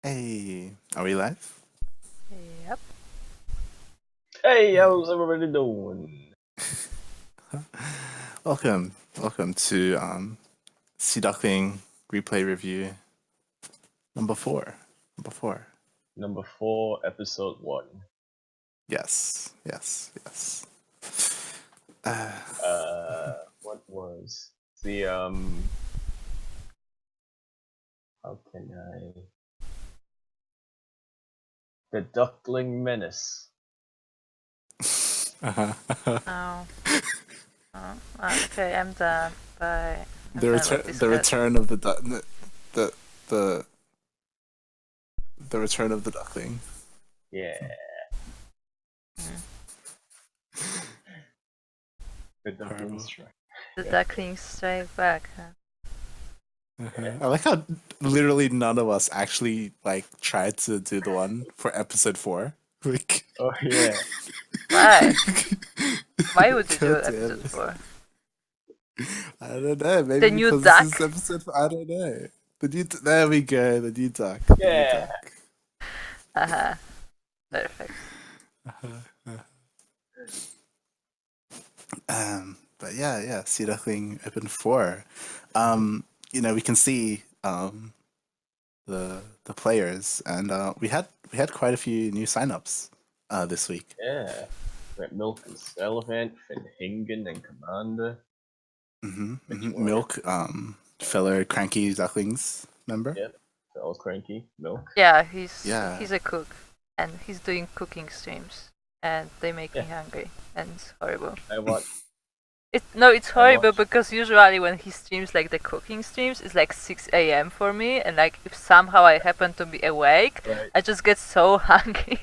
Hey, are we live? Yep. Hey, how's everybody doing? Welcome to Sea Duckling replay review number four. Number four. Number 4, episode 1. Yes. What was the how can I the Duckling Menace. Uh-huh. Oh. Okay, I'm done. Bye. I'm the done return, with this the cut. return of the the the return of the duckling. Yeah, Mm. the Duckling Horrible. Strike. The Ducklings strike back. Huh? I like how literally none of us actually tried to do the one for episode 4. Like, Oh yeah, Why? Why would you do God damn episode it. 4? I don't know. Maybe The new because this is duck? episode. I don't know. There we go. The new duck. The new yeah. duck. Haha. Perfect. But yeah. Sea Duckling Open 4. We can see the players, and we had quite a few new signups this week. Yeah. Got Milk and Salivanth and Haengin and Commander. Which one? Milk, fellow CranKy Ducklings member. Yep. That was CranKy. Milk. Yeah, Yeah. he's a cook. And he's doing cooking streams. And they make me hungry. And it's horrible. I watched. It's horrible watched. because usually when he streams like the cooking streams, it's like 6 a.m. for me, and like if somehow I happen to be awake, Right. I just get so hungry.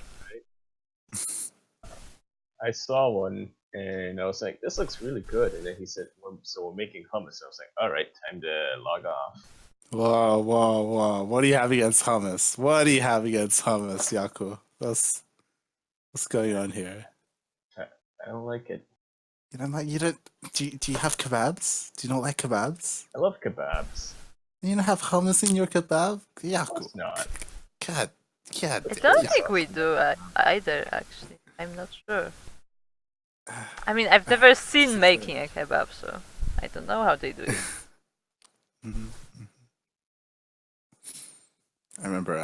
I saw one and I was like, this looks really good. And then he said, so we're making hummus. I was like, all right, time to log off. Whoa. What do you have against hummus? What do you have against hummus, Yaku? What's going on here? I don't like it. You don't. Do you have kebabs? Do you not like kebabs? I love kebabs. You don't have hummus in your kebab? Of Yaku. course not. God. I don't think we do either, actually. I'm not sure. I mean, I've never seen making a kebab, so I don't know how they do it. I remember.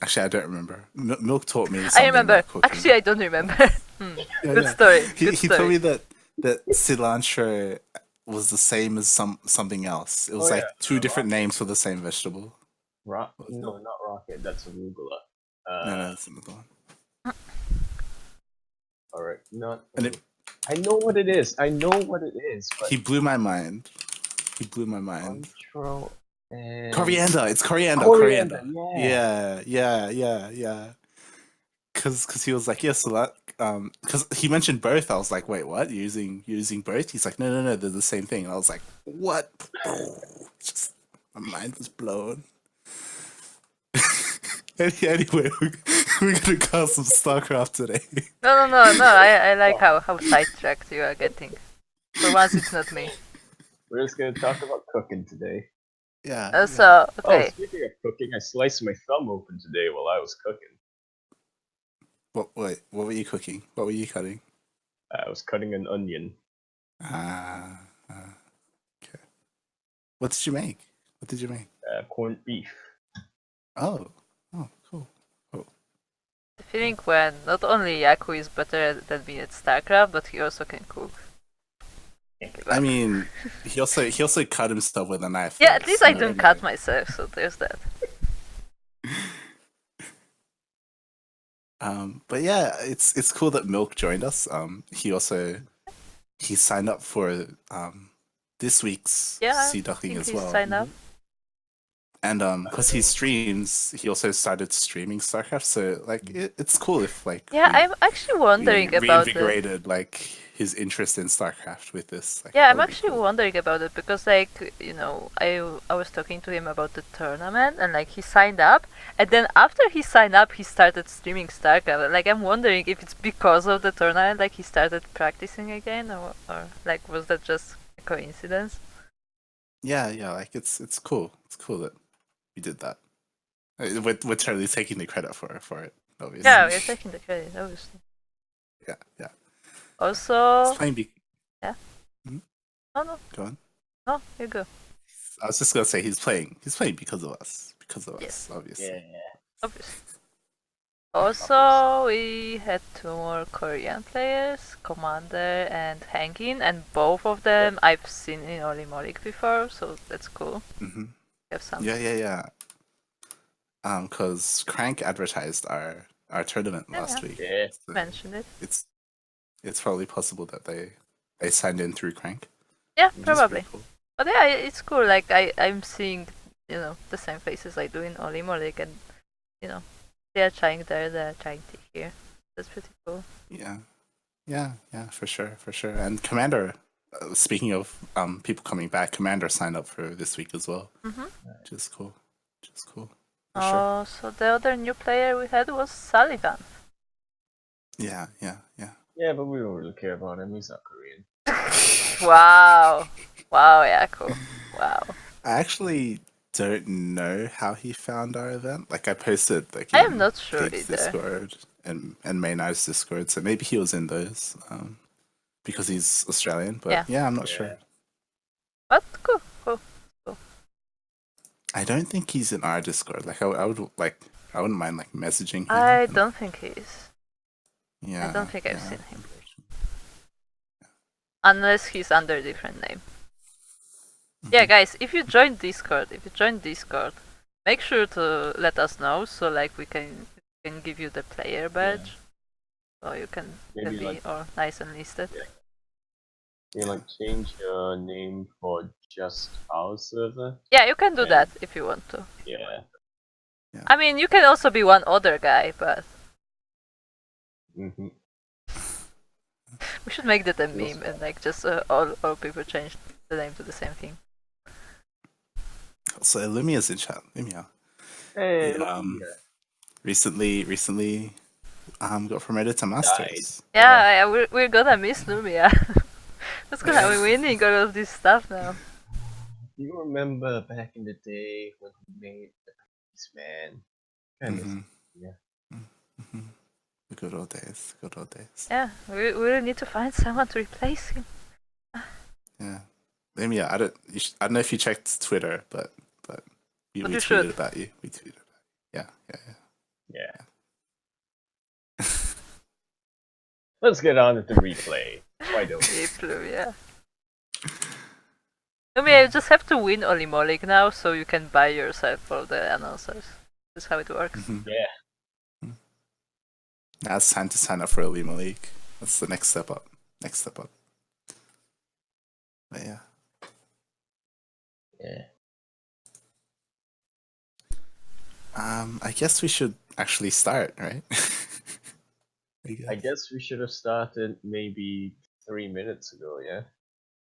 Actually, I don't remember. Milk taught me something I remember. about cooking. Actually, I don't remember. Good story. He told me that cilantro was the same as something else. It was Oh, like yeah, two different rocket. names for the same vegetable. No, not rocket. That's arugula. No, that's another one. All right, not. And I know what it is. But he blew my mind. Control and Coriander. It's coriander. Coriander, Yeah. Because he was like, yes, because he mentioned both. I was like, wait, what? You're using both? He's like, no, they're the same thing. And I was like, what? Just my mind was blown. Anyway, we're gonna cast some StarCraft today. No. I like how sidetracked you are getting. For once, it's not me. We're just gonna talk about cooking today. Yeah. So, Oh, okay. speaking of cooking, I sliced my thumb open today while I was cooking. What were you cooking? What were you cutting? I was cutting an onion. Okay. What did you make? Corned beef. Oh, cool. The feeling when not only Yaku is better than me at StarCraft, but he also can cook. I mean, he also cut himself with a knife. Yeah, at least I don't cut myself, so there's that. But yeah, it's cool that Milk joined us. He signed up for this week's Sea Duckling as well. Signed up. And because he streams, he also started streaming StarCraft. So like, it's cool if like I'm actually wondering about reinvigorated his interest in StarCraft with this. Like, I'm actually wondering about it because I was talking to him about the tournament and like he signed up, and then after he signed up, he started streaming StarCraft. Like I'm wondering if it's because of the tournament, like he started practicing again, or like was that just a coincidence? Yeah, like it's cool. It's cool that we did that. We're totally taking the credit for it, obviously. Yeah, we're taking the credit, obviously. Yeah. He's Also, playing. no, Go on. no, you go. I was just gonna say he's playing because of us. Yes. Obviously. Yeah. Obviously. Also, we had 2 more Korean players, Commander and Haengin, and both of them I've seen in Olimolic before, so that's cool. Mm-hmm. Have some. Yeah. Because Crank advertised our tournament last week. Yeah. So mentioned it. It's probably possible that they signed in through Crank. Yeah, which is probably. pretty cool. But yeah, it's cool. Like I'm seeing, the same faces I do in Olimolic, and they're trying there, they're trying to here. That's pretty cool. Yeah, for sure. And Commander, speaking of people coming back, Commander signed up for this week as well, which is cool. For sure. So the other new player we had was Salivanth. Yeah. Yeah, but we don't really care about him. He's not Korean. Wow, Yaku. Wow. I actually don't know how he found our event. Like I posted I am not sure Gabe's either. Discord and Maynard's Discord, so maybe he was in those because he's Australian. But yeah I'm not sure. But cool. I don't think he's in our Discord. Like I wouldn't mind like messaging him. I don't think he is. Yeah. I don't think I've seen him. Unless he's under a different name. Yeah, guys, if you join Discord, make sure to let us know so like we can give you the player badge. So you can Maybe be or nice and listed. You like change your name for just our server? Yeah, you can do that if you want to. Yeah. I mean, you can also be one other guy, but Mm-hmm. we should make that a meme and like just all people change the name to the same thing. So Lumiya's in chat. Lumiya. Hey, Recently got promoted to Masters. Yeah, we're gonna miss Lumiya. That's gonna be winning all of this stuff now. Do you remember back in the day when we made the Peace Man? The good old days. Yeah, we really need to find someone to replace him. Yeah. Lumiya, I don't know if you checked Twitter, but we you tweeted should. about you. We tweeted about you. Yeah. Let's get on with the replay. Why don't we? Yeah. Lumiya, you just have to win Olimolic now, so you can buy yourself all the announcers. That's how it works. Yeah. Now it's time to sign up for a Lima League. That's the next step up. But yeah. I guess we should actually start, right? I guess we should have started maybe 3 minutes ago, yeah?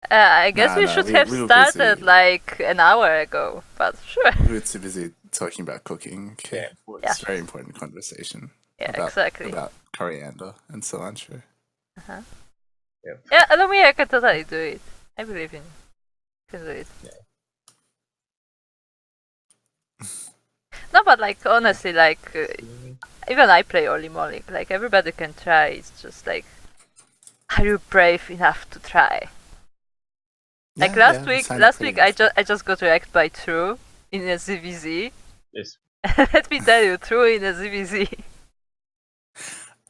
I guess we should have started busy. like an hour ago, but sure. We were too busy talking about cooking. Okay. It's a very important conversation. Yeah, exactly. About coriander and cilantro. Yeah, Lumiya can totally do it. I believe in you. Can do it. No, but like honestly, like even I play Olimolic. Like everybody can try. It's just like, are you brave enough to try? Like last week I just got wrecked by True in a ZVZ. Yes. Let me tell you, True in a ZVZ.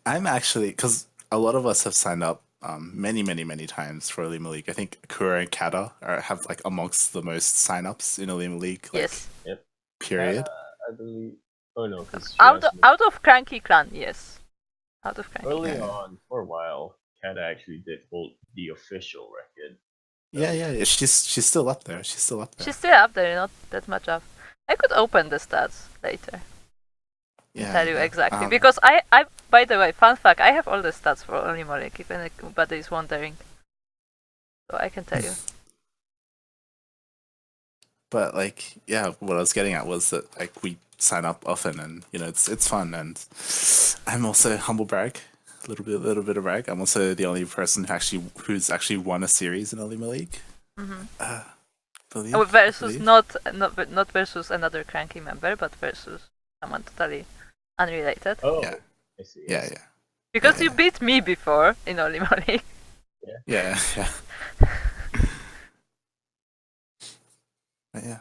I'm actually, because a lot of us have signed up many times for Lima League. I think Kura and Kata have like amongst the most signups in a Lima League. Like, yes. Yep. Period. I believe. Oh no, because out of CranKy clan, yes. Out of CranKy. Early on, for a while, Kata actually did hold the official record. Yeah. She's still up there. She's still up there, not that much up. I could open the stats later. Yeah. Tell you exactly because I by the way, fun fact, I have all the stats for Olimolic if anybody is wondering. So I can tell you. But like, yeah, what I was getting at was that like we sign up often, and it's fun, and I'm also humble brag. A little bit of brag. I'm also the only person who's actually won a series in a Lima League. Versus not versus another CranKy member, but versus someone totally unrelated. Oh, Yeah. I see. I Yeah, see. yeah, Because you yeah. beat me before in Only Money. yeah, yeah. But yeah.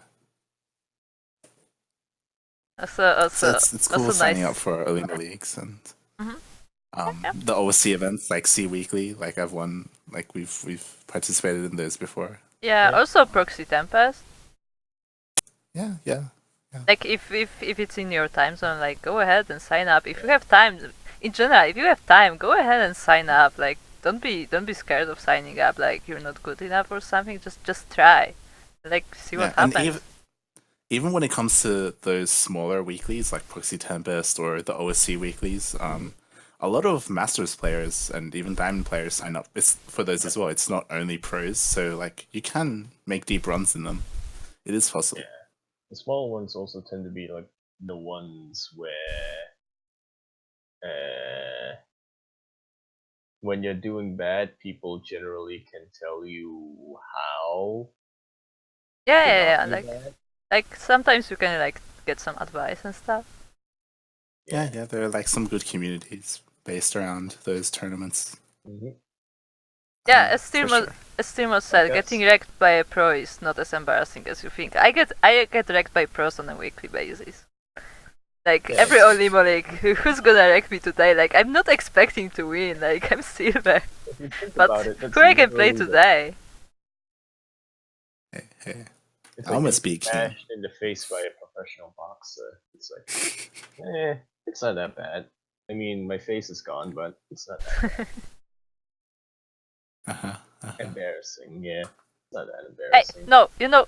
So it's cool also signing nice. up for Olympic leagues and Mhm. the OC events like C Weekly. Like I've won. Like we've participated in those before. Yeah, Yeah. also Proxy Tempest. Yeah, yeah. Like if it's in your time zone, like go ahead and sign up. If you have time, in general, if you have time, go ahead and sign up. Like don't be scared of signing up. Like you're not good enough or something. Just try. Like see what Yeah, and happens. even when it comes to those smaller weeklies like Proxy Tempest or the OSC weeklies, a lot of Masters players and even Diamond players sign up. It's for those as well. It's not only pros, so like you can make deep runs in them. It is possible. Yeah. The small ones also tend to be like the ones where when you're doing bad, people generally can tell you how Yeah, to yeah, not yeah. do Like bad. sometimes you can like get some advice and stuff. Yeah, yeah. There are like some good communities based around those tournaments. Mm-hmm. Yeah, as For Styrmos sure. said, Yes. getting wrecked by a pro is not as embarrassing as you think. I get wrecked by pros on a weekly basis. Like Yeah, every it's- Olimo, like who's gonna wreck me today? Like I'm not expecting to win. Like I'm silver, If you think but about it, that's who I can play literally today? Hey. it's I like almost getting beat King. smashed in the face by a professional boxer. It's like, it's not that bad. I mean, my face is gone, but it's not that embarrassing. Yeah, it's not that embarrassing. No, you know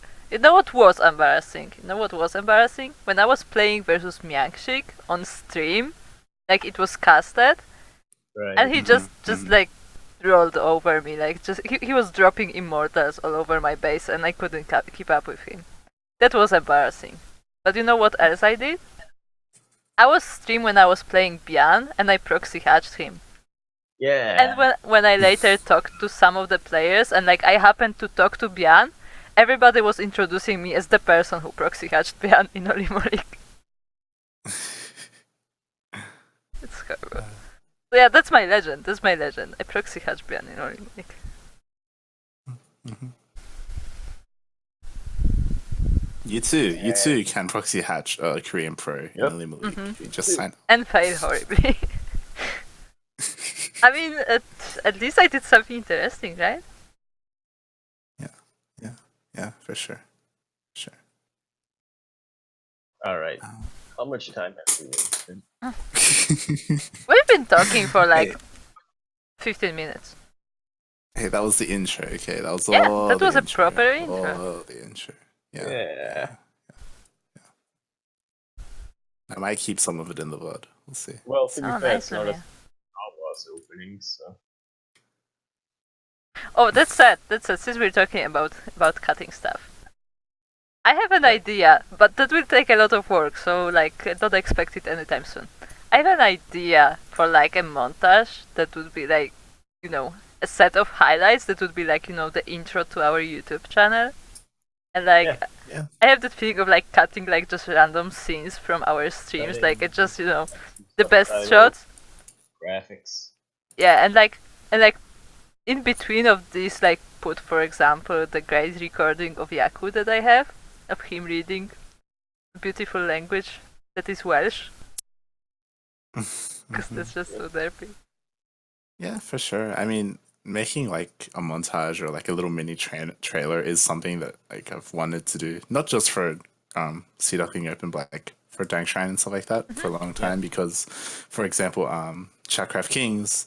what was embarrassing? You know what was embarrassing? When I was playing versus Milkncookiesss on stream, like it was casted, Right. and he just like rolled over me. Like just he was dropping immortals all over my base, and I couldn't keep up with him. That was embarrassing. But you know what else I did? I was stream when I was playing Bian, and I proxy hatched him. Yeah. And when I later talked to some of the players, and like I happened to talk to Bian, everybody was introducing me as the person who proxy hatched Bian in Olimolik. It's horrible. So yeah, that's my legend. That's my legend. I proxy hatched Bian in Olimolik. You too can proxy hatch a Korean pro in Yep. a Lima League. You just sign up. And fail horribly. I mean, at least I did something interesting, right? Yeah, for sure. All right. How much time have we wasted? We've been talking for like Hey. 15 minutes. Hey, that was the intro. Okay, that was Yeah, all. that the was a intro. proper intro. All the intro. Yeah. I might keep some of it in the VOD. We'll see. Well, to be Oh, fair, nice, it's not a Lumiya. Star opening, so. Oh, that's sad. Since we're talking about cutting stuff, I have an idea, but that will take a lot of work. So like, don't expect it anytime soon. I have an idea for like a montage that would be like, you know, a set of highlights that would be like, you know, the intro to our YouTube channel, and like. Yeah. I have that feeling of like cutting like just random scenes from our streams, like it just, you know, the best shots. Graphics. Yeah, and like in between of these, like put for example the great recording of Yaku that I have of him reading beautiful language that is Welsh, because that's just so derpy. Yeah, for sure. I mean, making like a montage or like a little mini trailer is something that like I've wanted to do, not just for Sea Duckling Open, but like for Dank Shrine and stuff like that for a long time. Because, for example, StarCraft Kings,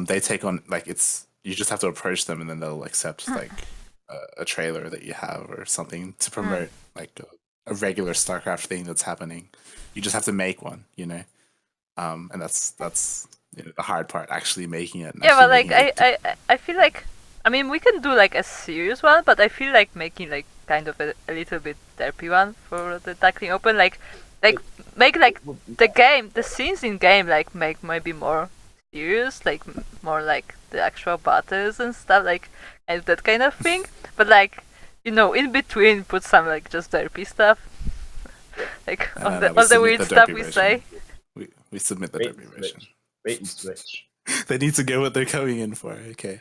they take on like you just have to approach them and then they'll accept like a trailer that you have or something to promote like a regular StarCraft thing that's happening. You just have to make one, you know. And that's you know, the hard part, actually making it. Yeah, but like I feel like, I mean, we can do like a serious one, but I feel like making like kind of a little bit derpy one for the Duckling Open, like make like the scenes in game like make maybe more serious, like more like the actual battles and stuff, like and that kind of thing. But like, you know, in between put some like just derpy stuff. Like And all then the we all the submit weird the stuff derpy we version. say. We submit the Bait derpy and version. switch. Bait and switch. They need to get what they're coming in for. Okay.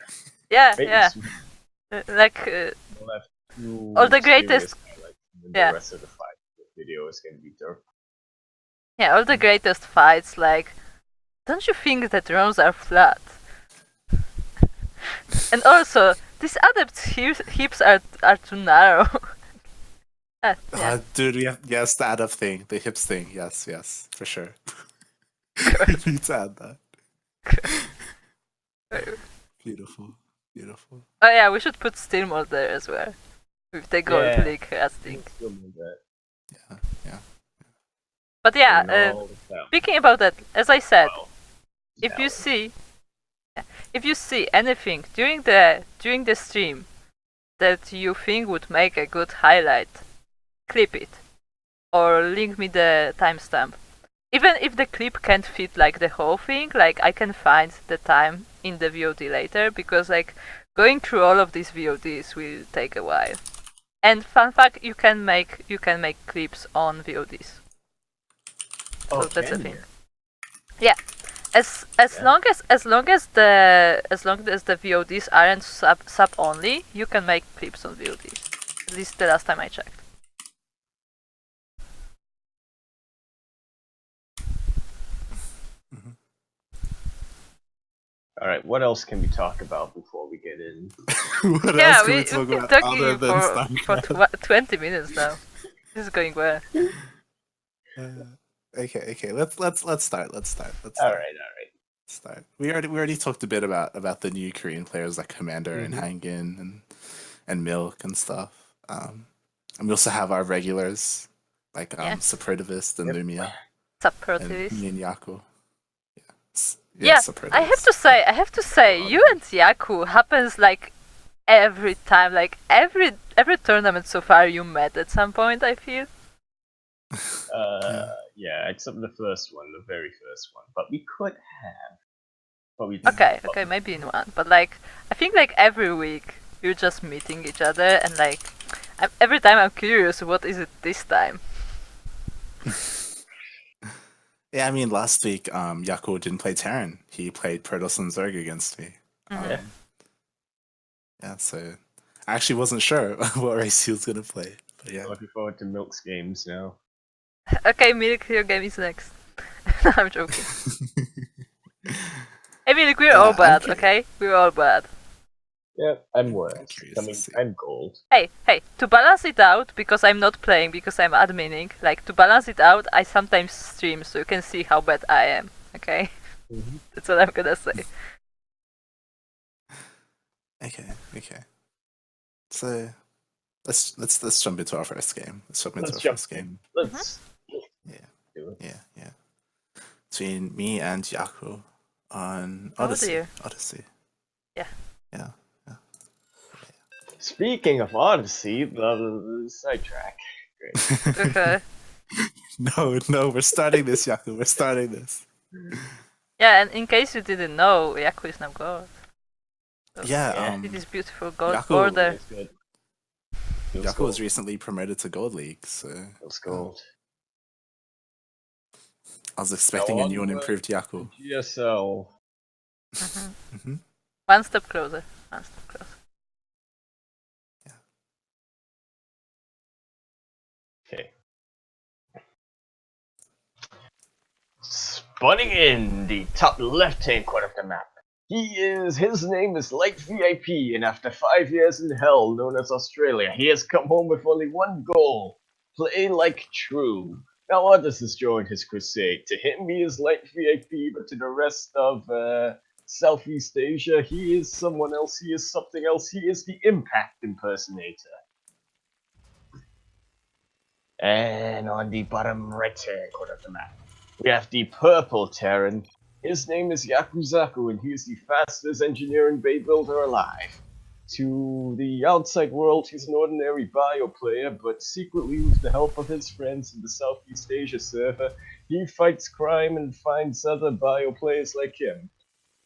Yeah, Bait yeah. and switch. Like We'll have two all the serious greatest. highlights, and then Yeah. the rest of the video is going to be derp. Yeah, all the greatest fights. Like, don't you think that realms are flat? And also, these adepts' hips are too narrow. Yeah. Dude, yes, the add-up thing, the hips thing. Yes, for sure. We need to add that. Beautiful. Oh yeah, we should put Steam mode there as well. With the gold league casting. Still need that. Yeah. But yeah, And all the sound. speaking about that, as I said, Wow. if you Balance. see anything during the stream that you think would make a good highlight, clip it or link me the timestamp. Even if the clip can't fit like the whole thing, like I can find the time in the VOD later, because like going through all of these VODs will take a while. And fun fact, you can make clips on VODs. So that's the thing. Yeah. As long as the VODs aren't sub only, you can make clips on VODs. At least the last time I checked. All right, what else can we talk about before we get in? What Yeah, else can we we've talk been about talking other than for StarCraft? 20 minutes now. This is going well. Okay. Let's start. All right. Start. We already talked a bit about the new Korean players like Commander and Haengin and Milk and stuff. And we also have our regulars like Suprotivist and Lumiya and Suprotivist. me and Yaku. Yeah, Suprotivist. I have to say, you and Yaku happens like every time, like every tournament so far you met at some point, I feel. Yeah, except the first one, the very first one. But we could have. But we Okay, maybe in one. But like, I think like every week you're just meeting each other, and like every time I'm curious, what is it this time? Yeah, I mean, last week, Yaku didn't play Terran. He played Protoss and Zerg against me. Yeah, so I actually wasn't sure what race he was going to play. But yeah. Looking forward to Milk's games now. Okay, Milk, your game is next. I'm joking. Hey, Milk, we're all bad, okay? We're all bad. Yeah, I'm worse. curious I to mean, see. I'm gold. Hey, to balance it out, because I'm not playing, because I'm adminning, like, to balance it out, I sometimes stream so you can see how bad I am, okay? That's what I'm gonna say. Okay. So let's jump into our first game. Let's Yeah. do it. Yeah. Between me and Yaku on Oh Odyssey. dear. Odyssey. Yeah. Speaking of Odyssey, the sidetrack. Great. Okay. No, we're starting this, Yaku. We're starting this. Yeah, and in case you didn't know, Yaku is now gold. So, Yeah. it is beautiful gold Yaku- border. It's good. Yaku was recently promoted to Gold League, so Feels gold. I was expecting a new and improved Yaku. GSL. One step closer. Okay. Spawning in the top left-hand corner of the map. His name is Light VIP, and after 5 years in hell, known as Australia, he has come home with only one goal: play like true. Now others has joined his crusade. To him, he is Light VIP, but to the rest of Southeast Asia, he is someone else, he is something else, he is the Impact impersonator. And on the bottom right-hand corner of the map, we have the purple Terran. His name is Yakuzaku, and he is the fastest engineering bay builder alive. To the outside world, he's an ordinary bio player, but secretly, with the help of his friends in the Southeast Asia server, he fights crime and finds other bio players like him.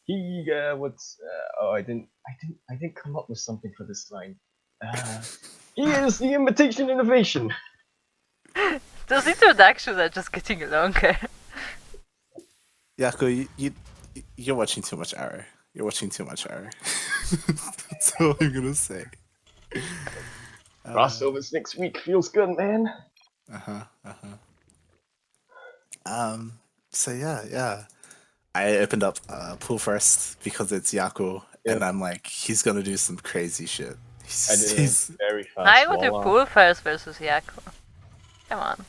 He I didn't come up with something for this line. He is the imitation innovation. Those introductions are just getting longer. Yaku, you're watching too much Arrow. You're watching too much Arrow. That's all I'm gonna say. Crossovers next week feels good, man. So yeah. I opened up pool first because it's Yaku, and Yep. I'm like, he's gonna do some crazy shit. I did a He's very fast I would do wall-off. pool first versus Yaku. Come on.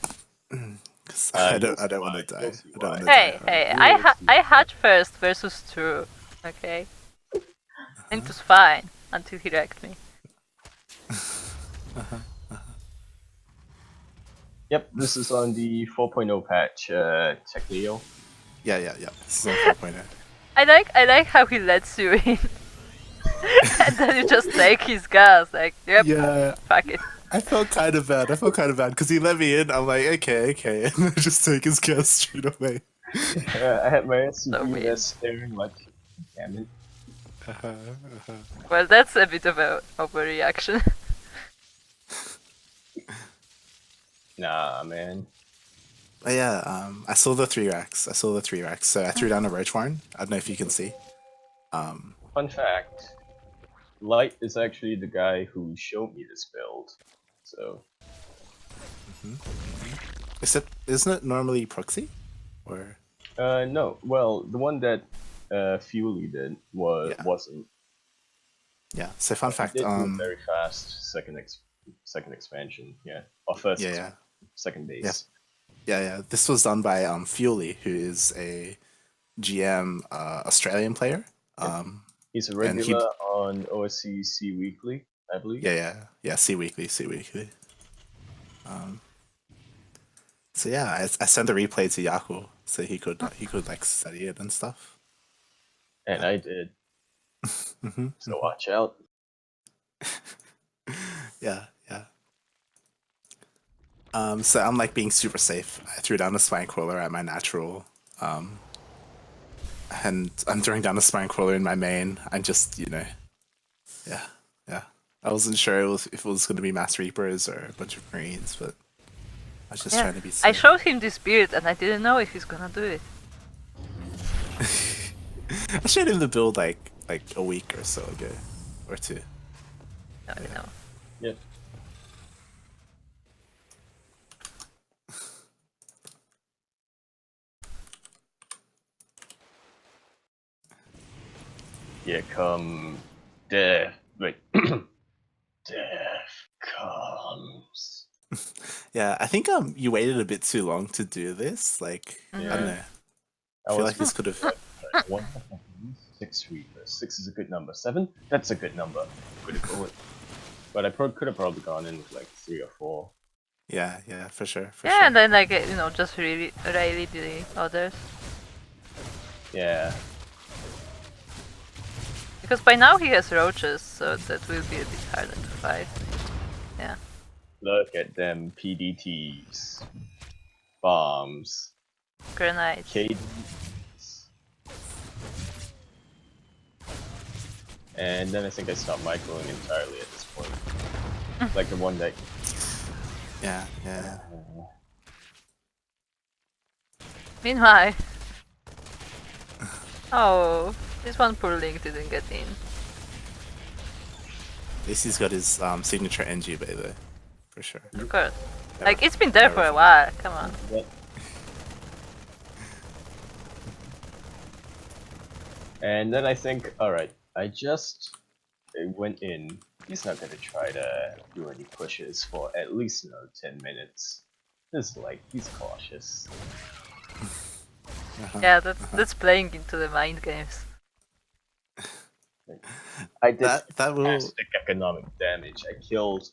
I You'll don't see want to why, die. you'll see I don't why. want to Hey, die. hey, You'll see I why. hatch first versus True. Okay? And it was fine until he wrecked me. Yep, this is on the 4.0 patch, Tech Leo. Yeah. This is on 4.0. I like how he lets you in. And then you just take his gas, like, yep, Yeah, fuck it. I felt kind of bad. Because he let me in. I'm like, okay, and I just take his gas straight away. I had my SCV weird. there staring like, damn it. Well, that's a bit of a overreaction. Nah, man. But yeah, I saw the 3 racks. So I threw down a roach warren. I don't know if you can see. Fun fact, Light is actually the guy who showed me this build. So, Isn't it normally proxy? Or no. Well, the one that Fuely did Yeah. wasn't. yeah. So fun He fact. did do a very fast second expansion. Yeah, or first, Yeah. second base. Yeah. This was done by Fuely, who is a GM Australian player. He's a and he- regular on OSC C Weekly, I believe. Yeah. See weekly. So yeah, I sent the replay to Yaku so he could like study it and stuff. And I did. So watch out. Yeah. So I'm like being super safe. I threw down a spine crawler at my natural, and I'm throwing down a spine crawler in my main. I'm just yeah. I wasn't sure if it was going to be mass reapers or a bunch of marines, but I was just trying to be safe. I showed him this build and I didn't know if he's gonna do it. I showed him the build like a week or so ago, or 2. No, I know. Yep. Here come death. Wait. Death comes. Yeah, I think you waited a bit too long to do this. Like I don't know. I feel like this could have. 6 Reapers. 6 is a good number. 7? That's a good number. Could have gone with. But I could have probably gone in with like 3 or 4. Yeah, for sure. Yeah, and then like just really the others. Yeah. Because by now he has roaches, so that will be a bit harder to fight. Yeah. Look at them PDTs. Bombs. Grenades. KDs. And then I think I stopped microing entirely at this point. Like the one that. Yeah. Meanwhile. Oh, this one poor Link didn't get in. At least he's got his signature NG bay though, for sure. Of course. Like, it's been there for a while, come on. Yep. And then I think, alright, I went in. He's not gonna try to do any pushes for at least another 10 minutes. This is like, he's cautious. Yeah, that's playing into the mind games. I did That will. fantastic economic damage. I killed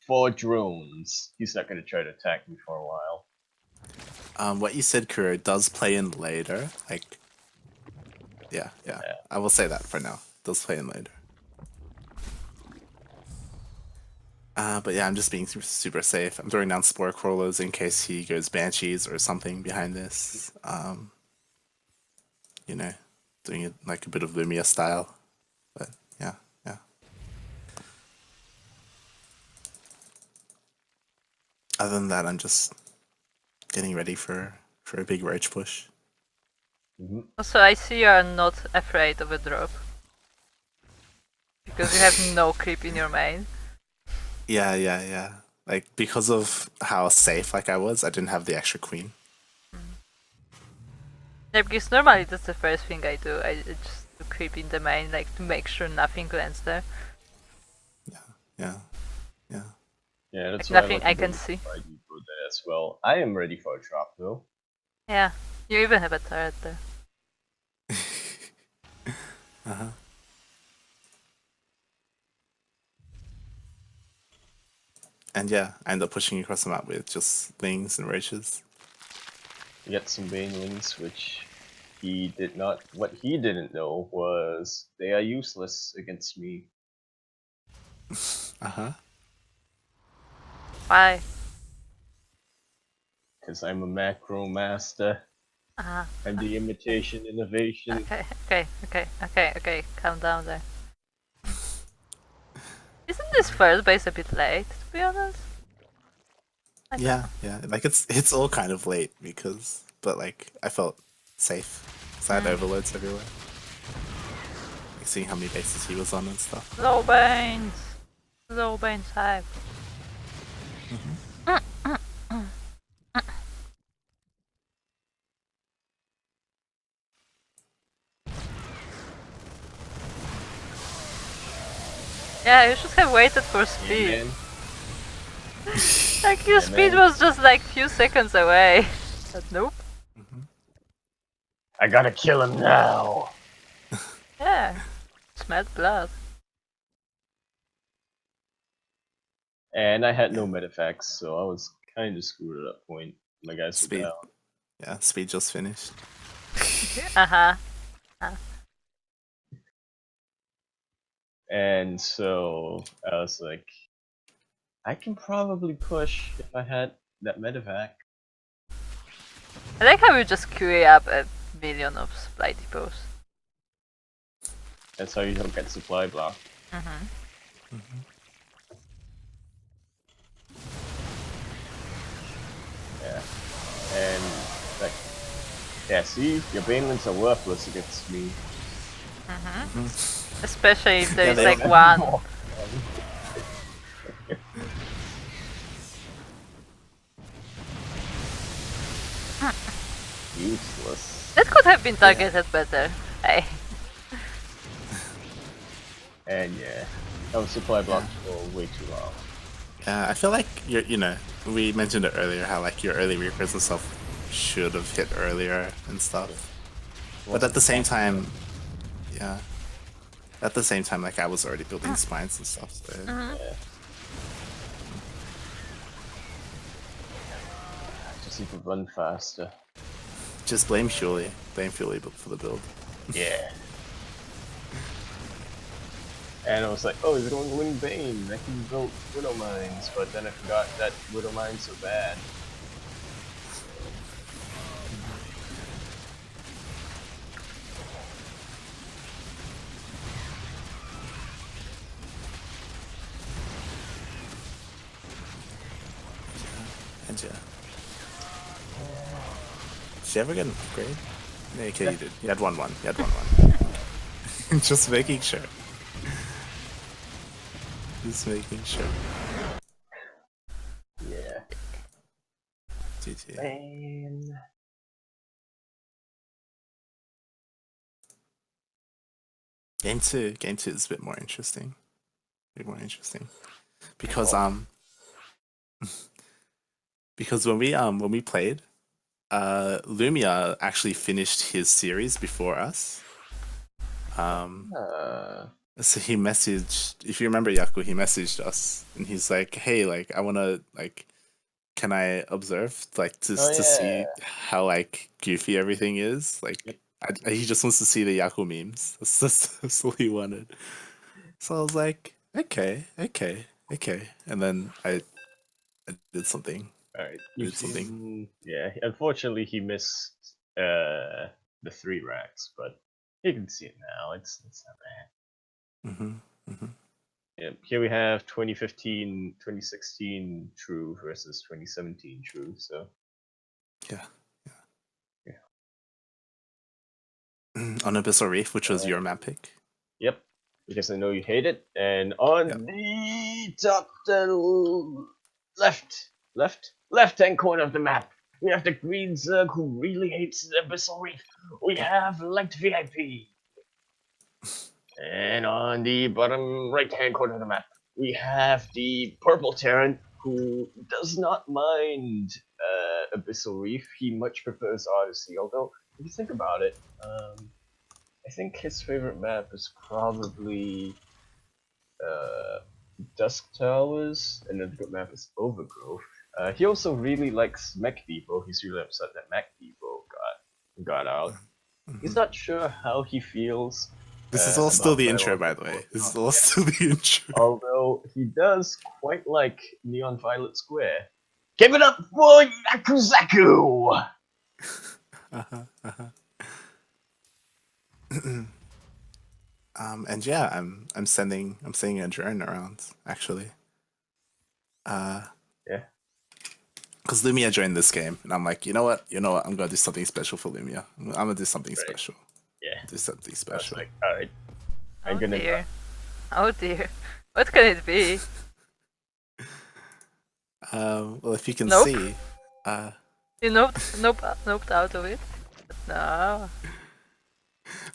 4 drones. He's not gonna try to attack me for a while. What you said, Kuro, does play in later. Like, yeah. I will say that for now. Does play in later. But yeah, I'm just being super safe. I'm throwing down spore crawlers in case he goes banshees or something behind this. Doing it like a bit of Lumiya style. But yeah. Other than that, I'm just getting ready for a big roach push. Also, I see you are not afraid of a drop. Because you have no creep in your main. Yeah. Like because of how safe like I was, I didn't have the extra queen. Yeah, because normally that's the first thing I do. I just do creep in the main, like to make sure nothing lands there. Yeah. Yeah, that's Like why nothing I can see. I do go there as well. I am ready for a drop though. Yeah, you even have a turret there. And yeah, I end up pushing across the map with just lings and roaches. We got some banelings, which he did not. What he didn't know was they are useless against me. Why? Because I'm a macro master. Uh-huh. I'm the imitation innovation. Okay. Calm down there. Isn't this first base a bit late, to be honest? Yeah. Like it's all kind of late but like I felt safe. So I had overloads everywhere. Like seeing how many bases he was on and stuff. Low Banes! Low Banes hype. Yeah, you should have waited for speed. Yeah, man. Like your Yeah, speed man. was just like few seconds away. But nope. I gotta kill him now. Yeah. Smelled blood. And I had no Yeah. medifacts, so I was kind of screwed at that point. My guys were Speed. down. Yeah, speed just finished. Uh-huh. And so I was like, I can probably push if I had that medevac. I like how you just queue up a million of supply depots. That's how you don't get supply block. Yeah. And like, yeah, see, your banelings are worthless against me. Especially if there Yeah, is they like are. one. Useless. That could have been targeted better. Hey. And yeah, I was supply blocked for way too long. I feel like we mentioned it earlier how like your early Reapers and stuff should have hit earlier and stuff. But at the same time, yeah. At the same time, like I was already building spines and stuff. So. Yeah. Just need to run faster. Just blame Fury. Blame Fury for the build. Yeah. And I was like, oh, he's going to win Bane. I can build Widow Mines. But then I forgot that Widow Mines are bad. And yeah. Did you ever get an upgrade? Yeah, okay, you did. You had 1-1. You had 1-1. Just making sure. Just making sure. Yeah. GG. Man. Game two is a bit more interesting. Because because when we played, Lumiya actually finished his series before us. So he messaged, if you remember Yaku, he messaged us and he's like, "Hey, like I wanna like, can I observe like to see how like goofy everything is? Like he just wants to see the Yaku memes. That's all he wanted." So I was like, okay. And then I did something. Alright. Did something. Yeah, unfortunately he missed the 3 racks, but you can see it now. It's not bad. Yeah, here we have 2015, 2016 True versus 2017 True, so Yeah. On Abyssal Reef, which was your map pick. Yep, because I know you hate it. And on the top, the left-hand corner of the map, we have the green Zerg who really hates the Abyssal Reef. We have Light VIP. And on the bottom right-hand corner of the map, we have the purple Terran who does not mind Abyssal Reef. He much prefers Odyssey. Although, if you think about it, I think his favorite map is probably Dusk Towers, and then the good map is Overgrowth. He also really likes Mech Depot. He's really upset that Mech Depot got out. He's not sure how he feels. This is all still about the Battle intro, of by the way. This is all still the intro. Although he does quite like Neon Violet Square. Give it up for Yakuzaku! And yeah, I'm sending a drone around actually. Yeah. Because Lumiya joined this game, and I'm like, you know what? I'm gonna do something special for Lumiya. I'm gonna do something special. Yeah. Do something I was special. like, alright. I'm Oh gonna dear. Oh dear. What can it be? Well, if you can Nope. see, You noped out of it? No.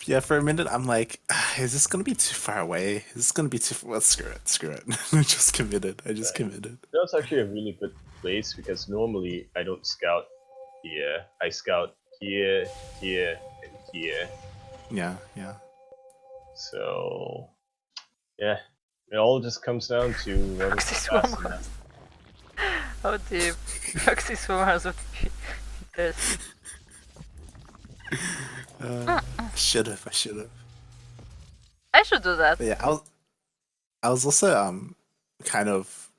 yeah, for a minute I'm like, is this gonna be too far away? Is this gonna be too? Well, screw it. I just committed. That's actually a really good place because normally I don't scout here. I scout here, here, and here. Yeah. So, yeah. It all just comes down to whether Proxy it's fast swarmers. enough. Oh dear. Proxy swarmers would be interesting. I should have. I should do that. But yeah, I was also kind of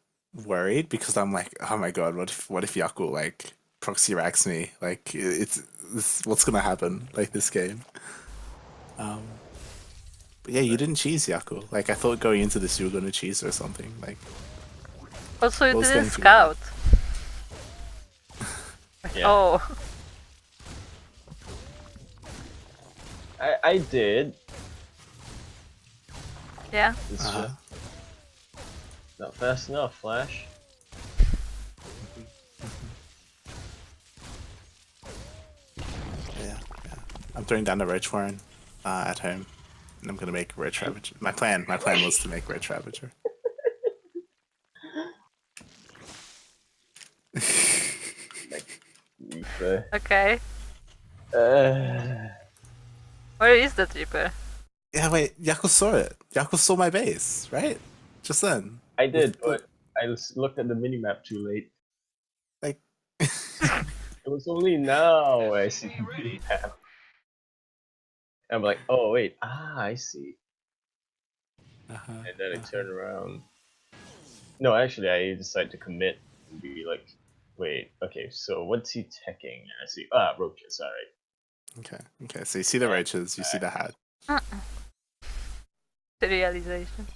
worried because I'm like, oh my god, what if Yaku like proxy racks me? Like it's what's gonna happen like this game? But yeah, you didn't cheese Yaku. Like I thought going into this you were gonna cheese or something. Like Also, you What was didn't going through scout. Yeah. Oh. I did. Yeah. It's just not fast enough, Flash. yeah. I'm throwing down the Roach Warren at home, and I'm gonna make Roach Ravager. My plan was to make Roach Ravager. Reaper. Okay. Where is the Reaper? Yeah, wait, Yaku saw it. Yaku saw my base, right? Just then. I did, but I just looked at the minimap too late. Like, It was only now I see the minimap. I'm like, oh wait, I see. And then I turn around. No, actually, I decide to commit and be like, wait, okay, so what's he teching? And I see, roaches, alright. Okay. So you see the roaches, you see the hat. The realization.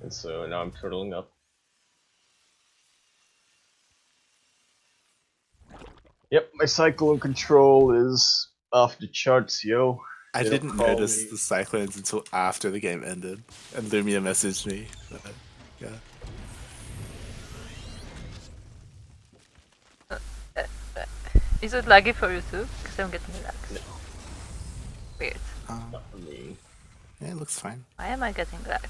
And so now I'm turtling up. Yep, my cyclone control is off the charts, yo. I They don't didn't call notice me- the cyclones until after the game ended, and Lumiya messaged me. Yeah. Is it laggy for you too? Because I'm getting lags. No. Weird. Not for me. Yeah, it looks fine. Why am I getting lags?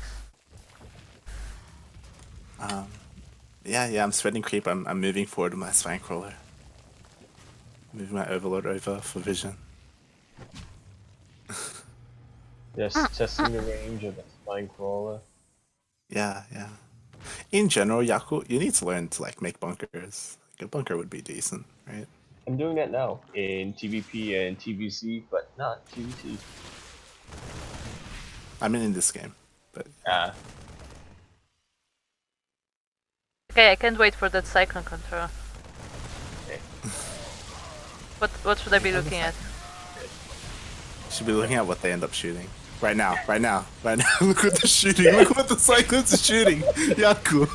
Yeah, I'm spreading creep. I'm moving forward with my spine crawler. Moving my overlord over for vision. Just testing the range of the spine crawler. Yeah. In general, Yaku, you need to learn to like make bunkers. Like, a bunker would be decent, right? I'm doing that now in TVP and TVC, but not TVT. I mean, in this game, but Okay, I can't wait for that cyclone control. Okay. What should I be looking at? you should be looking at what they end up shooting. Right now. Look what they're shooting. Look what the cyclones are shooting. Yaku.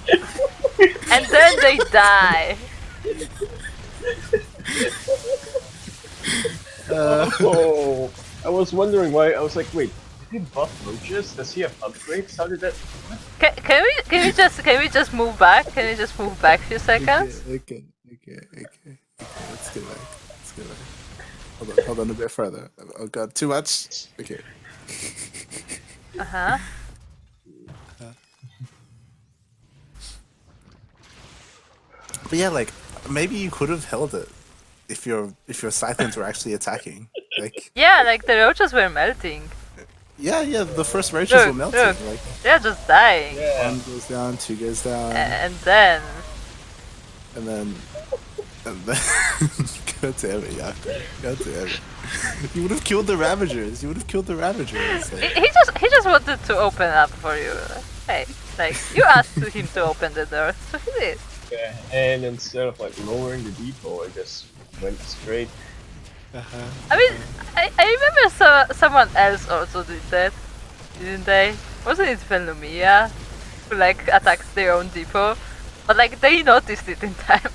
And then they die. Oh, I was wondering why. I was like, wait, did he buff roaches? Does he have upgrades? How did that? Can we just move back? Can we just move back a few seconds? Okay. Let's get back. Hold on a bit further. Oh god, too much? Okay. Uh-huh. But yeah, like, maybe you could have held it if your Scythens were actually attacking. Like, Yeah, like the roaches were melting. yeah, the first roaches Look, were melting. look. Like, They're just dying. Yeah. 1 goes down, 2 goes down, And then and then God damn it, Yaku. God damn it. You would have killed the Ravagers. Like, he just wanted to open up for you. Hey, like you asked him to open the door, so he did. Yeah, and instead of like lowering the depot, I just went straight. I mean, I remember someone else also did that, didn't they? Wasn't it even Lumiya who like attacked their own depot? But like they noticed it in time.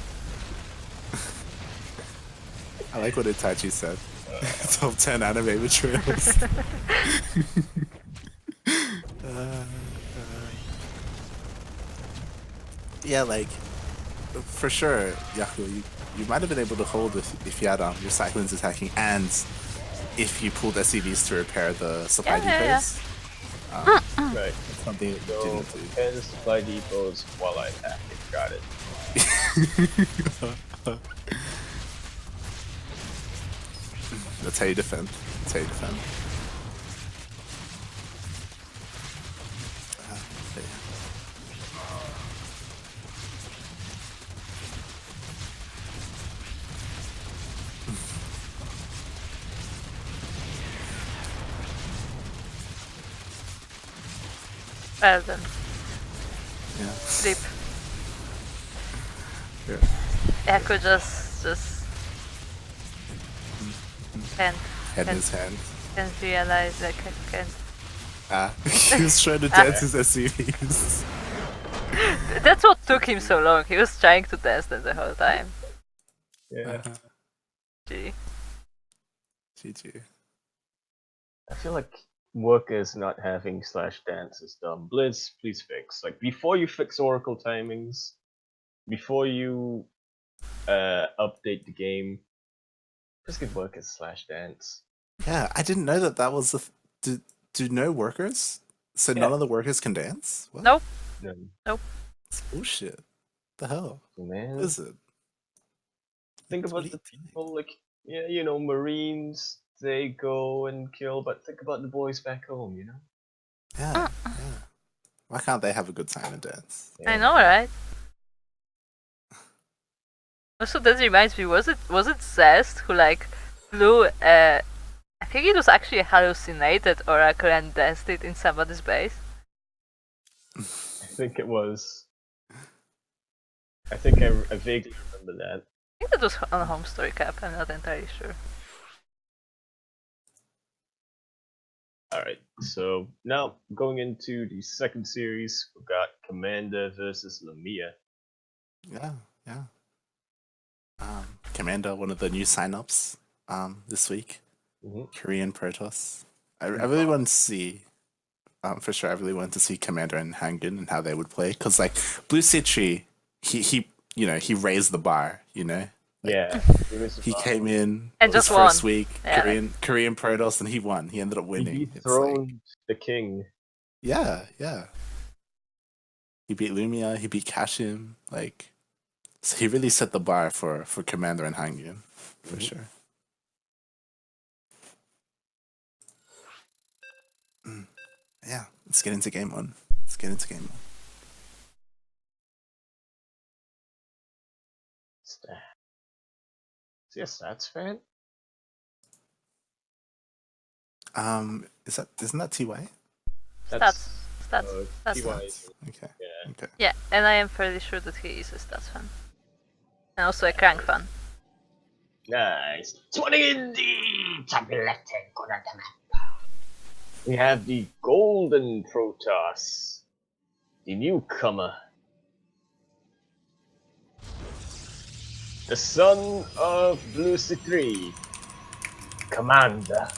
I like what Itachi said. Top 10 anime betrayals. Yeah, like, for sure, Yaku, you might have been able to hold if you had your Cyclones attacking and if you pulled SCVs to repair the supply Yeah. depots. Right. Something that So didn't do. 10 supply depots while I attack it. Got it. That's how you defend. But yeah. Well then, Yeah. sleep. Yeah. I could just can't Head in his hand. realize like I can't. He was trying to dance his SCVs. That's what took him so long. He was trying to dance them the whole time. Yeah. Gee. GG. I feel like workers not having slash dance is dumb. Blizz, please fix. Like before you fix Oracle timings, before you update the game, just get workers slash dance. Yeah, I didn't know that was the. Do no workers? So none of the workers can dance? What? Nope. No, It's bullshit. The hell? man. What is it? Think What about are the you doing? people like Marines. They go and kill, but think about the boys back home. Yeah. Why can't they have a good time and dance? I know, right? Also, that reminds me. Was it Zest who like flew? I think it was actually a hallucinated oracle and danced it in somebody's base. I think it was. I think I vaguely remember that. I think that was on Home Story Cap. I'm not entirely sure. Alright, so now going into the second series, we've got Commander versus Lumiya. Yeah. Commander, one of the new signups this week. Korean Protoss. I really want to see. For sure, I really wanted to see Commander and Haengin and how they would play. Because like Blue Citri, he raised the bar. Yeah, He came in and his just first won. week, Yeah. Korean Protoss, and he won. He ended up winning. He It's dethroned the king. yeah. He beat Lumiya. He beat Kashim. Like, so he really set the bar for Commander and Haengin for sure. Yeah, let's get into game one. Is he a stats fan? Isn't that TY? Stats. TY. Okay. Yeah. Okay. Yeah, and I am fairly sure that he is a stats fan. And also a crank fan. Nice. 20 in the top left hand corner of the map. We have the Golden Protoss, the newcomer. the son of Blue C3, Commander.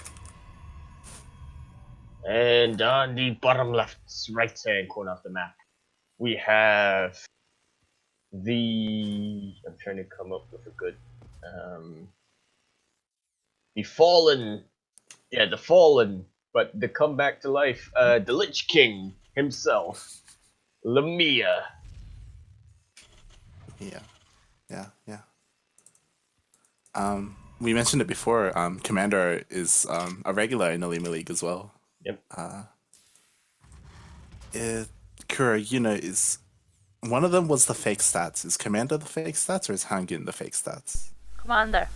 And on the bottom left, right hand corner of the map, we have the. I'm trying to come up with a good. The Fallen. Yeah, the Fallen, but the come back to life. The Lich King himself, Lumiya. Yeah. We mentioned it before. Commander is a regular in the Lima League as well. Yep. Kura, is one of them was the fake stats. Is Commander the fake stats or is Haengin the fake stats? Commander.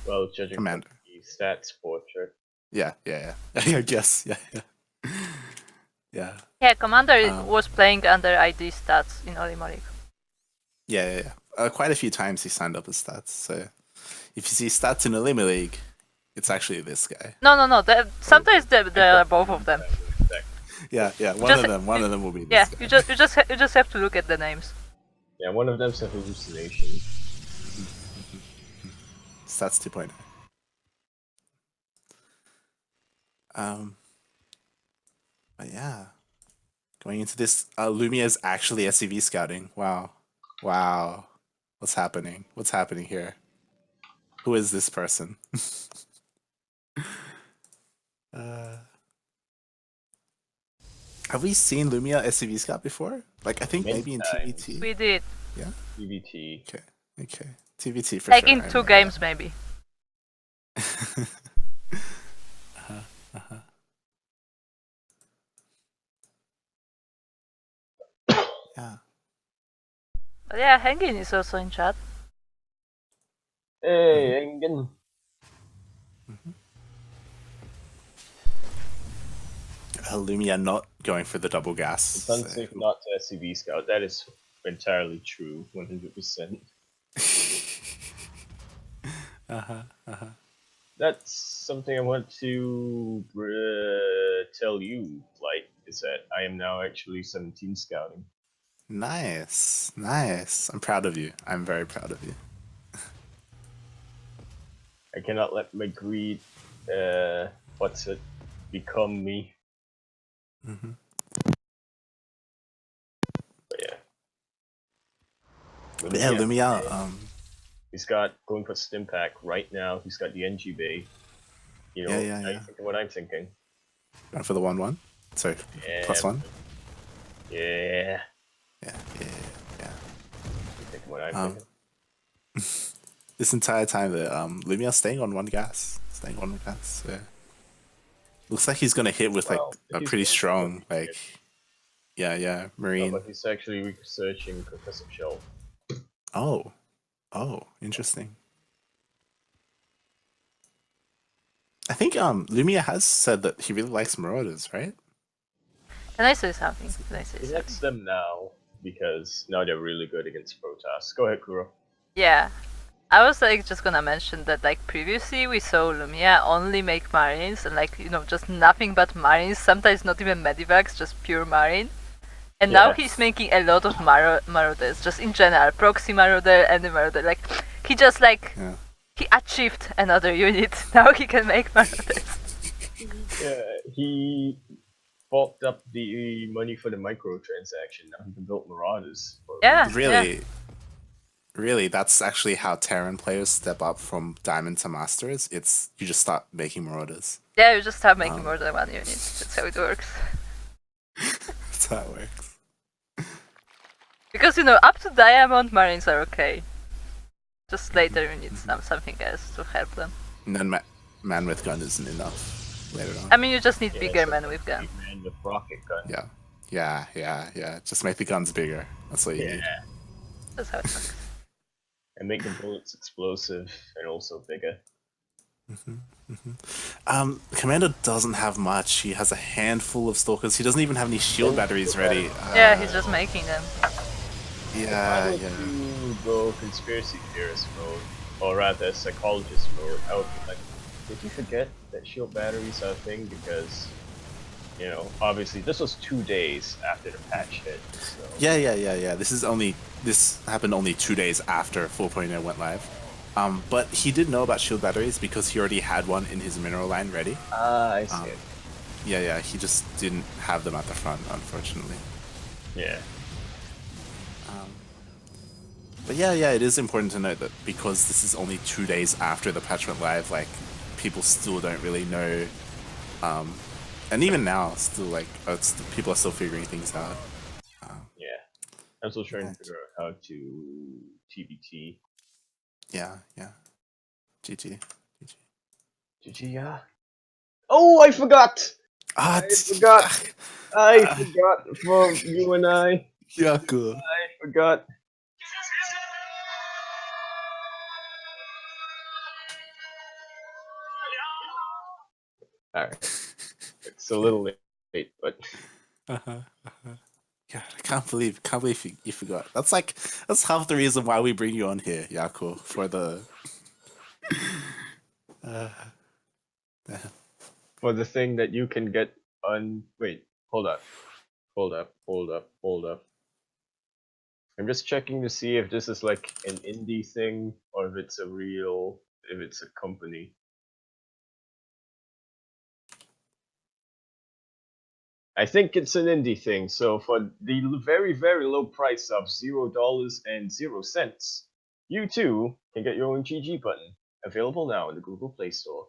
Well, judging Commander. from the stats portrait. Yeah. I guess. Yeah. Yeah, Commander was playing under ID stats in Olima League. Yeah. Quite a few times he signed up as stats. So if you see stats in the Lima League, it's actually this guy. No. Sometimes there are both of them. Yeah. One of them will be this Yeah, guy. you just have to look at the names. Yeah, one of them's a hallucination. Stats 2.0. But yeah, going into this, Lumiya is actually SCV scouting. Wow. What's happening here? Who is this person? Have we seen Lumiya SCV scout before? Like, I think Many maybe in times. TVT. We did. Yeah. EVT. Okay. TVT for Like sure. in I 2 remember games, maybe. that. Yeah. But yeah, Haengin is also in chat. Hey, Haengin. Lumiya not going for the double gas. It's unsafe not to SCV scout. That is entirely true, 100%. That's something I want to tell you, Light, is that I am now actually 17 scouting. Nice. I'm proud of you. I'm very proud of you. I cannot let my greed, become me. But yeah. Lumiya, He's got going for Stimpack right now. He's got the NG Bay. You know, Yeah. you thinking what I'm thinking. going for the 1/1. Sorry, Yeah. +1. Yeah. Yeah. You thinking what I'm thinking. This entire time, Lumiya staying on 1 gas. Yeah. Looks like he's gonna hit with like a he's pretty going strong, for like, yeah, Marine. But he's actually researching Concussive Shell. Oh, interesting. I think Lumiya has said that he really likes Marauders, right? Can I say something? He likes them now because now they're really good against Protoss. Go ahead, Kuro. Yeah. I was like just gonna mention that like previously we saw Lumiya only make Marines and like, just nothing but Marines, sometimes not even Medivacs, just pure Marine. And now he's making a lot of Marauders, just in general, Proxy Marauder and the Marauder. Like, he just he achieved another unit, now he can make Marauders. Yeah, he bulked up the money for the microtransaction, now he can build Marauders. Yeah. Really, that's actually how Terran players step up from Diamond to Masters. You just start making Marauders. Yeah, you just start making more than 1 unit. That's how it works. That's how it works. Because, up to Diamond, Marines are okay. Just later you need something else to help them. And then man with gun isn't enough later on. I mean, you just need bigger men with gun. Man with rocket gun. Yeah. Just make the guns bigger. That's what you need. That's how it works. And make the bullets explosive and also bigger. Commander doesn't have much. He has a handful of stalkers. He doesn't even have any shield batteries ready. Yeah, he's just making them. Yeah. To go conspiracy theorist mode, or rather psychologist mode, I would be like, did you forget that shield batteries are a thing? Because You know, obviously this was 2 days after the patch hit. So. Yeah. This happened only 2 days after 4.0 went live. But he did know about shield batteries because he already had one in his mineral line ready. Ah, I see. Yeah. He just didn't have them at the front, unfortunately. Yeah. But yeah, it is important to note that because this is only 2 days after the patch went live, like people still don't really know. And even now, still like people are still figuring things out. Yeah. I'm still trying to figure out how to TBT. Yeah. GG. GG, yeah. Oh, I forgot! Ah, I forgot from you and I. Yaku. I forgot. Alright. It's a little late, but God, I can't believe you forgot. That's half the reason why we bring you on here, Yaku, for the. for the thing that you can get on. Wait, hold up. I'm just checking to see if this is like an indie thing or if it's a company. I think it's an indie thing. So for the very, very low price of $0.00, you too can get your own GG button. Available now in the Google Play Store.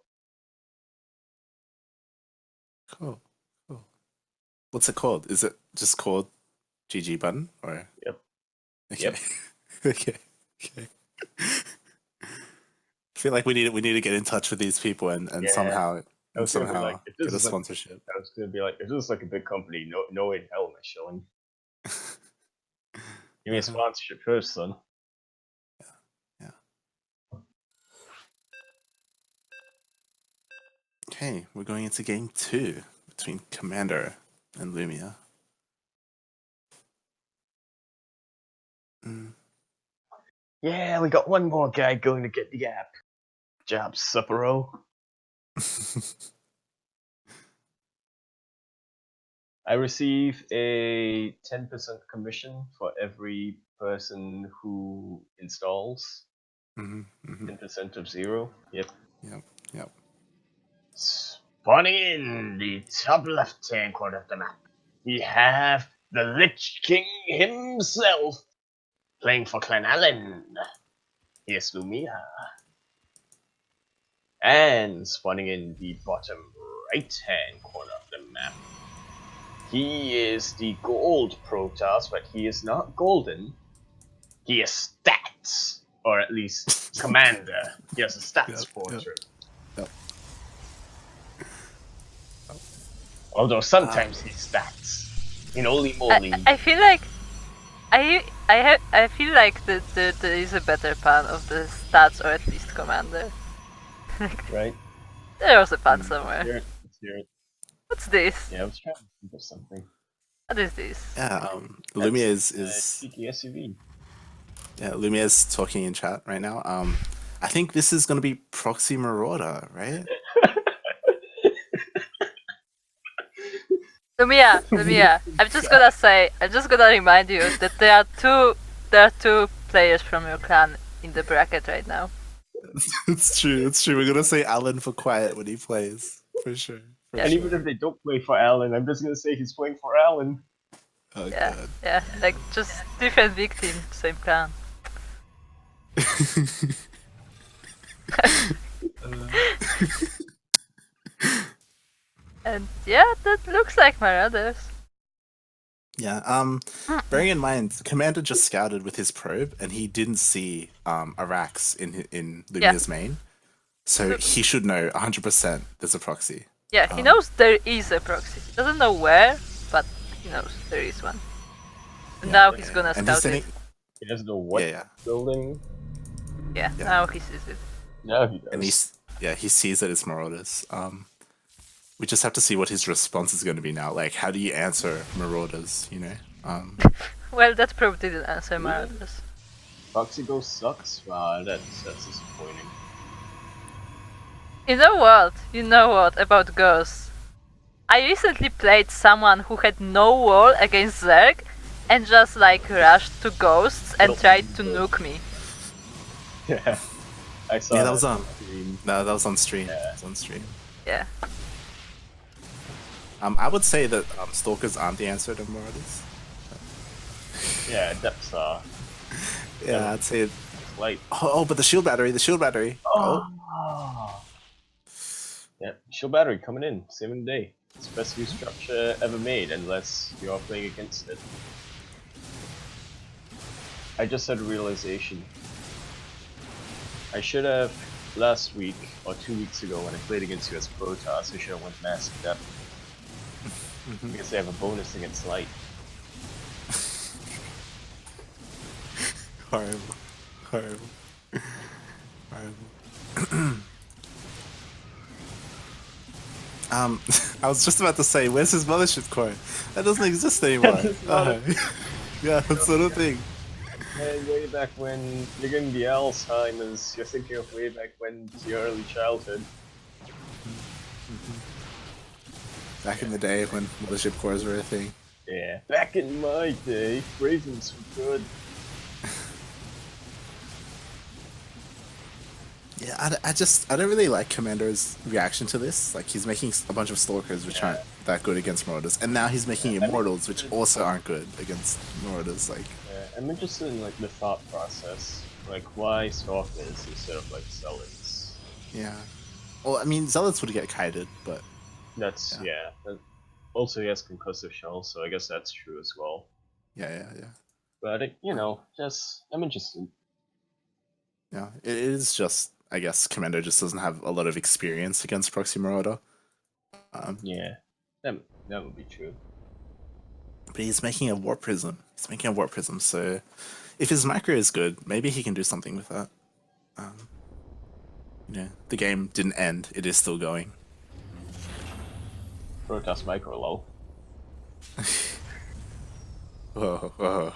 Cool. What's it called? Is it just called GG button or? Yep. Okay. Yep. okay. I feel like we need to get in touch with these people and Yeah. somehow I was gonna be like, if this get a is like, sponsorship. I was gonna be like, if this is like a big company, no way in hell am I showing. Give me a sponsorship first, son. Yeah. Okay, we're going into game 2 between Commander and Lumiya. Yeah, we got one more guy going to get the app. Job, Supero. I receive a 10% commission for every person who installs. 10% of 0. Yep. Yep. Spawning in the top left-hand corner of the map, we have the Lich King himself playing for Clan Allen. Here's Lumiya. And spawning in the bottom right-hand corner of the map, he is the gold Protoss, but he is not golden. He is stats, or at least commander. He has a stats portrait. Yep. Although sometimes he stats. In Holy Moly. I feel like I feel like there is a better pan of the stats, or at least commander. Right? There was a pan somewhere. Let's hear it. What's this? Yeah, I was trying to think of something. What is this? Yeah, Lumiya is cheeky SUV. Yeah, Lumiya is talking in chat right now. I think this is gonna be Proxy Marauder, right? Lumiya, I'm just gonna remind you that there are two players from your clan in the bracket right now. It's true. We're gonna say Alan for quiet when he plays, for sure. And even if they don't play for Alan, I'm just gonna say he's playing for Alan. Oh, yeah, God. yeah, like just different big team, same clan. And yeah, that looks like Marauders. Yeah. Bearing in mind, Commander just scouted with his probe, and he didn't see Arax in Lumiya's main, so he should know 100% there's a proxy. Yeah, he knows there is a proxy. He doesn't know where, but he knows there is one. And now he's gonna scout it. He doesn't know what building. Yeah, now he sees it. Now he does. And he sees that it's Marauders. We just have to see what his response is going to be now. Like, how do you answer Marauders, you know? Well, that probe didn't answer Marauders. Proxy Ghost sucks? Wow, that's disappointing. You know what? About ghosts? I recently played someone who had no wall against Zerg and just like rushed to ghosts and tried to nuke me. Yeah, I saw Yeah, that that was on. stream. No, that was on stream. Yeah. It was on stream. Yeah. I would say that stalkers aren't the answer to Marauders. Yeah, depths are. Yeah, I'd say. Light. Oh, but the shield battery. The shield battery. Oh. Yeah, shield battery coming in, same day. It's the best new structure ever made, unless you are playing against it. I just had a realization. I should have, last week, or 2 weeks ago when I played against you as Protoss, I should have went Massive Depth. Because they have a bonus against Light. Horrible. Horrible. Horrible. I was just about to say, where's his mothership core? That doesn't exist anymore. Yeah, that sort of thing. Hey, way back when you're getting the Alzheimer's, you're thinking of way back when to your early childhood. Back in the day when mothership cores were a thing. Yeah, back in my day, Ravens were good. Yeah, I don't really like Commander's reaction to this. Like, he's making a bunch of Stalkers which aren't that good against Marauders, and now he's making Immortals which also aren't good against Marauders. Like, I'm interested in like the thought process, like why Stalkers instead of like Zealots. yeah. Well, I mean, Zealots would get kited, but That's That, also, he has concussive shell, so I guess that's true as well. yeah. But I'm interested. Yeah, it is just, I guess, Commander just doesn't have a lot of experience against Proxy Marauder. Yeah, that would be true. But he's making a Warp Prism. So if his macro is good, maybe he can do something with that. The game didn't end. It is still going. Protoss micro low. Whoa.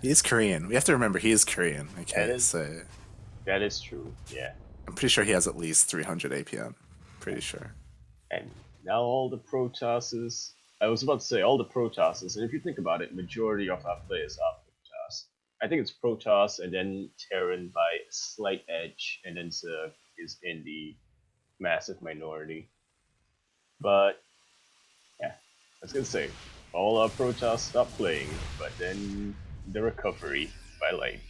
He is Korean. We have to remember he is Korean. Okay, so That is true, yeah. I'm pretty sure he has at least 300 APM. Pretty sure. And now all the Protosses, I was about to say all the Protosses, and if you think about it, majority of our players are Protoss. I think it's Protoss and then Terran by a slight edge, and then Zerg is in the massive minority. But, yeah, I was gonna say, all our Protoss stopped playing, but then the recovery by Light.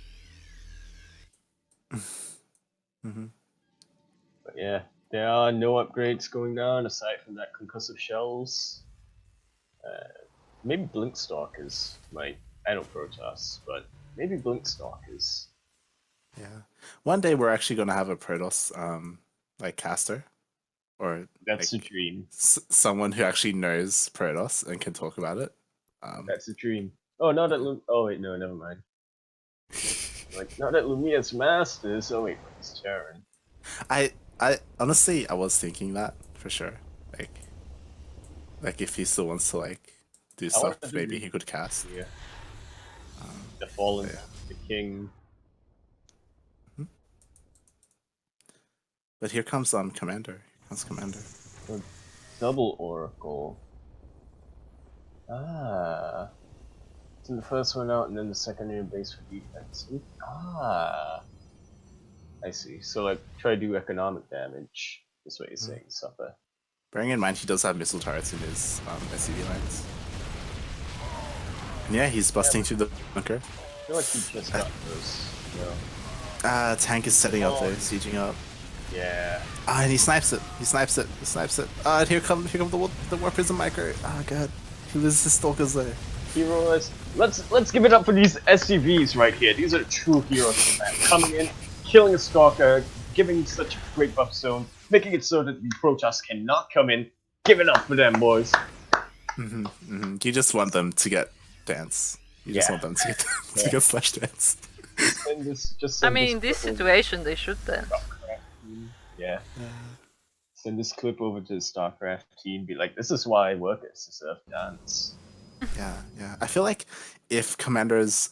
But yeah, there are no upgrades going down aside from that concussive shells. Maybe Blink Stalkers might. I don't Protoss, but maybe Blink Stalkers. Yeah. One day we're actually going to have a Protoss like caster, or That's like, a dream. Someone who actually knows Protoss and can talk about it. That's a dream. Oh, not at oh wait, no, never mind. Like, not at Lumiya's Masters. Oh wait, it's Terran. I honestly, I was thinking that for sure. Like if he still wants to like do stuff, maybe he could cast. Yeah. The Fallen, the King. But here comes Commander. Here comes Commander. Double Oracle. Ah. So the first one out, and then the secondary base for defense. Ah. I see. So like, try to do economic damage. That's what you're saying, suffer. Bearing in mind he does have missile turrets in his SCV lines. And yeah, he's busting through the bunker. I feel like he just got those. Tank is setting up there, sieging up. Yeah. And he snipes it. He snipes it. And here come the Warp Prism micro. Oh god. He loses his stalkers there. Heroes. Let's give it up for these SCVs right here. These are true heroes from that. Coming in, killing a stalker, giving such a great buff zone, making it so that the Protoss cannot come in. Give it up for them, boys. You just want them to get dance. You just want them to get slash dance. I mean, in this situation, they should dance. Yeah. Send this clip over to the StarCraft team. Be like, this is why workers deserve dance. Yeah. I feel like if Commander's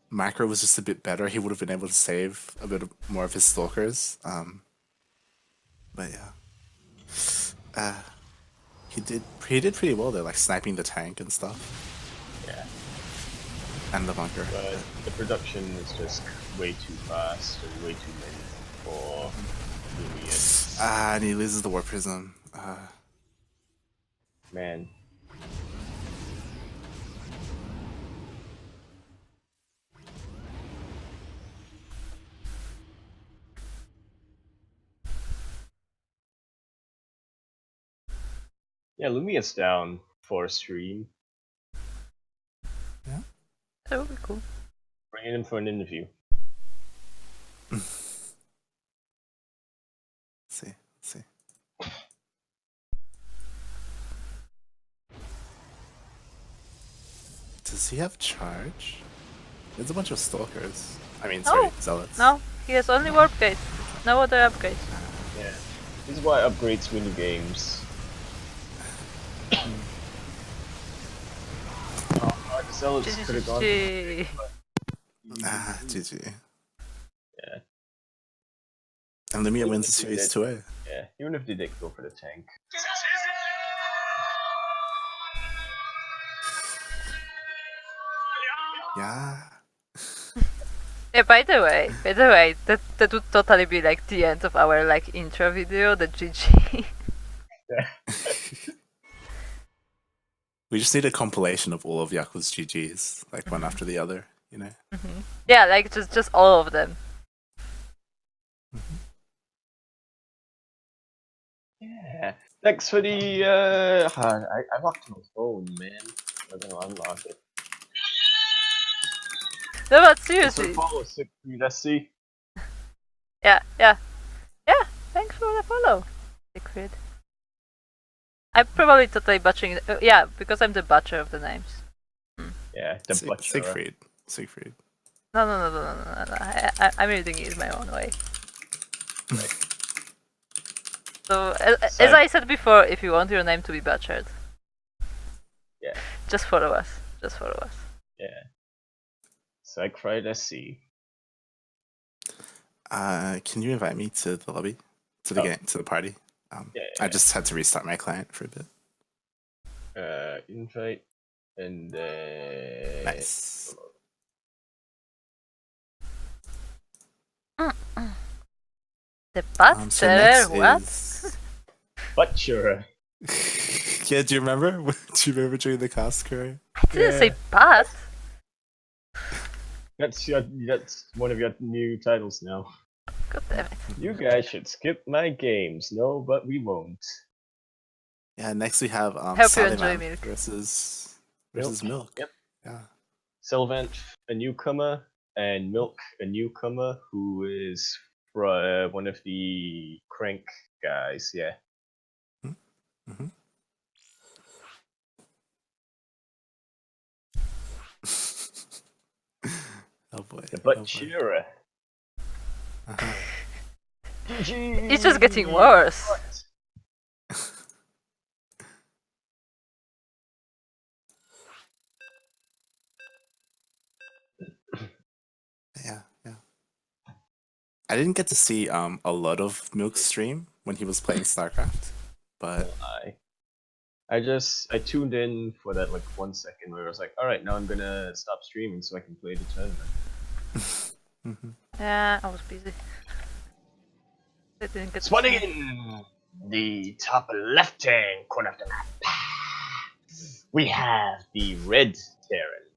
macro was just a bit better, he would have been able to save a bit more of his stalkers. But yeah. He did pretty well there, like sniping the tank and stuff, Yeah. and the bunker. But the production is just way too fast and way too many for Lumiya. And he loses the Warp Prism. Man. Yeah, Lumiya's down for a stream. Yeah. That would be cool. Bring him for an interview. Let's see. Does he have charge? There's a bunch of stalkers. I mean, sorry, zealots. No, he has only warp gate. No other upgrades. Yeah. This is why upgrades win games. The zealots could have gone. GG. GG. Yeah. And Lumiya wins the series 2A. Yeah, even if they did go for the tank. Yeah. Yeah, by the way, that would totally be like the end of our like intro video, the GG. We just need a compilation of all of Yaku's GGs, like one after the other, you know? Yeah, like just all of them. Yeah. Thanks for the I locked my phone, man. I'm gonna unlock it. No, but Thanks for seriously. the follow, Suprotivist. Yeah. Thanks for the follow, Secret. I'm probably totally butchering. Yeah, because I'm the butcher of the names. Yeah, the butcher. Siegfried. No. I'm reading it my own way. Right. So, as I said before, if you want your name to be butchered, Yeah. just follow us. Yeah. Siegfried SC. Can you invite me to the lobby? To the game, to the party? I just had to restart my client for a bit. Invite and Nice. The butcher, what? Butcher. Yeah, do you remember? Do you remember during the cast crew? I didn't say but. That's one of your new titles now. God damn it. You guys should skip my games. No, but we won't. Yeah, next we have Hope you enjoy Salivanth Milk. versus Milk. Yep. Yeah. Salivanth, a newcomer, and Milk, a newcomer who is one of the crank guys. Yeah. Mm-hmm. Oh boy. The butcher. Uh-huh. It's just getting worse. Yeah. I didn't get to see a lot of Milk's stream when he was playing StarCraft, but I tuned in for that like 1 second where I was like, all right, now I'm gonna stop streaming so I can play the tournament. Yeah, I was busy. I didn't get Spawning in the top left-hand corner of the map, we have the red Terran.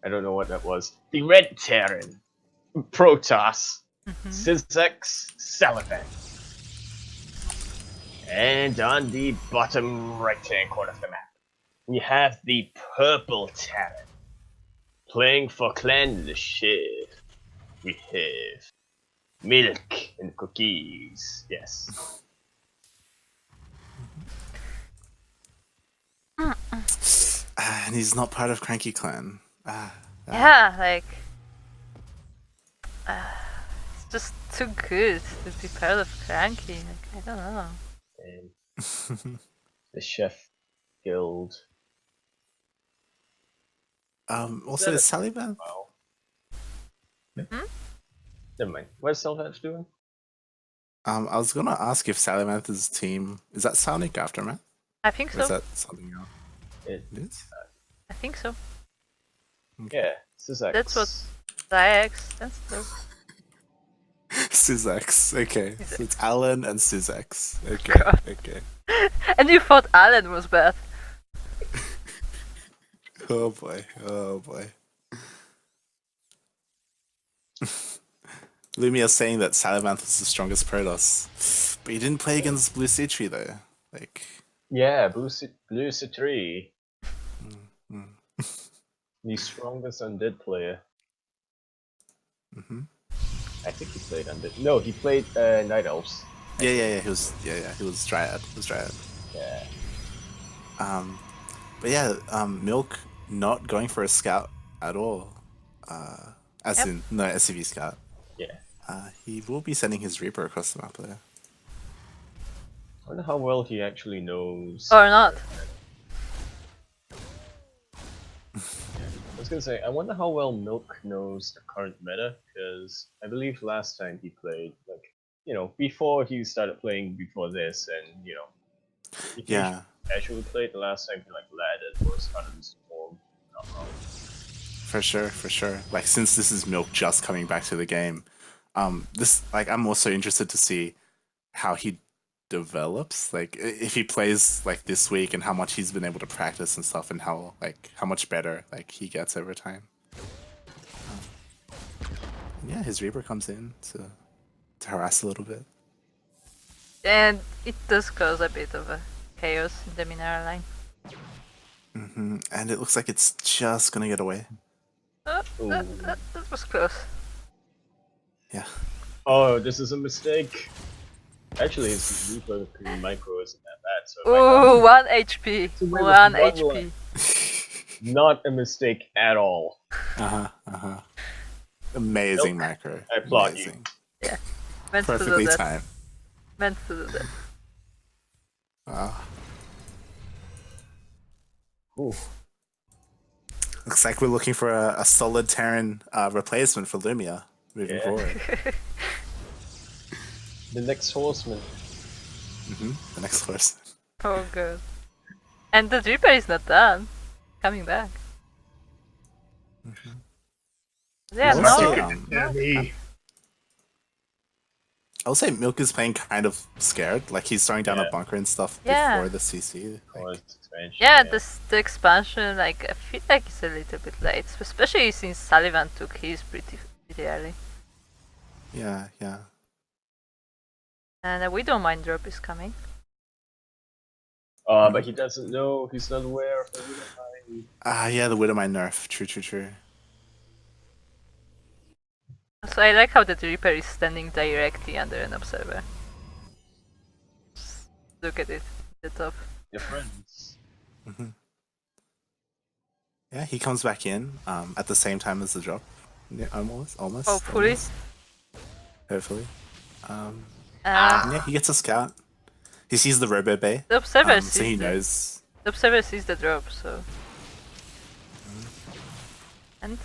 I don't know what that was. The red Terran, Protoss, Syzex, Salivanth. And on the bottom right-hand corner of the map, we have the purple Terran. Playing for Clan the Shiv, we have Milk and Cookies. Yes. and he's not part of CranKy Clan. Yeah, like it's just too good to be part of CranKy. Like, I don't know. And the Chef Guild. Also, is Salivanth? Wow. Never mind. What's Salivanth doing? I was gonna ask if Salivanth's team is that Sonic Aftermath. I think Or is so. that something else? It, It is? I think so. yeah, Sysax. That's what Zyx stands for. Sysax. Okay. So it's Alan and Sysax. Okay. God. Okay. And you thought Alan was bad. Oh boy. Oh boy. Lumiya saying that Salivanth is the strongest Protoss. But he didn't play against Blue Sea Tree though. Like, Yeah, Blue Citri, mm, the strongest undead player. mm-hmm. I think he played undead. No, he played Night Elves. Yeah. He was he was Dryad. Yeah. But yeah, Milk not going for a scout at all. As Yep. in no SCV scout. Yeah. He will be sending his Reaper across the map there. I wonder how well he actually knows. Or not. I was gonna say, I wonder how well Milk knows the current meta, because I believe last time he played, like, you know, before he started playing before this, and, you know, if Yeah, he actually played the last time he, like, led or started his form, not wrong. for sure. Like since this is Milk just coming back to the game, this like I'm also interested to see how he develops. Like if he plays like this week and how much he's been able to practice and stuff, and how much better like he gets over time. Yeah, his Reaper comes in to harass a little bit. And it does cause a bit of a chaos in the mineral line. And it looks like it's just gonna get away. That was close. Yeah. Oh, this is a mistake. Actually, his Reaper micro isn't that bad, so it might Ooh, 1 HP. So wait, 1 one HP. not a mistake at all. Amazing Nope. macro. I applaud you. Amazing. Yeah. Meant to Perfectly do that. timed. Meant to do that. Wow. Ooh. Looks like we're looking for a solid Terran replacement for Lumiya moving Yeah. forward. The next horseman. The next person. Oh god. And the Reaper is not done. Coming back. Yeah, Well, no. say, I would say Milk is playing kind of scared. Like he's throwing down a Yeah. bunker and stuff Yeah. before the CC. Oh, Like, it's expansion. Yeah, the expansion, like, I feel like it's a little bit late. Especially since Salivanth took his pretty early. yeah. And a Widowmine drop is coming. But he doesn't know. He's not aware of the Widowmine. Yeah, the Widowmine nerf. True. So I like how the Reaper is standing directly under an observer. Just look at it, the top. Your friends. Yeah, he comes back in at the same time as the drop. Yeah, almost. Hopefully. Hopefully. Uh, Yeah, he gets a scout. He sees the Robo Bay. the observer So he sees knows. the observer sees the drop, so. And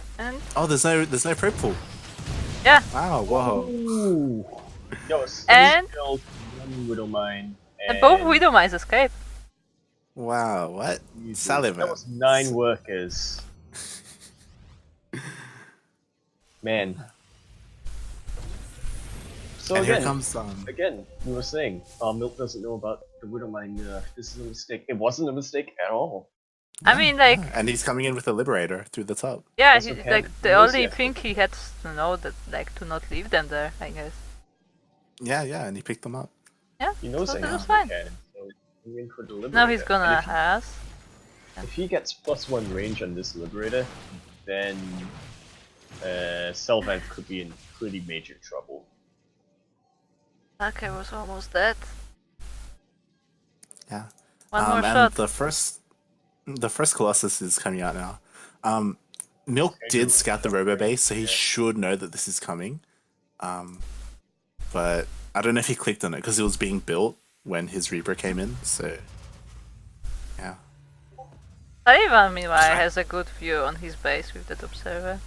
Oh, there's no probe pool. yeah, Wow, whoa. Ooh. Yo, And- killed one Widowmine. and both Widowmines escape. Wow, what? That Salivanth. was 9 workers. Man. So And again, here comes again, we were saying, Milk doesn't know about the Widowmine nerf. This is a mistake. It wasn't a mistake at all. I mean, like, and he's coming in with a Liberator through the top. yeah, Also he, can- like the he knows only the thing he had to know that, like, to not leave them there, I guess. Yeah, and he picked them up. Yeah, He knows so that that was he's fine. cannon, so he's in for the Liberator. Now he's And gonna if he- harass. If he gets +1 range on this Liberator, then Salivanth could be in pretty major trouble. Okay, was almost dead. Yeah. One more and shot. the first Colossus is coming out now. Milk did scout the Robo base, so he should know that this is coming. But I don't know if he clicked on it because it was being built when his Reaper came in. So yeah. Salivanth, meanwhile, has a good view on his base with that observer.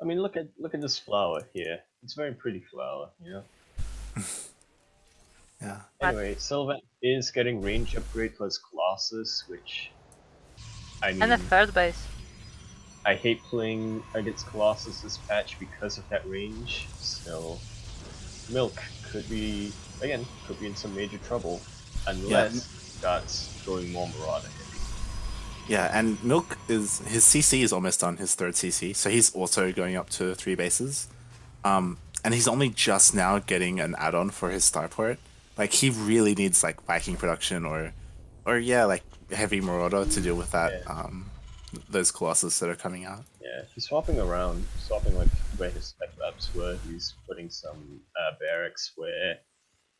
I mean, look at this flower here. It's a very pretty flower, you know. Yeah. Anyway, Salivanth is getting range upgrade for his Colossus, which I And a mean, third base. I hate playing against Colossus this patch because of that range. So Milk could be in some major trouble unless he starts going more Marauder heavy. Yeah, and Milk is his CC is almost done, his third CC, so he's also going up to 3 bases. And he's only just now getting an add-on for his starport. Like he really needs like Viking production or yeah, like heavy Marauder to deal with that Yeah. those Colossus that are coming out. Yeah, he's swapping around, swapping like where his tech labs were. He's putting some barracks where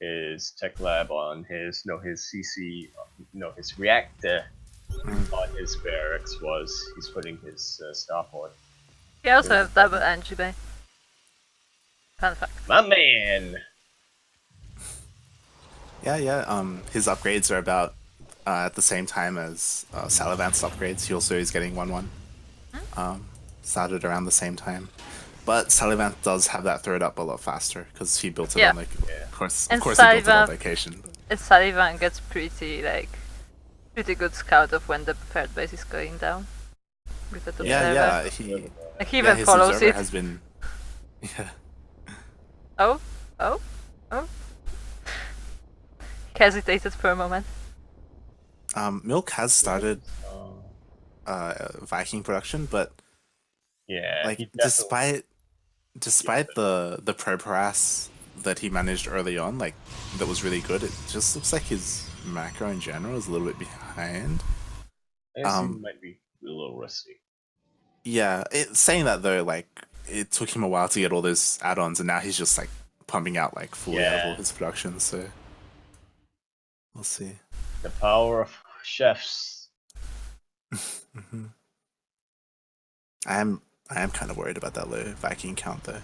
his tech lab on his his CC his reactor on his barracks was. He's putting his starport. He also has double Angie Bay. Fun fact. My man. Yeah. His upgrades are about at the same time as Salivanth's upgrades. He also is getting 1-1. Started around the same time. But Salivanth does have that third up a lot faster because he built it on like, of course he built it on location. And Salivanth gets pretty good scout of when the third base is going down. With the Yeah, he even follows it. Has been, yeah. Oh. He hesitated for a moment. Milk has started Viking production, but yeah, like despite the probe harass that he managed early on, like that was really good, it just looks like his macro in general is a little bit behind. I guess he might be a little rusty. Yeah, saying that though, like it took him a while to get all those add-ons, and now he's just like pumping out like fully out of all his production. So we'll see. The power of chefs. I am kind of worried about that low Viking count though.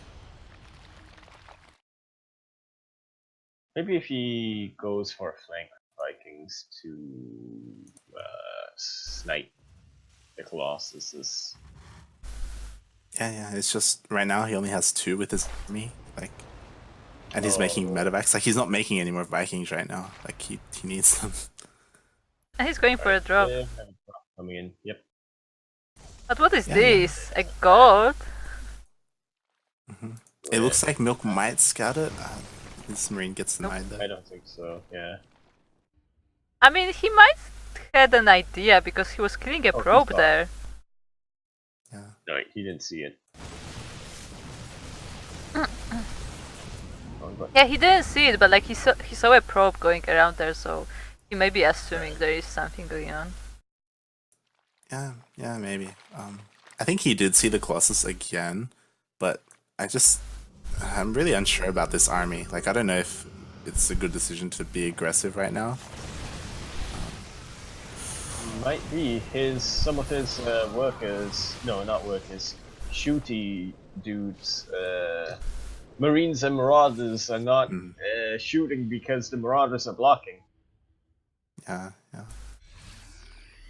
Maybe if he goes for a flank Vikings to snipe the Colossuses. Yeah. It's just right now he only has 2 with his army, like, and he's making medevacs. Like he's not making any more Vikings right now. Like he needs them. And he's going for a drop. Yeah, coming in. Yep. But what is this? A god? It looks like Milk might scout it. His marine gets denied though. I don't think so. Yeah. I mean, he might had an idea because he was killing a probe there. Yeah. No, he didn't see it. Yeah, he didn't see it, but like he saw a probe going around there, so he may be assuming there is something going on. Yeah, maybe. I think he did see the Colossus again, but I'm really unsure about this army. Like I don't know if it's a good decision to be aggressive right now. Might be some of his workers. No, not workers. Shooty dudes. Marines and Marauders are not shooting because the Marauders are blocking. Yeah.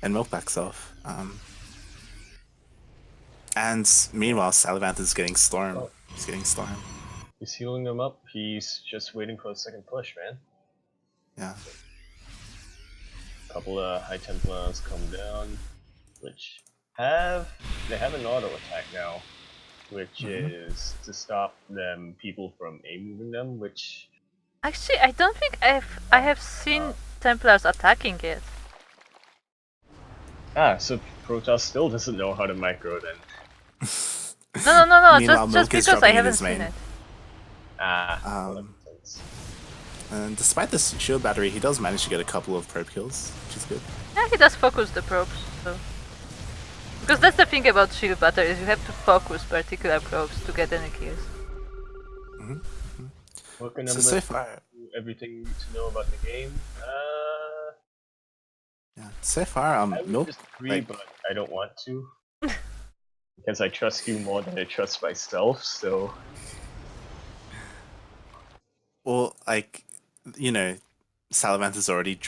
And Milk backs off. And meanwhile, Salivanth is getting Storm. Oh. He's getting Storm. He's healing them up. He's just waiting for a second push, man. Yeah. A couple of High Templars come down, which they have an auto attack now, which is to stop people from A-moving them, which... Actually, I don't think I have seen Templars attacking it. So Protoss still doesn't know how to micro then. No, Meanwhile, just because I haven't seen it. And despite this shield battery, he does manage to get a couple of probe kills, which is good. Yeah, he does focus the probes, so... Because that's the thing about shield batteries, you have to focus particular probes to get any kills. So far... Everything you need to know about the game. Yeah, so far, I would Milk... disagree, but I don't want to. Because I trust you more than I trust myself, so... Well, like, you know, Salivanth is already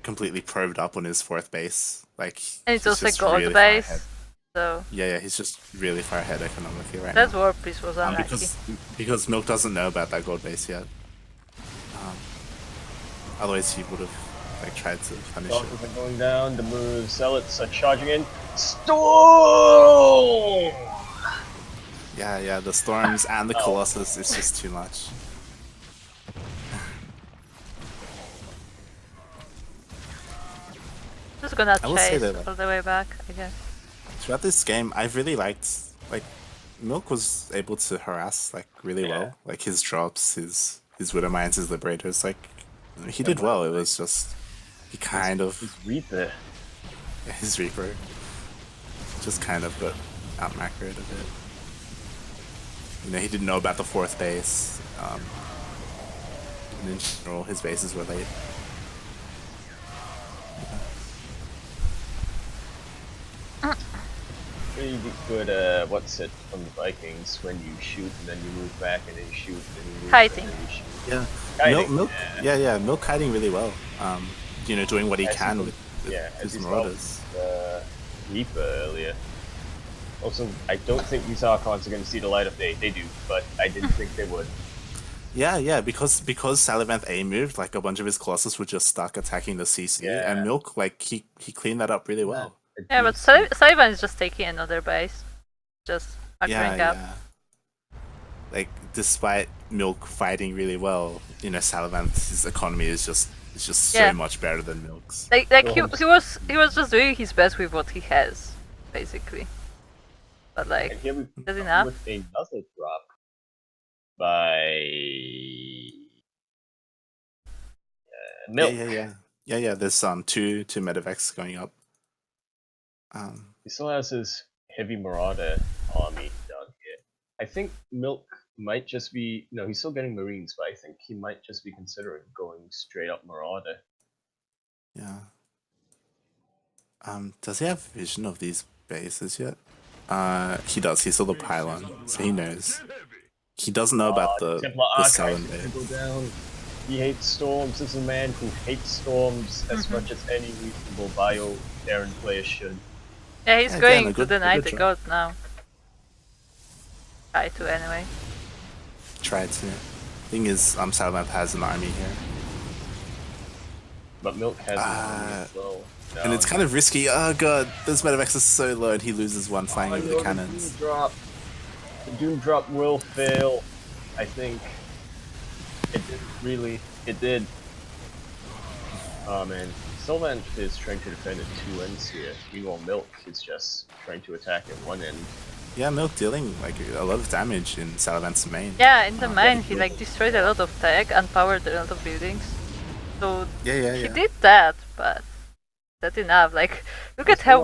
completely probed up on his 4th base. Like, and it's also just gold really base, so... Yeah, he's just really far ahead economically right that now. war piece was unlucky. Because Milk doesn't know about that gold base yet. Otherwise, he would have like tried to punish it. Dolphins are going down. The move zealots are charging in. Storm. Yeah, the storms and the Oh. colossus is just too much. Just gonna I will say chase that, like, all the way back, I guess. throughout this game, I really liked like Milk was able to harass like really Yeah. well. Like his drops, his Widow Mines, his Liberators, like he did well. It was just he kind of His Reaper. his Reaper just kind of got out macroed a bit. You know, he didn't know about the fourth base. And in general, his bases were late. Pretty good, what's it from the Vikings when you shoot and then you move back and then you shoot and then you move Kiting. and then you shoot. Yeah, Kiting, Milk, Milk kiting really well. You know, doing what he As can he- with as his he Marauders. stopped, Reaper earlier. Also, I don't think these Archons are going to see the light of day. They do, but I didn't think they would. Yeah, because Salivanth A moved, like a bunch of his Colossus were just stuck attacking the CC, Yeah. and Milk, like he cleaned that up really well. Yeah, but Salivanth is just taking another base. Just anchoring up. Yeah. Like despite Milk fighting really well, you know, Salivanth's economy is just Yeah. so much better than Milk's. Like he was just doing his best with what he has, basically. But like, And here we that's come enough. with another drop by Milk. Yeah. There's two Medivacs going up. He still has his heavy Marauder army down here. I think Milk might just be he's still getting Marines, but I think he might just be considering going straight up Marauder. Yeah. Does he have vision of these bases yet? He does. He saw the pylon, so he knows. He doesn't know about the Templar southern Archive base. go down. He hates storms. This is a man who hates storms as much as any reasonable Terran player should. Yeah, he's Yeah, going again, a to good- the a Night good God now. Try to anyway. Tried to. Thing is, Salivanth has an army here, But Milk has an army as well. and it's kind of risky. Oh god, this Medivacs is so low, and he loses one flying over the cannons. The Doom Drop will fail. I think. It did really. It did. Oh man. Salivanth is trying to defend at two ends here. Meanwhile, Milk is just trying to attack at one end. Yeah, Milk dealing like a lot of damage in Salivanth's main. Yeah, in the mine he like destroyed a lot of tech and powered a lot of buildings. So Yeah. he did that, but that's enough. Like look at how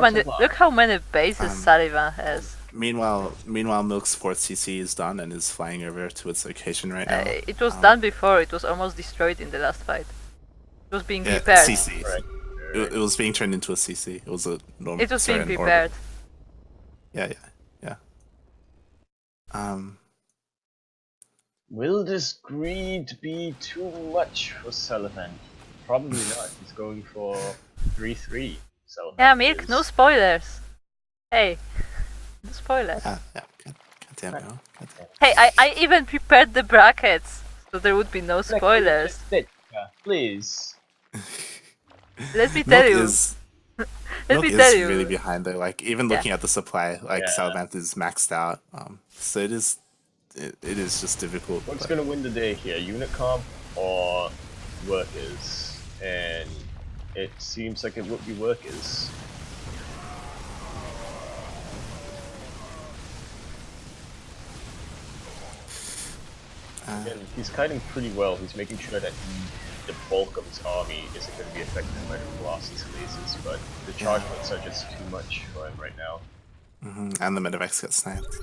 many bases Salivanth has. Meanwhile, Milk's 4th CC is done and is flying over to its location right now. It was done before. It was almost destroyed in the last fight. It was being Yeah, prepared. CC. Right. It was being turned into a CC. It was a normal. It was being prepared. Yeah. Will this greed be too much for Salivanth? Probably not. He's going for 3-3. Salivanth Yeah, Milk, is- no spoilers. Hey, no spoilers. Yeah. God damn it. God damn it. Hey, I even prepared the brackets, so there would be no spoilers. Please. Let me tell you. Milk Let me is tell you. really behind though. Like even looking at the supply, like Yeah. Salivanth is maxed out. So it is just difficult. What's but- gonna win the day here? Unit comp or workers? And it seems like it would be workers. Again, he's kiting pretty well. He's making sure that the bulk of his army isn't going to be affected by the Colossus phases, but the chargements are just too much for him right now. And the Medivacs get sniped.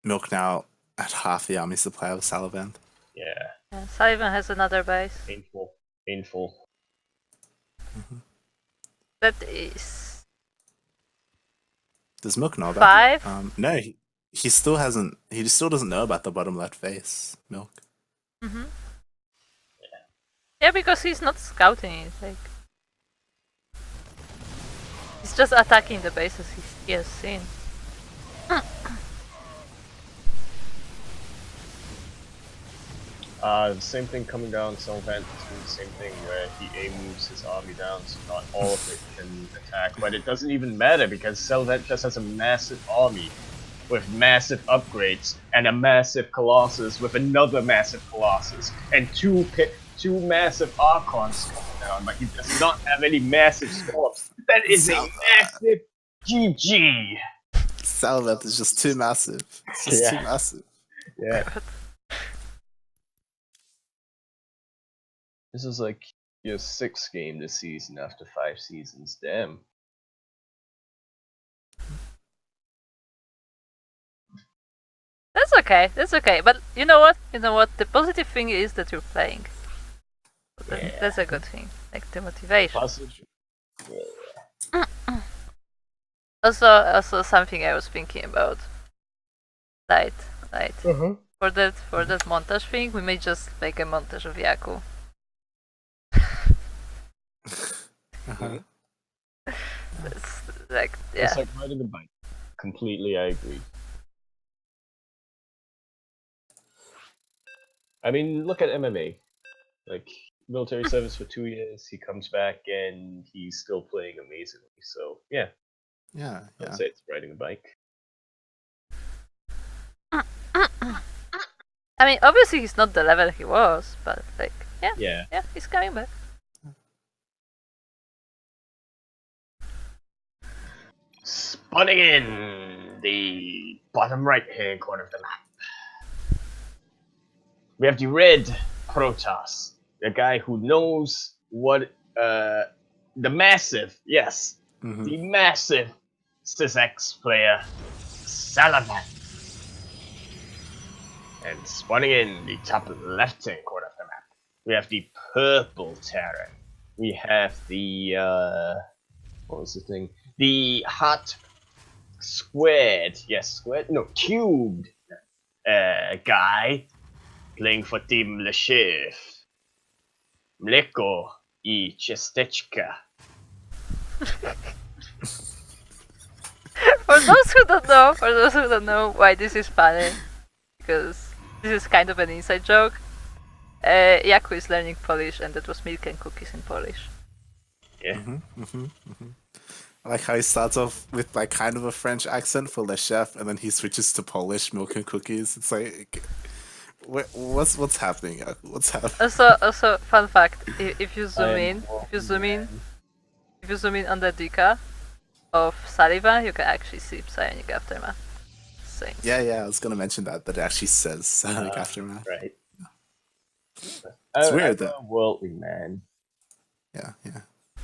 Milk now at half the army supply of Salivanth. Yeah, Yeah, Salivanth has another base. painful. Painful. That is Does Milk know about 5. it? No, he still hasn't. He still doesn't know about the bottom left base. Milk. Yeah, because he's not scouting it. Like he's just attacking the bases he has seen. The same thing coming down. Salivanth is doing the same thing where he A moves his army down, so not all of it can attack. But it doesn't even matter because Salivanth just has a massive army with massive upgrades and a massive Colossus with another massive Colossus and two massive Archons coming down. But he does not have any massive storms. That is a massive GG. Salivanth is just too massive. It's just too massive. Yeah. This is like your 6th game this season after 5 seasons. Damn. That's okay. That's okay. But you know what? You know what? The positive thing is that you're playing. Yeah. That's a good thing. Like the motivation. Positive. Also something I was thinking about. Light. Uh-huh. For that montage thing, we may just make a montage of Yaku. Uh-huh. It's like, yeah. It's like riding a bike. Completely, I agree. I mean, look at MMA. Like, military service for 2 years, he comes back and he's still playing amazingly. So, yeah, Yeah, I'd yeah. say it's riding a bike. I mean, obviously he's not the level he was, but like, yeah, he's coming back. Spawning in the bottom right-hand corner of the map, we have the red Protoss, the guy who knows what the massive, yes, the massive SysX player, Salivanth. And spawning in the top left-hand corner of the map, we have the purple Terran. We have the what was the thing? The hot squared, cubed guy playing for Team Leshev. Mleko I Chestechka. For those who don't know why this is funny, because this is kind of an inside joke. Yaku is learning Polish, and that was Milkncookiesss in Polish. Yeah. I like how he starts off with like kind of a French accent for Le Chef, and then he switches to Polish, Milkncookiesss. It's like, what's happening? What's happening? Also, fun fact: if you zoom in on the Dika of Salivanth, you can actually see Psionic Aftermath. Same. Yeah, I was gonna mention that it actually says Sonic Aftermath. Right. It's weird that worldly man. Yeah. I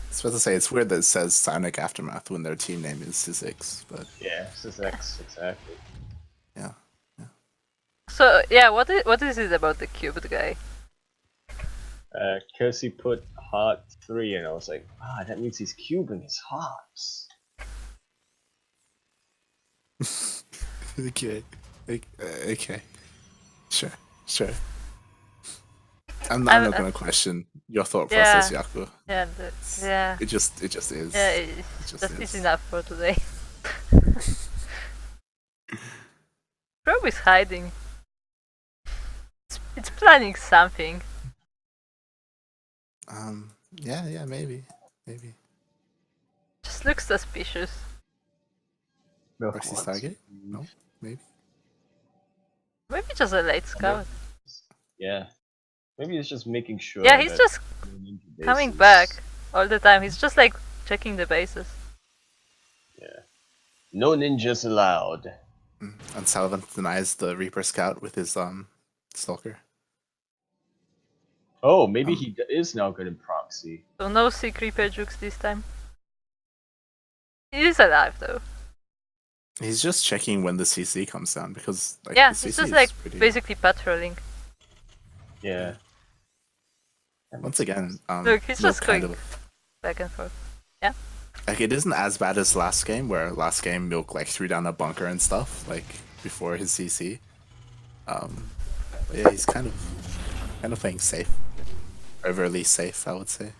was supposed to say it's weird that it says Sonic Aftermath when their team name is SysX, but yeah, SysX, exactly. Yeah. So yeah, what is it about the cubed guy? Cause he put heart 3 and I was like, that means he's cubing his hearts. Okay. Sure. I'm not gonna question your thought process, Yaku. Yeah, It just is. Yeah, it just is is. enough for today. Probe is hiding. It's planning something. Yeah, maybe. Just looks suspicious. Proxy Stargate? No, maybe. Maybe just a late scout. Yeah. Maybe he's just making sure. Yeah, he's just coming back all the time. He's just like checking the bases. Yeah. No ninjas allowed. And Salivanth denies the Reaper Scout with his Stalker. Oh, maybe he is now good in proxy. So no Sick Reaper jukes this time. He is alive though. He's just checking when the CC comes down because like yeah, the he's CC just like pretty... basically patrolling. Yeah. Once again, look, he's just kind going back and forth. Yeah. Like it isn't as bad as last game, where last game Milk like threw down a bunker and stuff like before his CC. But yeah, he's kind of playing safe, overly safe, I would say.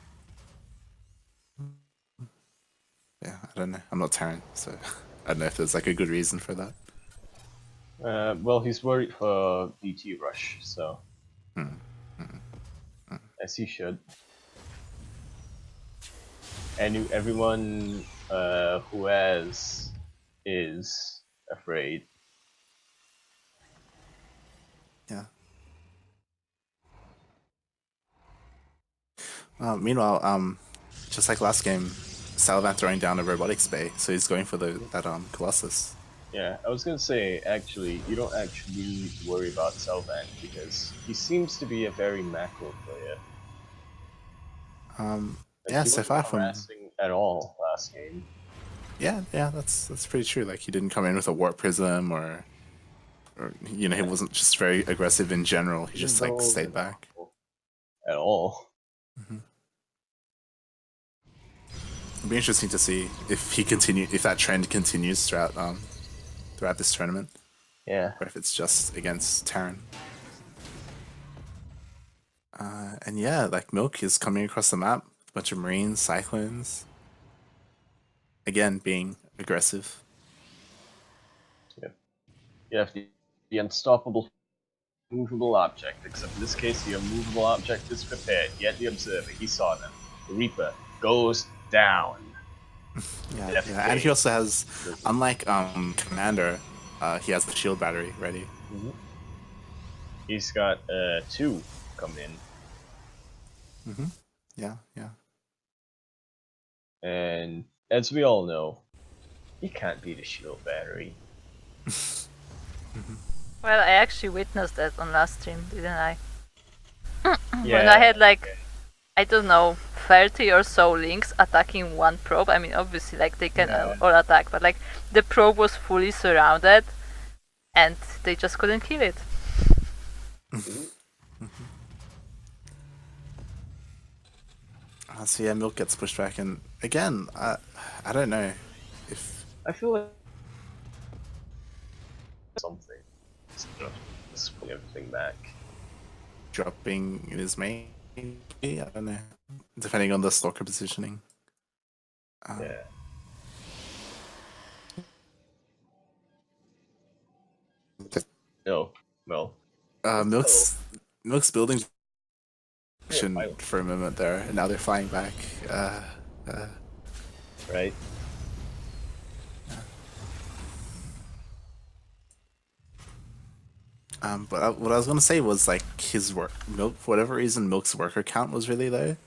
Yeah, I don't know. I'm not Terran, so I don't know if there's like a good reason for that. Well, he's worried for DT rush, so. as he should. And everyone who has is afraid. Yeah. Meanwhile, just like last game, Salivanth throwing down a robotics bay, so he's going for that Colossus. Yeah, I was gonna say, actually, you don't actually need to worry about Salivanth because he seems to be a very macro player. Like, Yeah, he so wasn't far from harassing at all last game. yeah, that's pretty true. Like he didn't come in with a warp prism or he wasn't just very aggressive in general. He just like stayed back. At all. It'll be interesting to see if that trend continues throughout this tournament, Yeah. or if it's just against Terran. And yeah, like Milk is coming across the map, a bunch of Marines, Cyclones. Again, being aggressive. Yep. You have the unstoppable movable object, except in this case the unmovable object is prepared, yet the observer, he saw them. The Reaper goes down. Yeah, and he also has, unlike Commander, he has the shield battery ready. Mm-hmm. He's got 2 coming in. Mm-hmm. Yeah. And as we all know, he can't beat a shield battery. Well, I actually witnessed that on last stream, didn't I? Yeah. When I had like, I don't know, 30 or so links attacking one probe. I mean, obviously, like they can all attack, but like the probe was fully surrounded, and they just couldn't kill it. So yeah, Milk gets pushed back, and again, I don't know if I feel like something. Just putting everything back. dropping in his main. I don't know, depending on the stalker positioning. Yeah. No. Well. Milk's building for a moment there, and now they're flying back. Right. But what I was gonna say was like his Milk, for whatever reason, Milk's worker count was really low,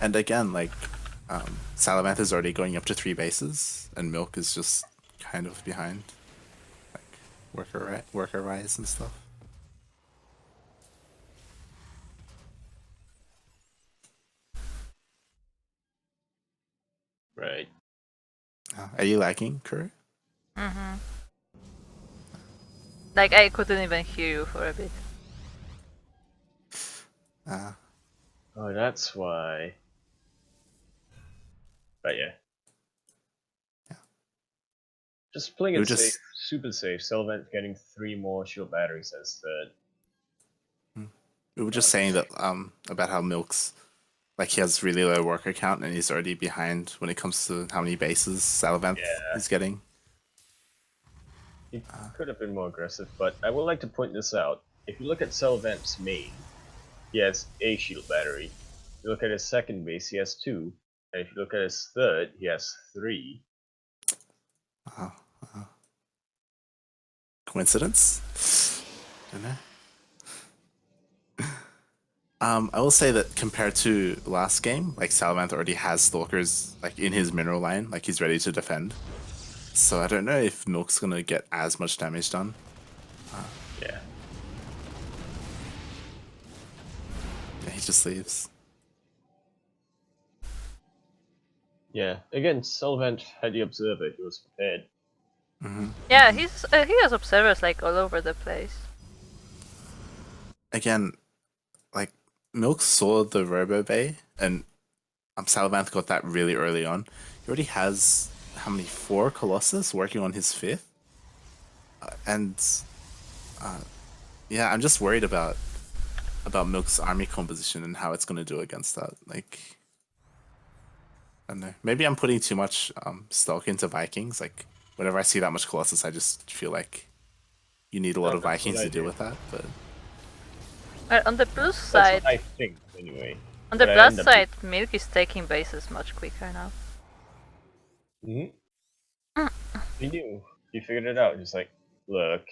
and again, like Salivanth is already going up to 3 bases, and Milk is just kind of behind, like worker rise and stuff. Right. Are you lagging, Kuru? Mm-hmm. Like I couldn't even hear you for a bit. Oh, that's why. But yeah. Just playing it safe, super safe. Salivanth getting 3 more shield batteries as third. We were just saying that about how Milk's like he has really low worker count and he's already behind when it comes to how many bases Salivanth is getting. He could have been more aggressive, but I would like to point this out. If you look at Salivanth's main, he has a shield battery. If you look at his second base, he has 2. And if you look at his third, he has 3. Coincidence? Don't know. I will say that compared to last game, like Salivanth already has stalkers like in his mineral line, like he's ready to defend. So I don't know if Milk's gonna get as much damage done. Yeah. Yeah, he just leaves. Yeah. Again, Salivanth had the observer. He was prepared. Yeah, he has observers like all over the place. Again, like Milk saw the Robo Bay, and Salivanth got that really early on. He already has how many 4 Colossus working on his 5th, yeah, I'm just worried about Milk's army composition and how it's going to do against that. Like, I don't know. Maybe I'm putting too much stock into Vikings. Like, whenever I see that much Colossus, I just feel like you need a lot of Vikings to deal with that. But On the plus side, I think anyway. On the But I plus end up- side, Milk is taking bases much quicker now. Mhm. He knew. He figured it out. He's like, look,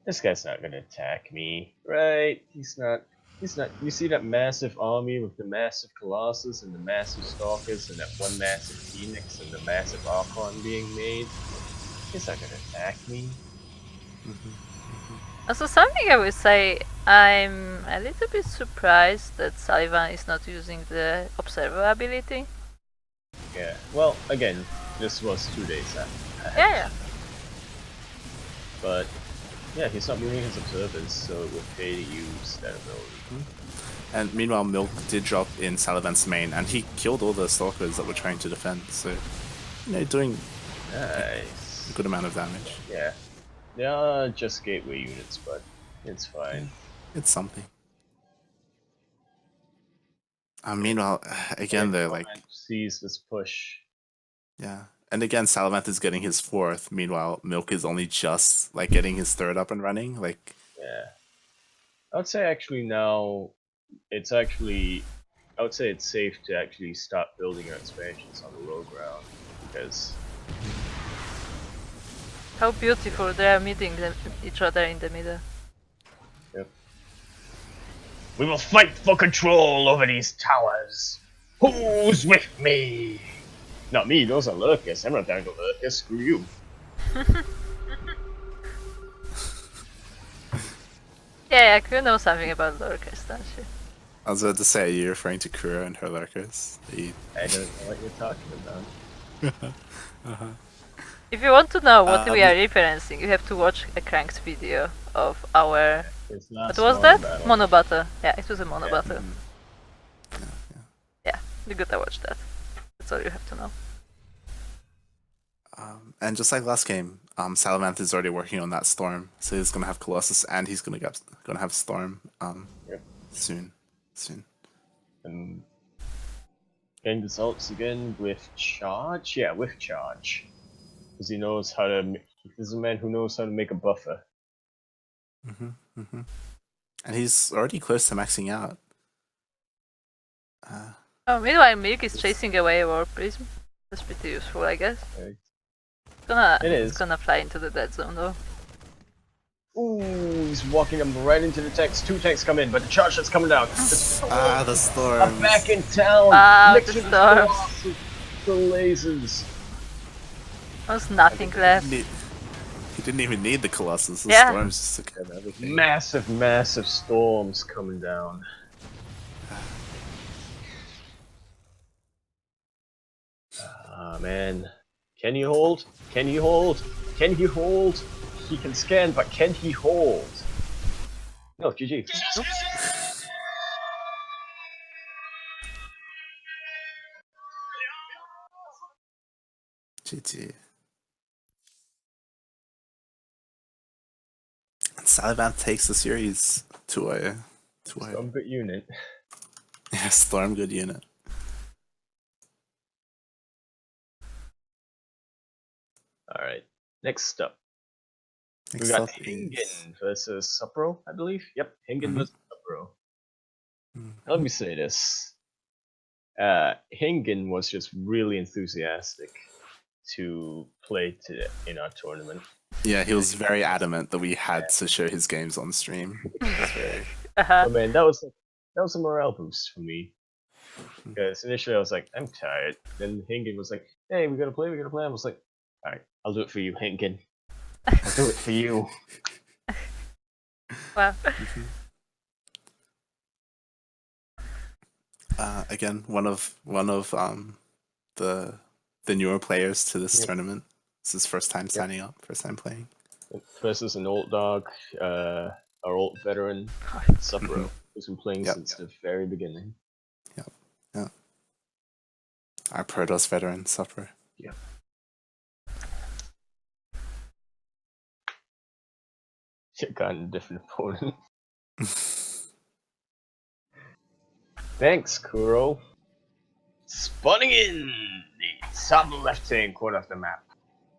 this guy's not gonna attack me, right? He's not. He's not. You see that massive army with the massive Colossus and the massive Stalkers and that one massive Phoenix and the massive Archon being made? He's not gonna attack me. Also, something I would say, I'm a little bit surprised that Salivanth is not using the Observer ability. Yeah. Well, again, this was 2 days after. Yeah. But yeah, he's not moving his observers, so it would pay to use that ability. And meanwhile, Milk did drop in Salivanth's main, and he killed all the stalkers that were trying to defend. So, doing Nice. a good amount of damage. Yeah. They are just gateway units, but it's fine. It's something. Meanwhile, again, they're like, sees this push. yeah. And again, Salivanth is getting his 4th. Meanwhile, Milk is only just like getting his 3rd up and running. Like, Yeah. I would say actually now, it's actually, I would say it's safe to actually start building your expansions on the low ground, because How beautiful they are meeting each other in the middle. yep. We will fight for control over these towers. Who's with me? Not me, those are lurkers. I'm not down to lurkers, screw you. Yeah, Yaku knows something about lurkers, don't she? I was about to say, you're referring to Kuro and her lurkers. I don't know what you're talking about. If you want to know what we are referencing, you have to watch a Crank's video of our... This What last was one that? battle. Mono battle. Yeah, it was a mono Yeah. battle. Yeah, you gotta watch that. That's all you have to know. And just like last game, Salivanth is already working on that Storm. So he's gonna have Colossus and he's gonna have Storm Yep. soon. And getting the salts again with charge? Yeah, with charge. Because he knows how to. This is a man who knows how to make a buffer. And he's already close to maxing out. Oh, meanwhile, Milk is chasing away a War Prism. That's pretty useful, I guess. Right. It's is. gonna fly into the dead zone though. Ooh, he's walking him right into the tanks. 2 tanks come in, but the charge that's coming down. The Storm. I'm back in town. Wow, Next the to the storms. Colossus, the lasers. There's nothing left. He didn't even need the Colossus. The Yeah. Storms just took care of everything. Massive storms coming down. Ah, man. Can he hold? Can he hold? Can he hold? He can scan, but can he hold? No, GG. Nope. GG. And Salivanth takes the series to a Some good unit. yeah, Storm good unit. Alright, next up. Next We got up Haengin is- versus Supro, I believe. Yep, Haengin Mhm. versus Supro. Let me say this. Haengin was just really enthusiastic to play in our tournament. Yeah, he was very adamant that we had to show his games on stream. Oh man, that was a morale boost for me. Because initially I was like, I'm tired. Then Haengin was like, hey, we gotta play. I was like, alright, I'll do it for you, Haengin. I'll do it for you. Well, Again, one of the newer players to this tournament. It's his first time signing up, first time playing. Versus an old dog, our old veteran, Supro, who's been playing Yep. since the very beginning. Yeah. Our Protoss veteran, Supper. Yeah. Got a different opponent. Thanks, Kuro. Spawning in the top left-hand corner of the map,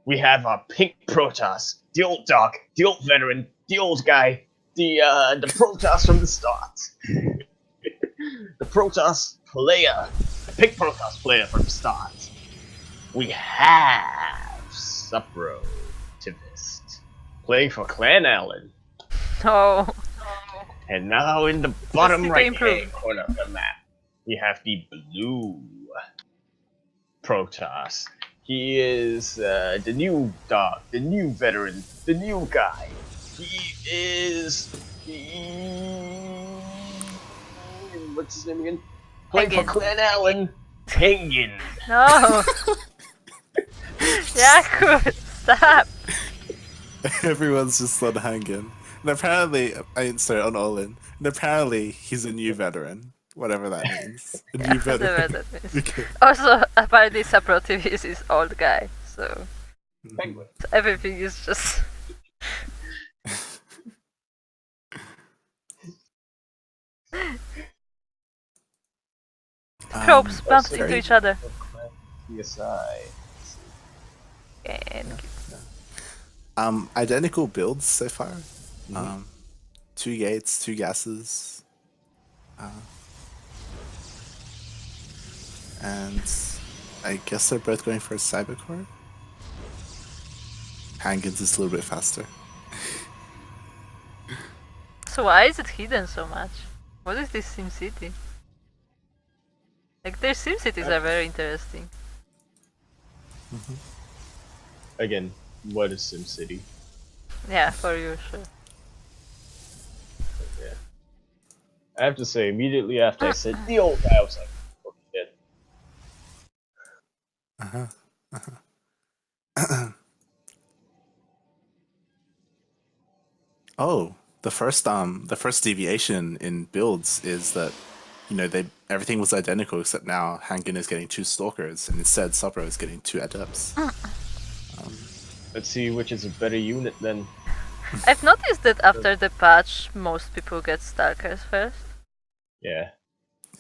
we have our pink Protoss, the old dog, the old veteran, the old guy, the Protoss from the start. the Protoss player. Pick Protoss player from the start. We have Suprotivist playing for Clan Allen. Oh, And now in the bottom Super right improved. hand corner of the map, we have the blue Protoss. He is the new dog, the new veteran, the new guy. He is what's his name again? Playing for Haengin. Clan Allen. Haengin. No. Yaku, stop. Everyone's just on Haengin. And apparently, sorry, on Olin. And apparently, he's a new veteran. Whatever that means. A new Whatever veteran. that means. Okay. Also, apparently Suprotivist is old guy, so Penguin. everything is just... Probes bumped sorry. into each other. PSI. And Identical builds so far. 2 gates, 2 gases. And I guess they're both going for a cybercore. Haengin's is a little bit faster. so why is it hidden so much? What is this SimCity? Like their SimCities are very interesting. Again, what is SimCity? Yeah, for you, sure. Yeah. I have to say, immediately after I said the old guy, I was like, oh shit. Oh, the first deviation in builds is that, you know, everything was identical except now Haengin is getting 2 stalkers and instead Supro is getting 2 adepts. Let's see which is a better unit then. I've noticed that after the patch, most people get Stalkers first. Yeah.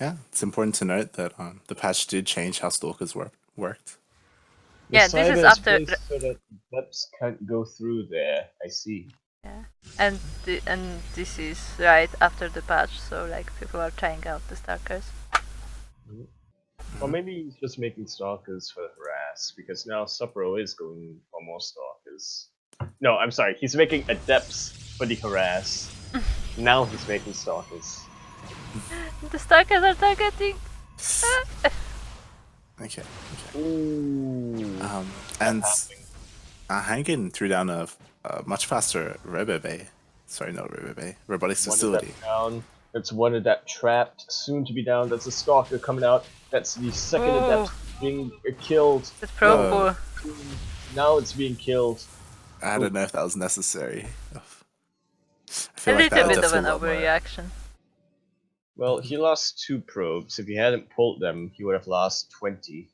Yeah, it's important to note that the patch did change how stalkers worked. The Yeah, this is cyber after placed so that depths can't go through there. I see. Yeah, and this is right after the patch, so like people are trying out the Stalkers. Or maybe he's just making stalkers for the harass, because now Supro is going for more stalkers. No, I'm sorry, he's making adepts for the harass. Now he's making stalkers. The Stalkers are targeting. Okay. Ooh. And Haengin threw down a much faster Robobay. Sorry, not Robobay. Robotics One facility. adept down. That's one adept trapped, soon to be down. That's a stalker coming out. That's the second adept being killed. It's pro cool. Now it's being killed. I don't know if that was necessary. I A feel like little that bit of adept's a an lot more- overreaction. Well, he lost 2 probes. If he hadn't pulled them, he would have lost 20.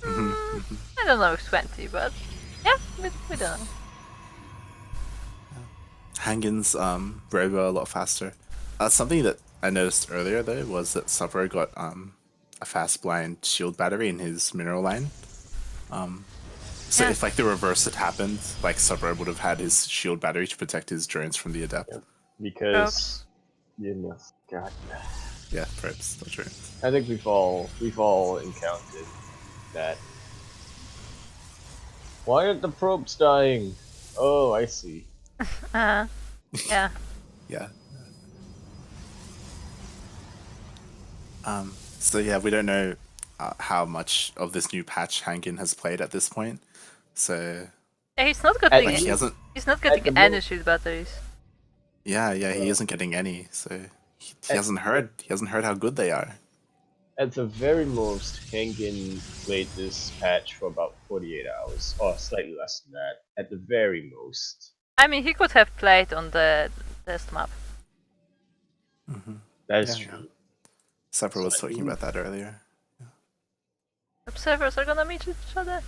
I don't know if 20, but yeah, we don't know. Haengin's Robo a lot faster. Something that I noticed earlier though was that Supro got a fast blind shield battery in his mineral line. So Yeah. if like the reverse had happened, like Supro would have had his shield battery to protect his drones from the adept. Yep. Because God, Yeah, perhaps not drones. I think we've all encountered that. Why aren't the probes dying? Oh, I see. Yeah. Yeah. So yeah, we don't know how much of this new patch Haengin has played at this point. So Yeah, he's not getting like he hasn't. he's not At getting the any mo- shield batteries. Yeah, he isn't getting any. So he hasn't heard. He hasn't heard how good they are. At the very most, Haengin played this patch for about 48 hours, or slightly less than that. At the very most. I mean, he could have played on the test map. That is Yeah, true. Supper was So I talking think- about that earlier. Observers are gonna meet each other.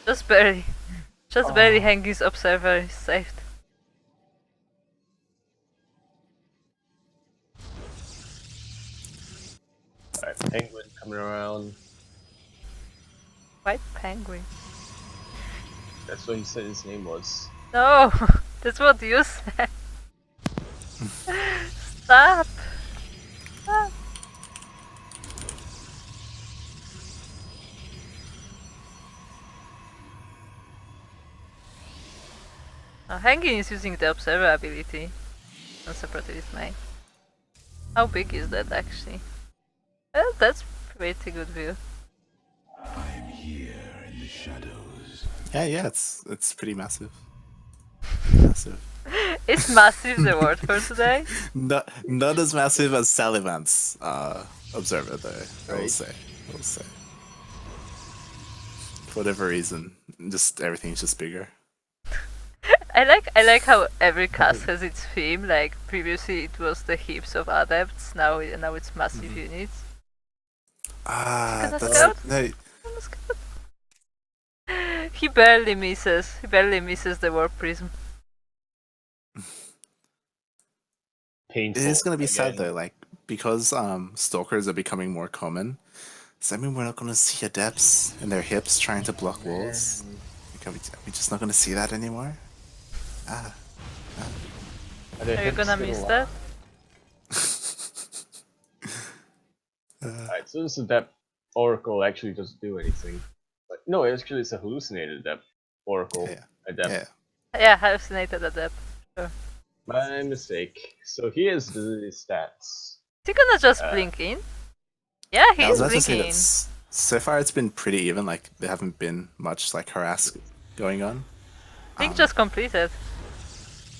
Just barely. Just barely Haengin's observer is saved. Alright, Penguin coming around. White penguin. That's what he said his name was. No, that's what you said. Stop. Stop. Haengin is using the observer ability on Suprotivist main. How big is that actually? Well, that's pretty good view. I am here in the shadows. Yeah, it's pretty massive. Massive. Is massive the word for today? Not as massive as Salivanth's observer, though. I will Right. say. For whatever reason, just everything's just bigger. I like how every cast has its theme. Like previously it was the heaps of adepts. Now it's massive units. Ah, Gonna that's scout? no. Gonna scout. He barely misses. He barely misses the warp prism. Painful. It is gonna be sad again. though, like because stalkers are becoming more common. Does that mean we're not gonna see adepts and their hips trying to block walls? Like, are we just not gonna see that anymore? Are Are you gonna miss that? Alright, so this Adept Oracle actually doesn't do anything. But no, actually it's a hallucinated Adept Oracle. Yeah. Adept. Yeah. Yeah, hallucinated adept. Sure. My mistake. So here's the stats. Is he gonna just blink in? Yeah, I was he's about to say blinking. that so far it's been pretty even. Like there haven't been much like harass going on. Blink just completed.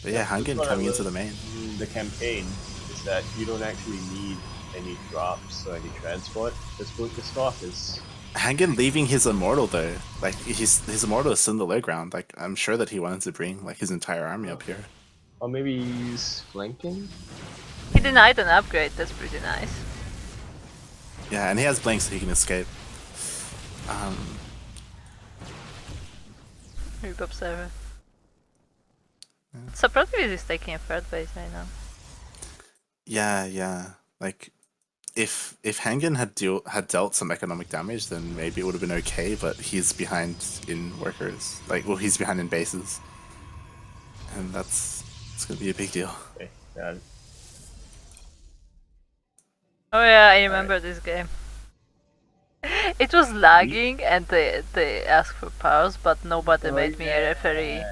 But yeah, That's Haengin what I coming into learned the main. in the campaign is that you don't actually need any drops or any transport. Just put the stalkers. Haengin leaving his immortal though. Like his immortal is still in the low ground. Like I'm sure that he wanted to bring like his entire army up here. Or maybe he's flanking? He denied an upgrade. That's pretty nice. Yeah, and he has blanks so he can escape. Rip observer. Suprotivist is taking a third base right now. Yeah. Like if Haengin had dealt some economic damage, then maybe it would have been okay. But he's behind in workers. Like, well, he's behind in bases, and it's gonna be a big deal. Okay, got it. Oh yeah, I remember this game. It was lagging and they asked for powers, but nobody made me a referee.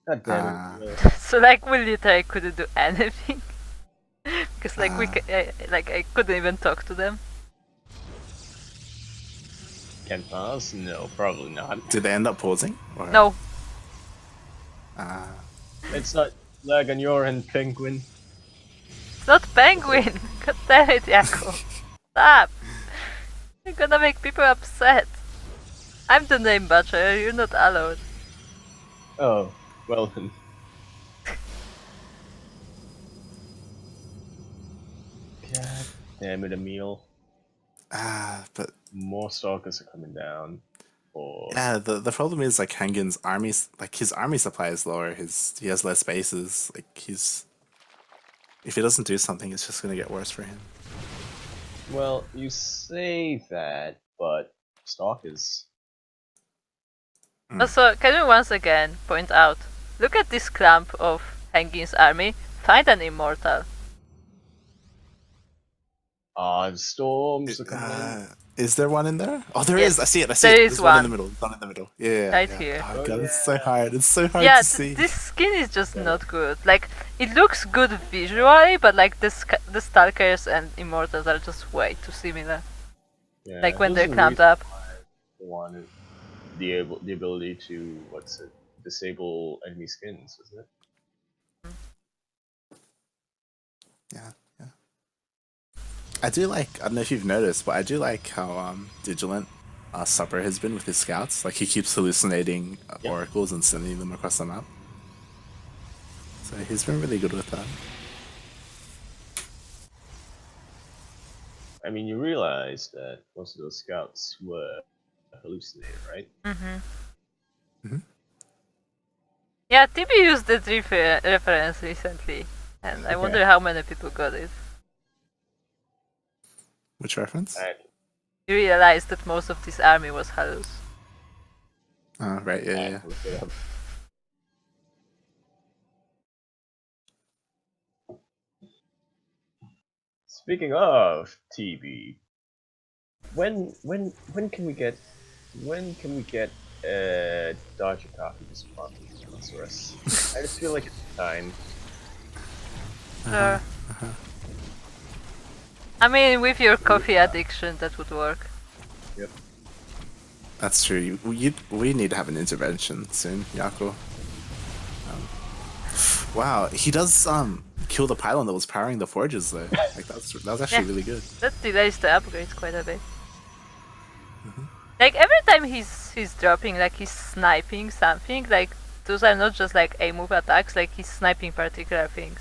God damn it. So like we literally couldn't do anything. Because like I couldn't even talk to them. Can pause? No, probably not. Did they end up pausing? Or? No. It's not lag on your end, Penguin. It's not penguin! God damn it, Yaku. Stop! You're gonna make people upset. I'm the name butcher, you're not allowed. Oh, well then. God damn it, Emil. But More stalkers are coming down. Or yeah, the problem is like Haengin's armies, like his army supply is lower. He has less bases. Like if he doesn't do something, it's just gonna get worse for him. well, you say that, but stalkers. Also, can we once again point out, look at this clump of Haengin's army, find an immortal. The storms are coming in. Is there one in there? Oh, there Yes, is. I see it. there is There's one in one. the middle. One in the middle. Yeah. Right yeah. here. Oh Oh, god, yeah. it's so hard. It's so hard Yeah, to see. this skin is just not good. Like, it looks good visually, but like the Stalkers and Immortals are just way too similar. Yeah, Like when there's they're a clamped reason up. why they wanted the ability to disable enemy skins, isn't it? Yeah. I do like. I don't know if you've noticed, but I do like how vigilant Supper has been with his scouts. Like he keeps hallucinating oracles and sending them across the map. So he's been really good with that. I mean, you realize that most of those scouts were hallucinated, right? Yeah, TB used that reference recently, and I wonder how many people got it. Which reference? You realized that most of this army was halus. Oh, right. Yeah. Look it up. Speaking of TB, when can we get Dodge a coffee just fun. Sorceress. I just feel like it's time. Sure. I mean, with your coffee addiction, that would work. Yep. That's true. We need to have an intervention soon, Yaku. Wow, he does kill the pylon that was powering the forges though. Like that was actually Yeah. really good. That delays the upgrades quite a bit. Like every time he's dropping, like he's sniping something, like those are not just like a move attacks, like he's sniping particular things.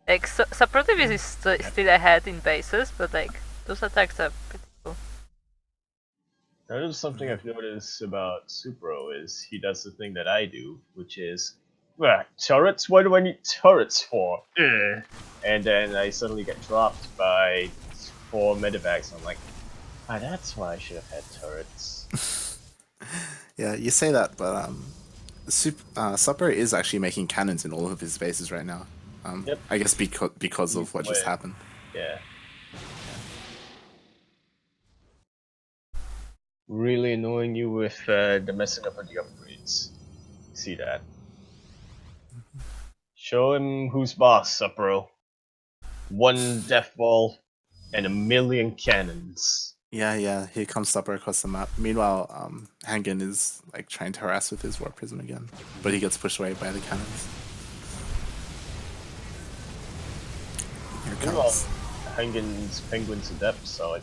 Like Suprotivist is still ahead in bases, but like those attacks are pretty cool. That is something I've noticed about Supro is he does the thing that I do, which is, turrets? What do I need turrets for? Ugh. And then I suddenly get dropped by 4 medevacs. I'm like, that's why I should have had turrets. Yeah, you say that, but Supper is actually making cannons in all of his bases right now. Yep. I guess because of what just Wait. happened. Yeah. Really annoying you with the messing up of the upgrades. See that? Show him who's boss, Supro. 1 death ball and 1,000,000 cannons. Yeah, here comes Supper across the map. Meanwhile, Haengin is like trying to harass with his warp prism again, but he gets pushed away by the cannons. Here it Meanwhile, comes. Haengin's Penguin's adept, so I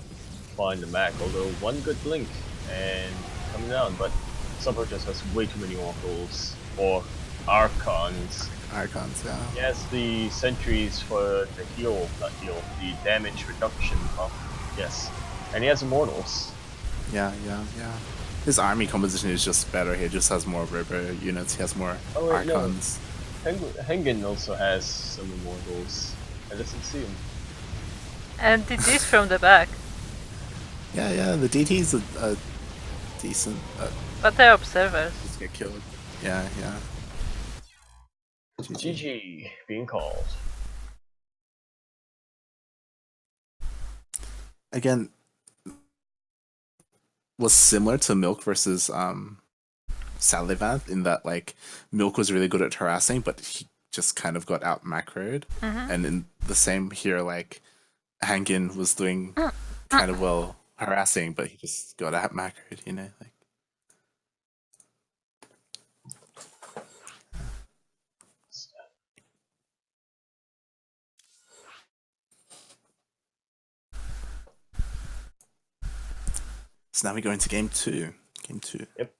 find the Mac, although 1 good blink and coming down, but Supper just has way too many oracles or Archons. Archons, yeah. He has the sentries for the the damage reduction buff. Yes. And he has immortals. Yeah. His army composition is just better. He just has more river units. He has more Archons. Haengin also has some immortals. I doesn't see him. And DTs from the back, Yeah. The DT's a decent. but they're observers. Just get killed. Yeah. GG being called. Again, was similar to Milk versus Salivanth in that like Milk was really good at harassing, but he just kind of got out macroed. And in the same here, like Haengin was doing kind of well harassing, but he just got out macroed, you know, like. So now we go into game 2. Game 2. Yep.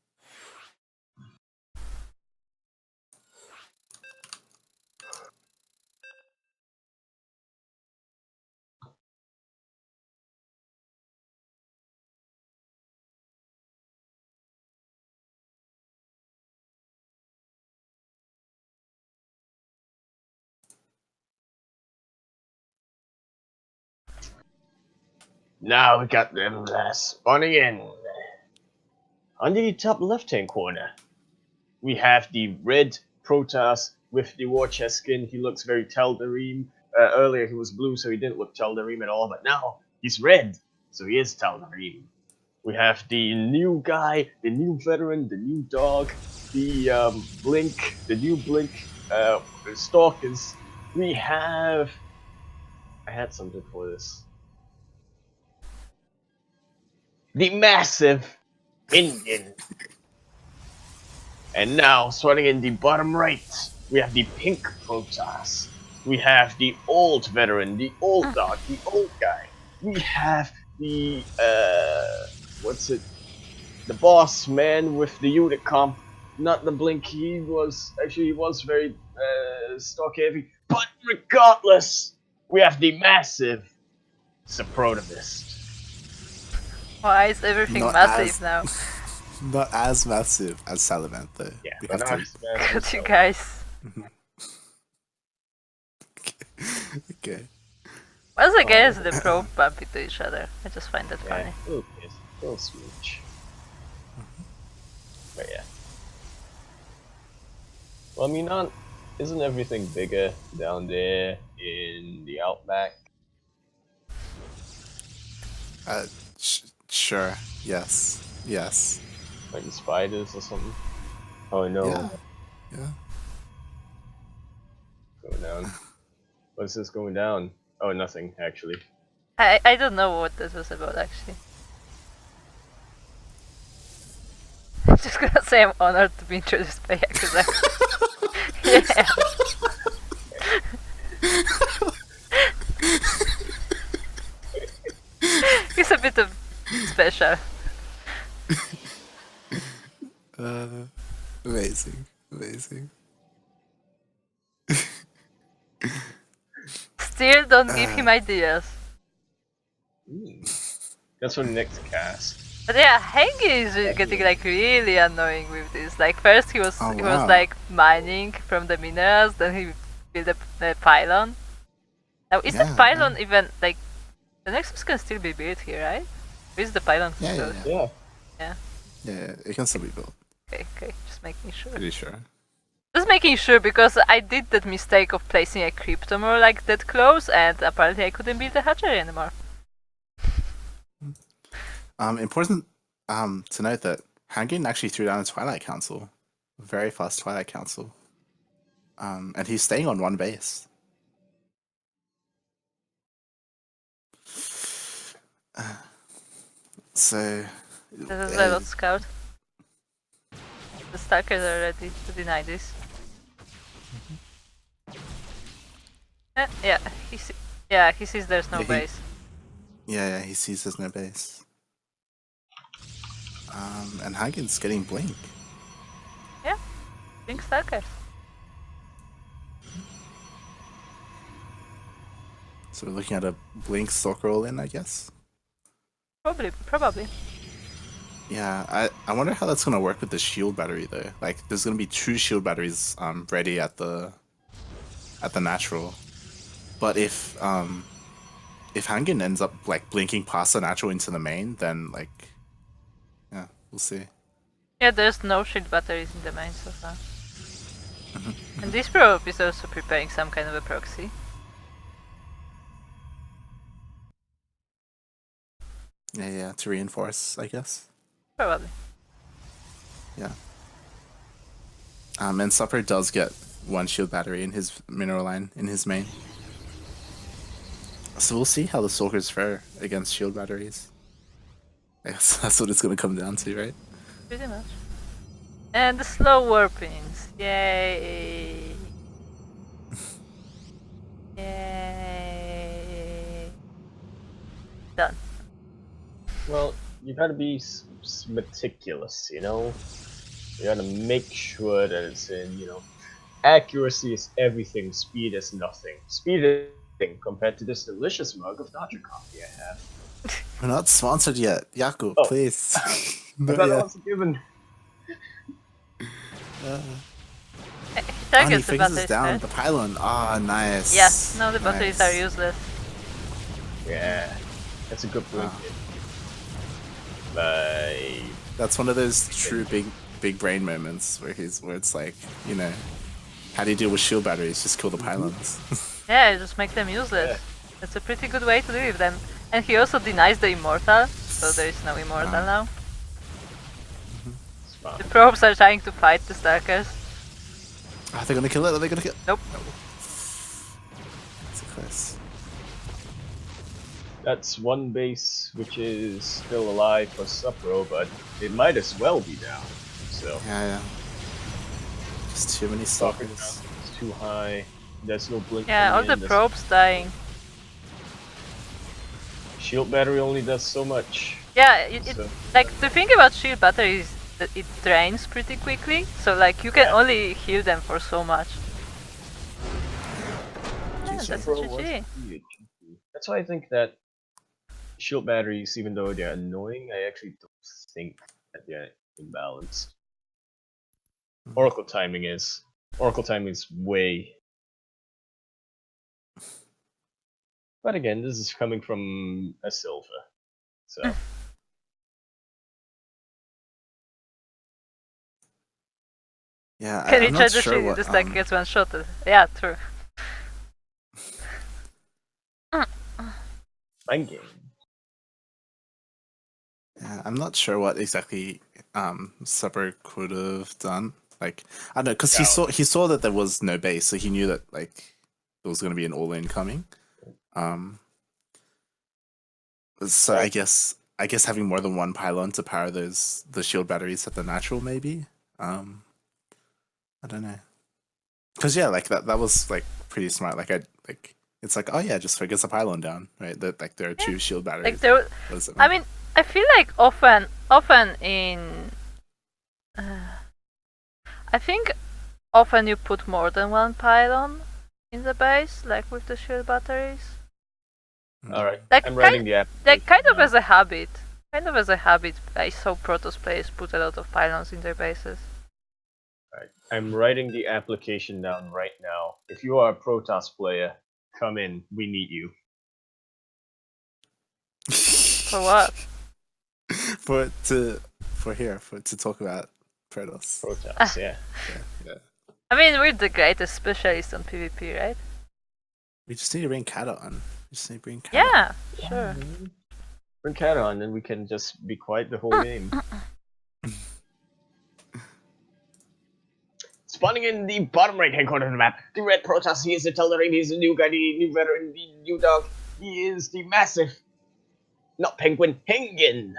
Now we got them spawning in. On the top left-hand corner, we have the red Protoss with the war chest skin. He looks very Teldarim. Earlier he was blue, so he didn't look Teldarim at all, but now he's red, so he is Teldarim. We have the new guy, the new veteran, the new dog, the Blink, the new Blink, Stalkers. We have... I had something for this. The massive Indian. And now, starting in the bottom right, we have the pink Protoss. We have the old veteran, the old dog, the old guy. We have the, the boss man with the unit comp. Not the Blink, he was very stock heavy. But regardless, we have the massive Suprotivist. Why is everything Not massive as- now? Not as massive as Salivanth, though. Yeah, We but have not to- as massive, Good, so- you guys. Okay. Once again, the probe bump into each other. I just find that Yeah, funny. little smooch. But yeah. Well, I mean, isn't everything bigger down there in the Outback? Sure. Yes. Like the spiders or something. Oh no. Yeah. Yeah. Going down. What's this going down? Oh, nothing, actually. I don't know what this was about actually. I'm just gonna say I'm honored to be introduced by Yakuzaku. Yeah. He's a bit of special. Amazing. Amazing. Still don't give him ideas. That's for the next cast. But yeah, Haengin is getting like really annoying with this. Like first he was Oh, he was wow. like mining from the minerals, then he built a pylon. Now is Yeah, the pylon even like the Nexus can still be built here, right? Or is the pylon Yeah, still? Yeah. Yeah. Yeah, it can still be built. Okay, just making sure. Pretty sure. Just making sure because I did that mistake of placing a cryptomore like that close, and apparently I couldn't build a hatchery anymore. Important to note that Haengin actually threw down a Twilight Council. A very fast Twilight Council. And he's staying on one base. So This is a lot scout. The stalkers are ready to deny this. Yeah, he sees there's no Yeah, base. yeah, he sees there's no base. And Hagen's getting blink. Yeah, think stalkers. So we're looking at a blink stalker all in, I guess. Probably. Yeah, I wonder how that's gonna work with the shield battery though. Like, there's gonna be 2 shield batteries ready at the natural, but if Haengin ends up like blinking past the natural into the main, then like, yeah, we'll see. Yeah, there's no shield batteries in the main so far. And this probe is also preparing some kind of a proxy. Yeah, to reinforce, I guess. Probably. Yeah. And Supper does get 1 shield battery in his mineral line in his main. So we'll see how the Stalkers fare against shield batteries. I guess that's what it's gonna come down to, right? Pretty much. And the slow warpings. Yay! Yay! Done. Well, you gotta be meticulous, you know? You gotta make sure that it's in, you know, accuracy is everything, speed is nothing. Speed is nothing compared to this delicious mug of Dodger coffee I have. We're not sponsored yet. Yaku, Oh. please. I Not thought yet. that was given. He Oh, and he targets the figures batteries down first. the pylon. Ah, nice. Yes, no, the batteries are Nice. useless. Yeah, that's a good blink Wow. hit. Bye. That's one of those true big brain moments where it's like, you know, how do you deal with shield batteries? Just kill the pylons. Yeah, just make them useless. Yeah. That's a pretty good way to deal with them. And he also denies the immortal, so there is no immortal now. It's fine. The probes are trying to fight the stalkers. Are they gonna kill it? Are they gonna kill? Nope. It's a close. That's one base which is still alive for Supro, but it might as well be down. So, Yeah. Just too many Stalker stalkers. count is too high. There's no blink. Yeah, all coming the in, there's- probes dying. Shield battery only does so much. Yeah, So- like the thing about shield battery is that it drains pretty quickly, so like you can Yeah. only heal them for so much. Yeah, that's a Supro was GG. huge. That's why I think that shield batteries, even though they're annoying, I actually don't think that they're imbalanced. Oracle timing is. Oracle timing is way. But again, this is coming from a Silva. So. Yeah, Can I'm you not charge the sure shield? what. Just like gets one shot. Yeah, true. Mind game. Yeah, I'm not sure what exactly Supper could have done. Like, I don't know, because he saw that there was no base, so he knew that like there was going to be an all-in coming. So Right. I guess having more than one pylon to power the shield batteries at the natural, maybe. I don't know. Because yeah, like that was like pretty smart. It's like, oh yeah, just focus a pylon down, right? That like there are two shield batteries. Like there, What does it I matter? mean, I feel like often in, I think often you put more than one pylon in the base, like with the shield batteries. All right, Like I'm writing the app. Like kind of as a habit. Kind of as a habit, I saw Protoss players put a lot of pylons in their bases. Alright, I'm writing the application down right now. If you are a Protoss player, come in. We need you. For what? to talk about Protoss. Protoss, yeah. Yeah. I mean, we're the greatest specialists on PvP, right? We just need to bring Kata on. We just need to bring Kata. Yeah, sure. Bring Cat on, and we can just be quiet the whole game. Spawning in the bottom right-hand corner of the map, the red Protoss. He is the Tellarine. He's the new guy, the new veteran, the new dog. He is the massive, not penguin, Haengin.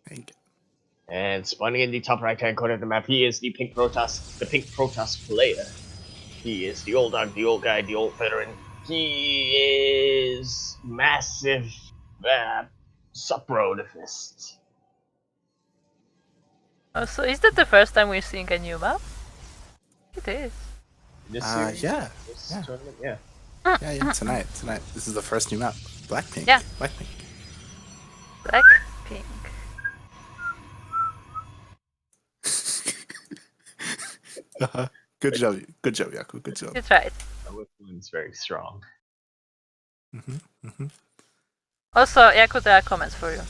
Thank you. And spawning in the top right-hand corner of the map, he is the pink Protoss player. He is the old dog, the old guy, the old veteran. He is massive, Suprotivist. Oh, so is that the first time we're seeing a new map? It is. This series, Yeah. this Yeah. tournament, yeah. Yeah. Tonight. This is the first new map. Blackpink. Yeah. Blackpink. Blackpink. Good job, Yaku. Good job. You tried. That one's very strong. Also, Yaku, there are comments for you.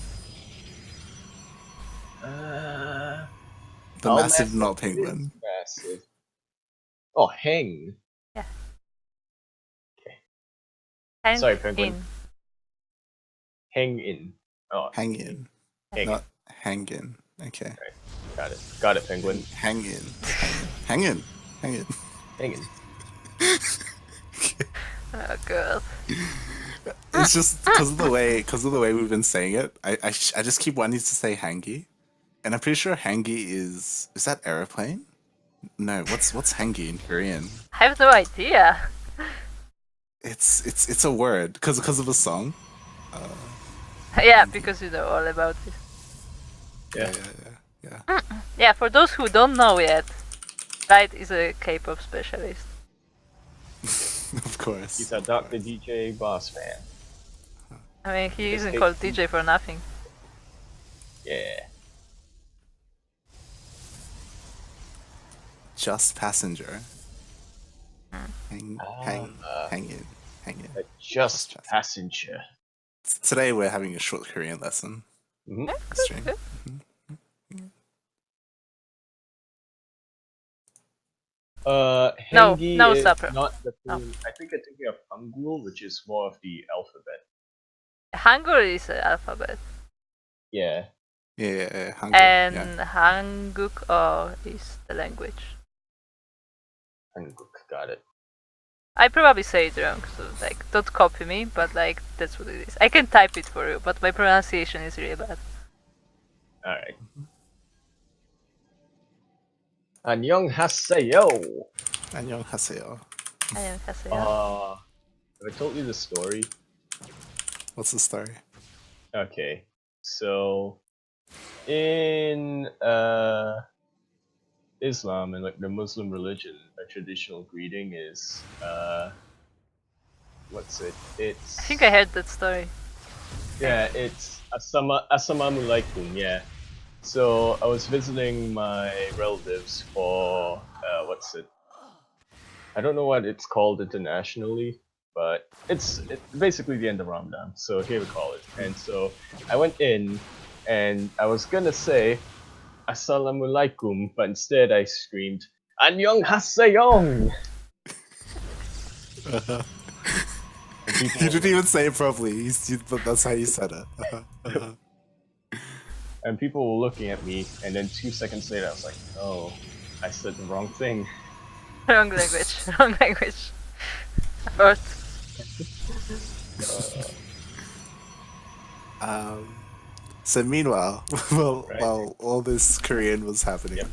The How massive not is penguin. Massive. Oh, Hang. Hang Sorry, penguin. in. Hang in. Oh, Hang in. Hang Not hang in. Okay. Got it. Got it, penguin. Hang in. Hang in. Hang in. Hang in. Oh god. It's just because of the way we've been saying it. I just keep wanting to say hangi, and I'm pretty sure hangi is that airplane? No, what's hangi in Korean? I have no idea. It's a word because of a song. Yeah, because you know all about it. Yeah. Yeah, for those who don't know yet, Light is a K-pop specialist. Of course. He's a Dr. DJ boss fan. I mean, he Just isn't take- called DJ for nothing. Yeah. Just passenger. Hang in. A just passenger. Today we're having a short Korean lesson. Mhm. Stream. No, Hangi no, is supper. not the No. thing. I think I'm thinking of Hangul, which is more of the alphabet. Hangul is the alphabet, Yeah. Yeah. Hangul, and yeah. Hanguk is the language. Hanguk, got it. I probably say it wrong, so like, don't copy me, but like, that's what it is. I can type it for you, but my pronunciation is really bad. Alright. Annyeonghaseyo! 안녕하세요. 안녕하세요. Have I told you the story? What's the story? Okay. So in Islam and like the Muslim religion, a traditional greeting is what's it? It's I think I heard that story. yeah, it's assalamu alaikum, yeah. So I was visiting my relatives for what's it? I don't know what it's called internationally, but it's basically the end of Ramadan. So here we call it. And so I went in, and I was gonna say assalamu alaikum, but instead I screamed annyeonghaseyo. You didn't even say it properly. But that's how you said it. and people were looking at me, and then 2 seconds later, I was like, "Oh, I said the wrong thing." Wrong language. Wrong language. Earth. So meanwhile, Right. while all this Korean was happening, Yep.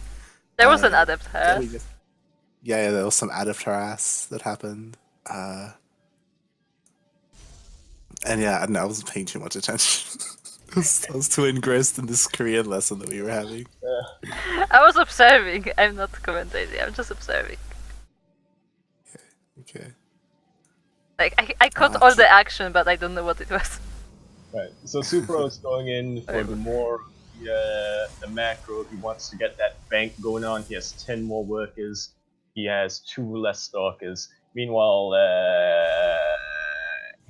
There was an Uh, adept yeah, harass. yeah, there was some adept harass that happened. And yeah, I wasn't paying too much attention. I was too engrossed in this Korean lesson that we were having. I was observing. I'm not commentating. I'm just observing. Okay. Like I caught all the action, but I don't know what it was. Right. So Supro is going in for the more the macro. He wants to get that bank going on. He has 10 more workers. He has 2 less stalkers. Meanwhile,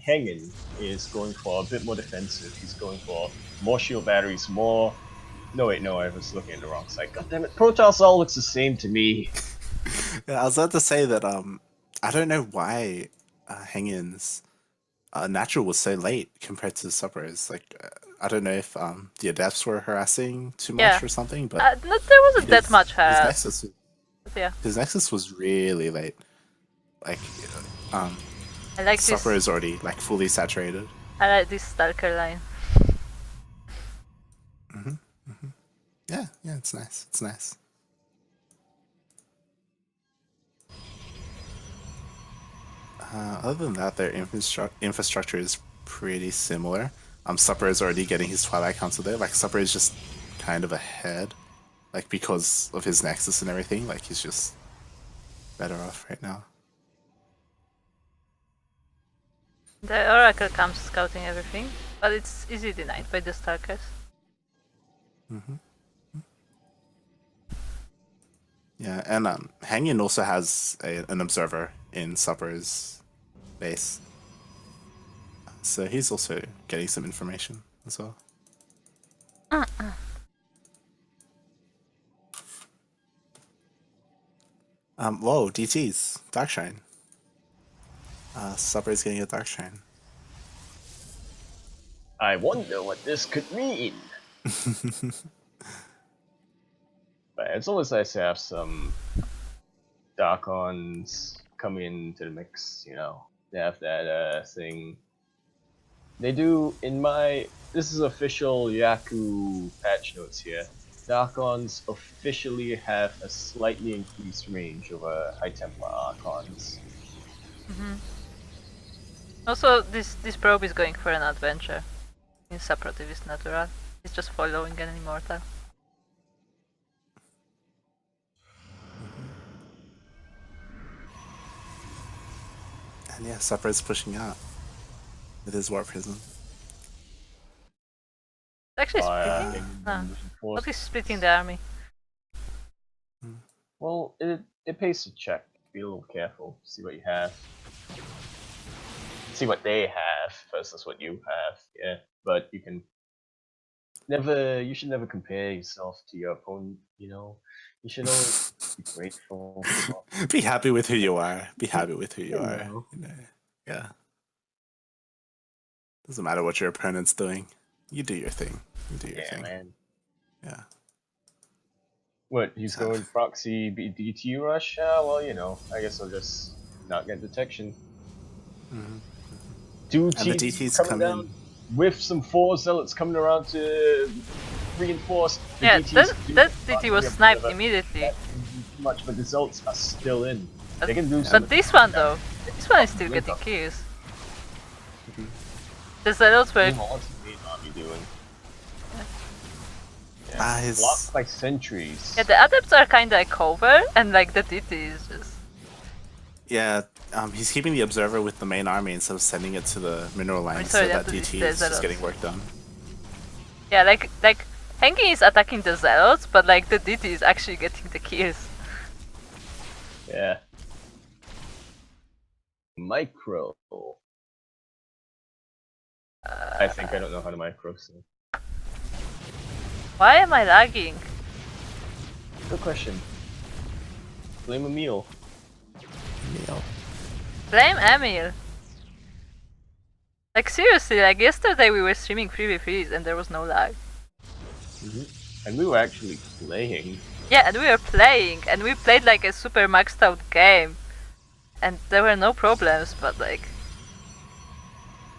Haengin is going for a bit more defensive. He's going for more shield batteries, more. No wait, no, I was looking at the wrong side. God damn it! Protoss all looks the same to me. Yeah, I was about to say that I don't know why Haengin's natural was so late compared to Supper's. Like I don't know if the adepts were harassing too much Yeah. or something, but There wasn't that much his harass. nexus, Yeah. his nexus was really late. Like I like Supper this. is already like fully saturated. I like this Stalker line. Yeah, it's nice. It's nice. Other than that, their infrastructure is pretty similar. Supper is already getting his Twilight Council there. Like Supper is just kind of ahead, like because of his Nexus and everything. Like he's just better off right now. The Oracle comes scouting everything, but it's easily denied by the Stalkers. Yeah, and Haengin also has an observer in Supper's base, so he's also getting some information as well. Whoa, DTs, Darkshine. Supper is getting a Darkshine. I wonder what this could mean. But it's always nice to have some Darkons come into the mix, you know. They have that thing. They do, in my... This is official Yaku patch notes here. Darkons officially have a slightly increased range over High Templar Archons. Also, this probe is going for an adventure in Suprotivist Natural. It's just following an immortal. And yeah, Supper is pushing out with his Warp Prism. Actually, Yeah. splitting. What is splitting the army? Well, it pays to check. Be a little careful. See what you have. See what they have versus what you have. Yeah, but you can never. You should never compare yourself to your opponent. You know, you should always be grateful. Be happy with who you are. Be happy with who you are. know. You know, yeah. Doesn't matter what your opponent's doing. You do your thing. You do your Yeah, thing. man. Yeah. What, he's going proxy DT rush? Well, you know, I guess I'll just not get detection. Two And the teams DTs coming come down in. with some 4 zealots coming around to reinforce. The Yeah, DTs that DT was sniped immediately. That didn't do too much, but the zealots are still in. They can do But some. this one though, this one is still getting kills. The Zealots were... What's the main army doing? His... Blocked by sentries. Yeah, the Adepts are kinda cover, and like the DT is just... Yeah, he's keeping the Observer with the main army instead of sending it to the mineral line, sorry, so that that's DT the is just Zealots. getting work done. Yeah, like Haengin is attacking the Zealots, but like the DT is actually getting the kills. Yeah. Micro. I think I don't know how to micro, so. Why am I lagging? Good question. Blame Emil. Blame Emil. Like seriously, like yesterday we were streaming 3v3s and there was no lag. And we were actually playing. Yeah, and we were playing, and we played like a super maxed out game, and there were no problems. But like,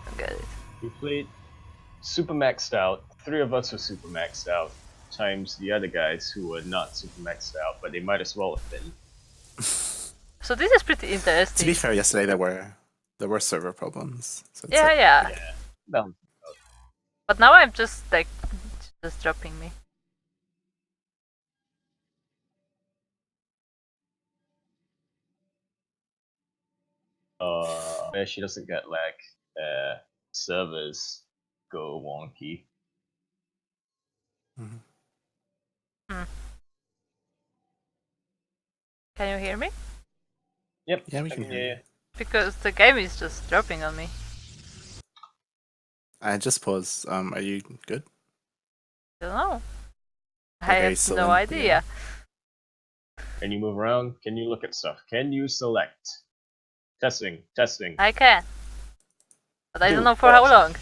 I don't get it. We played super maxed out. 3 of us were super maxed out, times the other guys who were not super maxed out, but they might as well have been. So this is pretty To interesting. be fair, yesterday there were server problems. So it's Yeah, like, yeah. Yeah. Well, But now I'm just like, just dropping me. she doesn't get like servers go wonky. mhm. Can you hear me? Yep. Yeah, we can hear you. Because the game is just dropping on me. I just paused. Are you good? I don't know. I Okay, have so no then, idea. yeah. Can you move around? Can you look at stuff? Can you select? Testing. I can. But I don't Dude, know for how pause. long.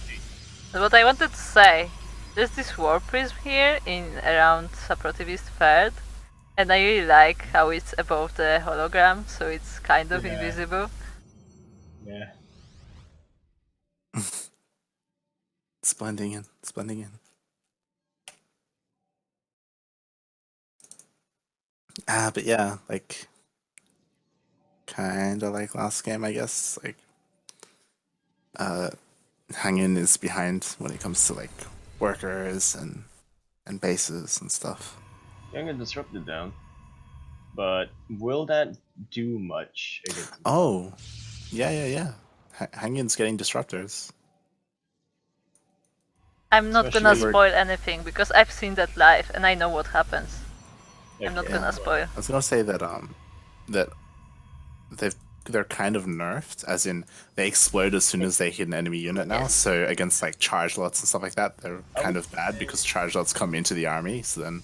But what I wanted to say, there's this war prism here in around Suprotivist third, and I really like how it's above the hologram, so it's kind of Yeah. invisible. Yeah. It's blending in. It's blending in. But yeah, like kind of like last game, I guess. Like, Haengin is behind when it comes to like workers and bases and stuff. I'm gonna disrupt it down. But will that do much against the Oh, yeah. Haengin's getting disruptors. I'm not gonna Especially- spoil anything because I've seen that live and I know what happens. I'm not Okay. gonna spoil. I was gonna say that that they're kind of nerfed, as in they explode as soon as they hit an enemy unit now. Yes. So against like charge lots and stuff like that, they're I kind would of bad say- because charge lots come into the army. So then,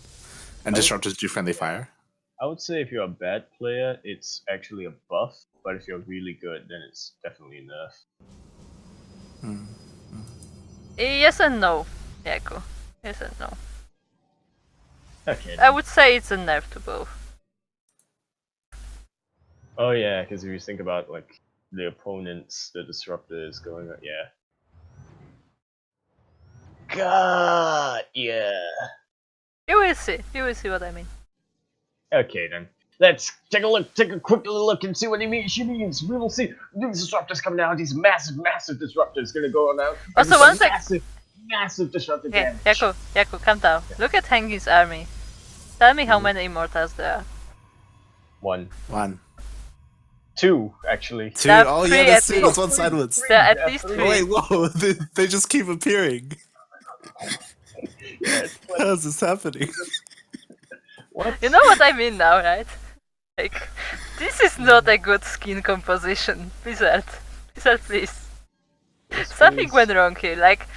and would- disruptors do friendly fire. I would say if you're a bad player, it's actually a buff. But if you're really good, then it's definitely a nerf. Yes and no, Yaku. Yes and no. Okay. I would say it's a nerf to both. Oh yeah, because if you think about like the opponents, the disruptors going on, yeah. God, yeah. You will see. You will see what I mean. Okay then. Let's take a quick look and see what she means. We will see these disruptors come down, these massive disruptors gonna go on out. Also, one sec. Massive disruptor Yeah, damage. Yaku, calm down. Look at Haengin's army. Tell me how many immortals there are. 1. 2, actually. 2. There are Oh three yeah, at there's 2. There's least. one sideways. There are at Yeah, least three. three. Wait, whoa! They just keep appearing. Yeah, How's this happening? what? You know what I mean now, right? Like, this is not a good skin composition. Blizzard, please. Something went wrong here. Like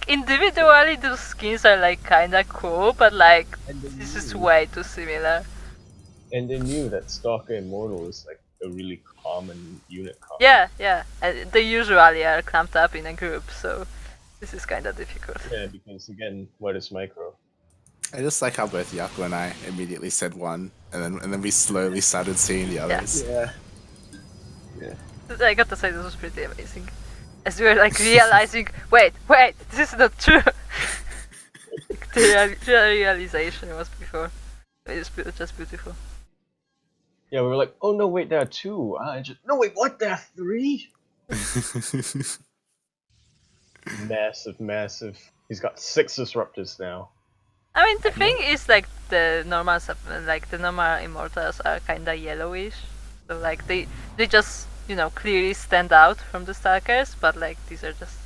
individually, those skins are like kinda cool, but like this is way too similar. And they knew that Stalker Immortal is like a really common unit comp. Yeah. And they usually are clumped up in a group, so this is kinda difficult. Yeah, because again, what is micro? I just like how both Yaku and I immediately said 1, and then we slowly started seeing the others. Yeah. I got to say this was pretty amazing. As we were like realizing, wait, this is not true. Like, the realization was before. It's just beautiful. Yeah, we were like, oh no, wait, there are 2. No, wait, what? There are 3? Massive. He's got 6 disruptors now. I mean, the thing is like the normal immortals are kinda yellowish, so like they just clearly stand out from the stalkers, but like these are just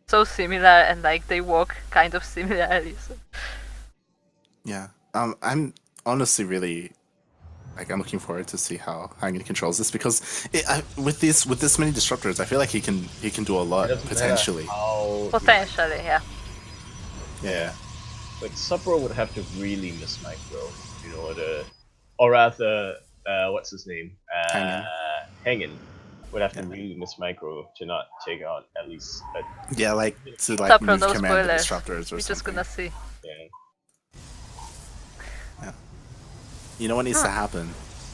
so similar and like they walk kind of similarly. So. Yeah. I'm honestly really I'm looking forward to see how Haengin controls this, because with this many disruptors, I feel like he can do a lot Doesn't matter potentially. how- Potentially, yeah. Yeah. Like, Supro would have to really miss micro in order, or rather, what's his name? Haengin. Haengin would have to really miss micro to not take out at least a, Yeah, like to Stop move those command the spoilers. disruptors or We're something. just gonna see. yeah. You know what needs to happen?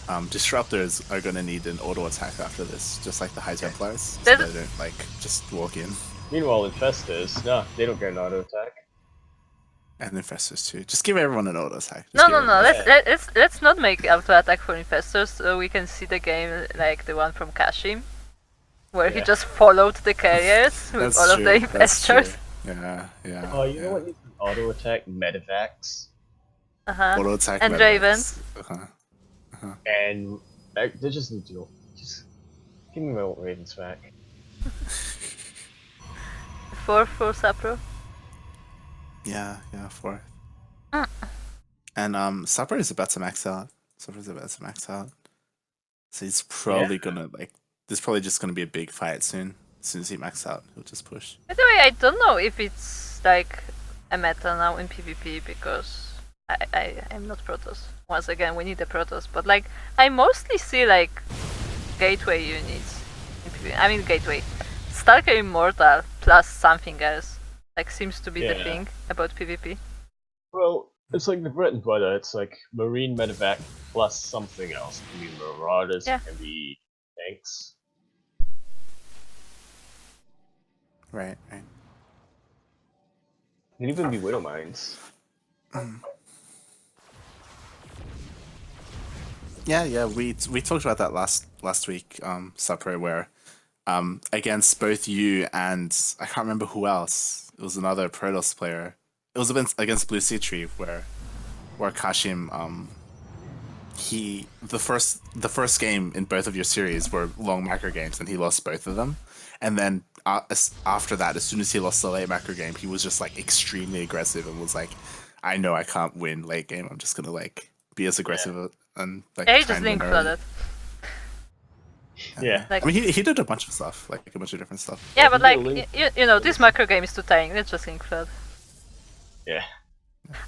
Disruptors are gonna need an auto attack after this, just like the High Templars, so There's- they don't like just walk in. Meanwhile, Infestors, no, they don't get an auto attack. And Infestors too. Just give everyone an auto attack. Just No, give no, no. everyone- Let's not make auto attack for investors, so we can see the game like the one from Kashim, where he Yeah. just followed the carriers with That's all of true, the that's true. investors. Yeah, yeah. Oh, you yeah. know what needs an auto attack? Medivacs. Auto attack And medivacs. Ravens. And they just need to just give me my Ravens back. For Sapro. Yeah, 4th. And Supper is about to max out. So he's probably gonna like. There's probably just gonna be a big fight soon. As soon as he maxes out, he'll just push. By the way, I don't know if it's like a meta now in PvP because I'm not Protoss. Once again, we need a Protoss, but like I mostly see like gateway units in PvP. I mean gateway. Stalker Immortal plus something else like seems to be the Yeah. thing about PvP. Well, it's like the bread and butter. It's like Marine Medevac plus something else. It can be Marauders, Yeah. it can be tanks. Right. It can even be Widow Mines. Yeah. We talked about that last week, Supper, where against both you and I can't remember who else. It was another Protoss player. It was against Blue Sea Tree where Kashim the first game in both of your series were long macro games and he lost both of them, and then after that, as soon as he lost the late macro game, he was just like extremely aggressive and was like, I know I can't win late game, I'm just gonna like be as aggressive and like Yeah, he try just and win link early. flooded. Yeah. Like, I mean, he did a bunch of stuff, like a bunch of different stuff. yeah, but he did like a link- you know, this macro game is too tiring. Let's just link flood. Yeah.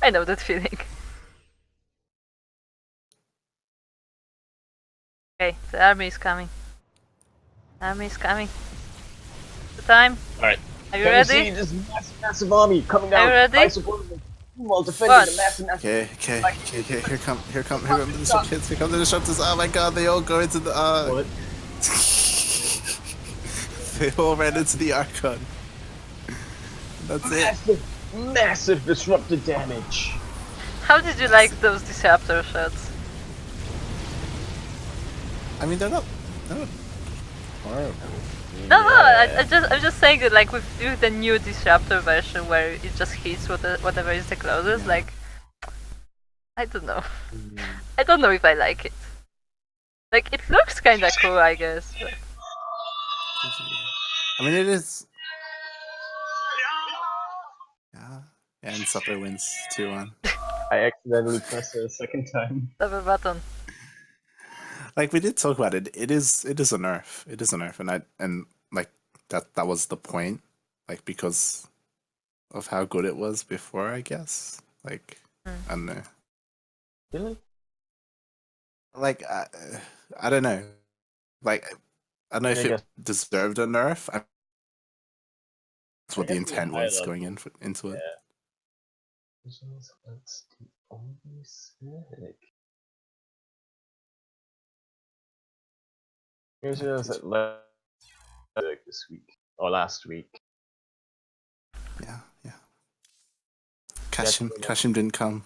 I know that feeling. Okay, the army is coming. Army is coming. The time. Alright. Are you Can ready? see this massive army coming down? Are you ready? I support them while defending What? the massive. Okay. Here come the disruptors. Here come the disruptors. Oh my god, they all go into the What? they all ran into the Archon. That's it. Massive disruptor damage. How did you like those disruptor shots? I mean, they're not horrible. No, I'm just saying that like with the new disruptor version where it just hits whatever is the closest, like I don't know. I don't know if I like it. Like it looks kinda cool, I guess. But... I mean, it is. Yeah, and Supper wins 2-1. I accidentally pressed it a second time. Double button. Like we did talk about it. It is a nerf. It is a nerf, and like that was the point. Like because of how good it was before, I guess. Like I don't know. Really? Like I don't know. Like I don't know if I it guess- deserved a nerf. That's what the I guess the intent high was level- going into it. That's the only sick. Here's what I was at like this week or last week. Yeah. Kashim didn't come.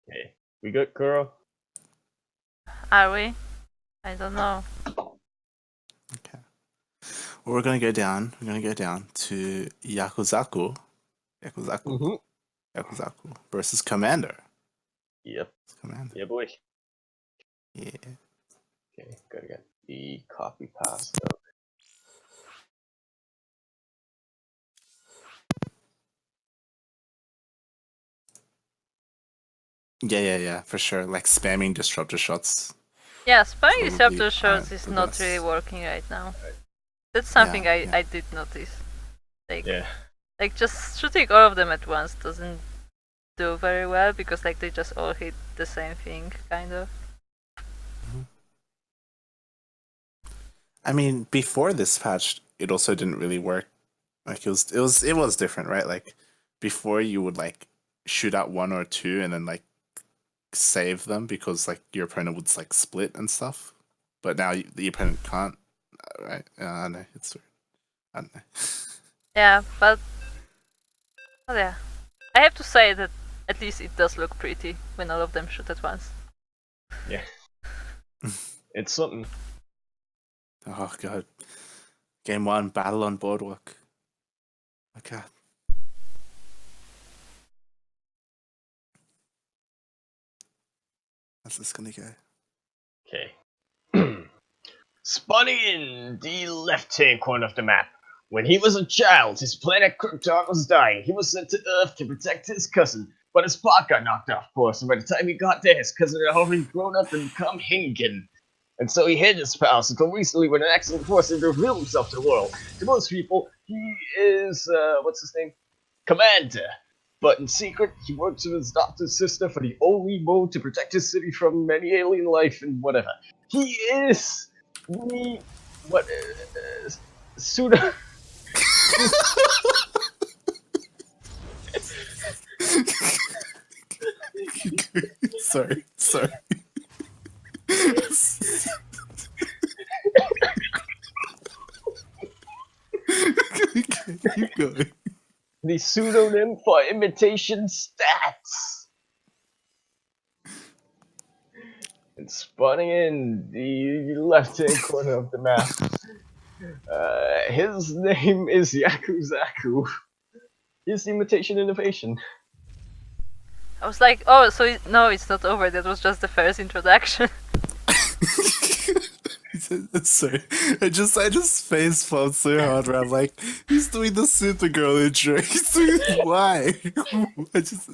Okay, we good, girl. Are we? I don't know. Okay. Well, we're gonna go down. We're gonna go down to Yakuzaku versus Commander. Yep. Commander. Yeah, boy. Yeah. Okay, gotta get the copy pasta. Yeah, for sure. Like spamming disruptor shots. Yeah, spamming Probably disruptor shots is the not best. really working right now. That's something Yeah. I did notice. Like Yeah. like just shooting all of them at once doesn't do very well because like they just all hit the same thing kind of. I mean, before this patch, it also didn't really work Like it was different, right? Like before you would like shoot out one or two and then like save them because like your opponent would like split and stuff. But now the opponent can't, right? I know it's weird. I don't know. Yeah, but well, yeah, I have to say that at least it does look pretty when all of them shoot at once. Yeah. It's something. Oh god. Game 1, battle on boardwalk. Okay. How's this gonna go? Okay. Spawning in the left-hand corner of the map. When he was a child, his planet Krypton was dying. He was sent to Earth to protect his cousin, but his pot got knocked off course, and by the time he got there, his cousin had already grown up and become Haengin. And so he hid his past until recently when an accident forced him to reveal himself to the world. To most people, he is, what's his name? Commander. But in secret, he works with his adopted sister for the only mode to protect his city from any alien life and whatever. He is the what pseudo. Sorry. Keep going. The pseudonym for imitation stats. And spawning in the left-hand corner of the map. His name is Yakuzaku. His imitation innovation. I was like, oh, so no, it's not over. That was just the first introduction. Sorry, I just face palmed so hard where I'm like, he's doing the Supergirl intro. He's doing why? I just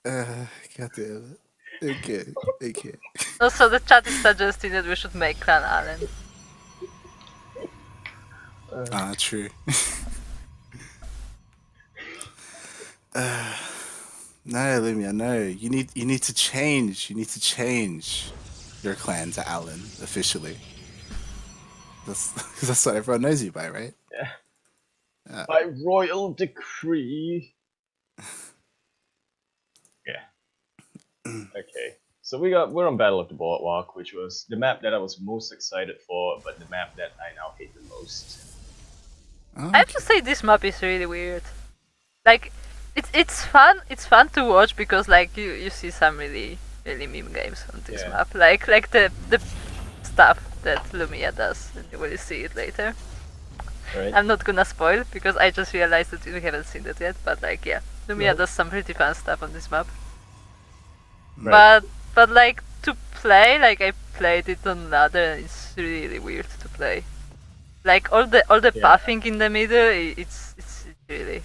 God damn it. Okay. Also, the chat is suggesting that we should make Clan Allen. True. No, Lumiya, no. You need to change. You need to change your clan to Allen officially. That's what everyone knows you by, right? Yeah. By royal decree. Yeah. Okay. So we're on Battle of the Boardwalk, which was the map that I was most excited for, but the map that I now hate the most. Oh, I have to say this map is really weird. Like, it's fun. It's fun to watch because like you see some really meme games on this map. Like the stuff that Lumiya does, and you will see it later. Right. I'm not gonna spoil because I just realized that we haven't seen it yet. But like, yeah, Lumiya does some pretty fun stuff on this map. Right. But like to play, like I played it on another, and it's really weird to play. Like all the pathing in the middle, it's really.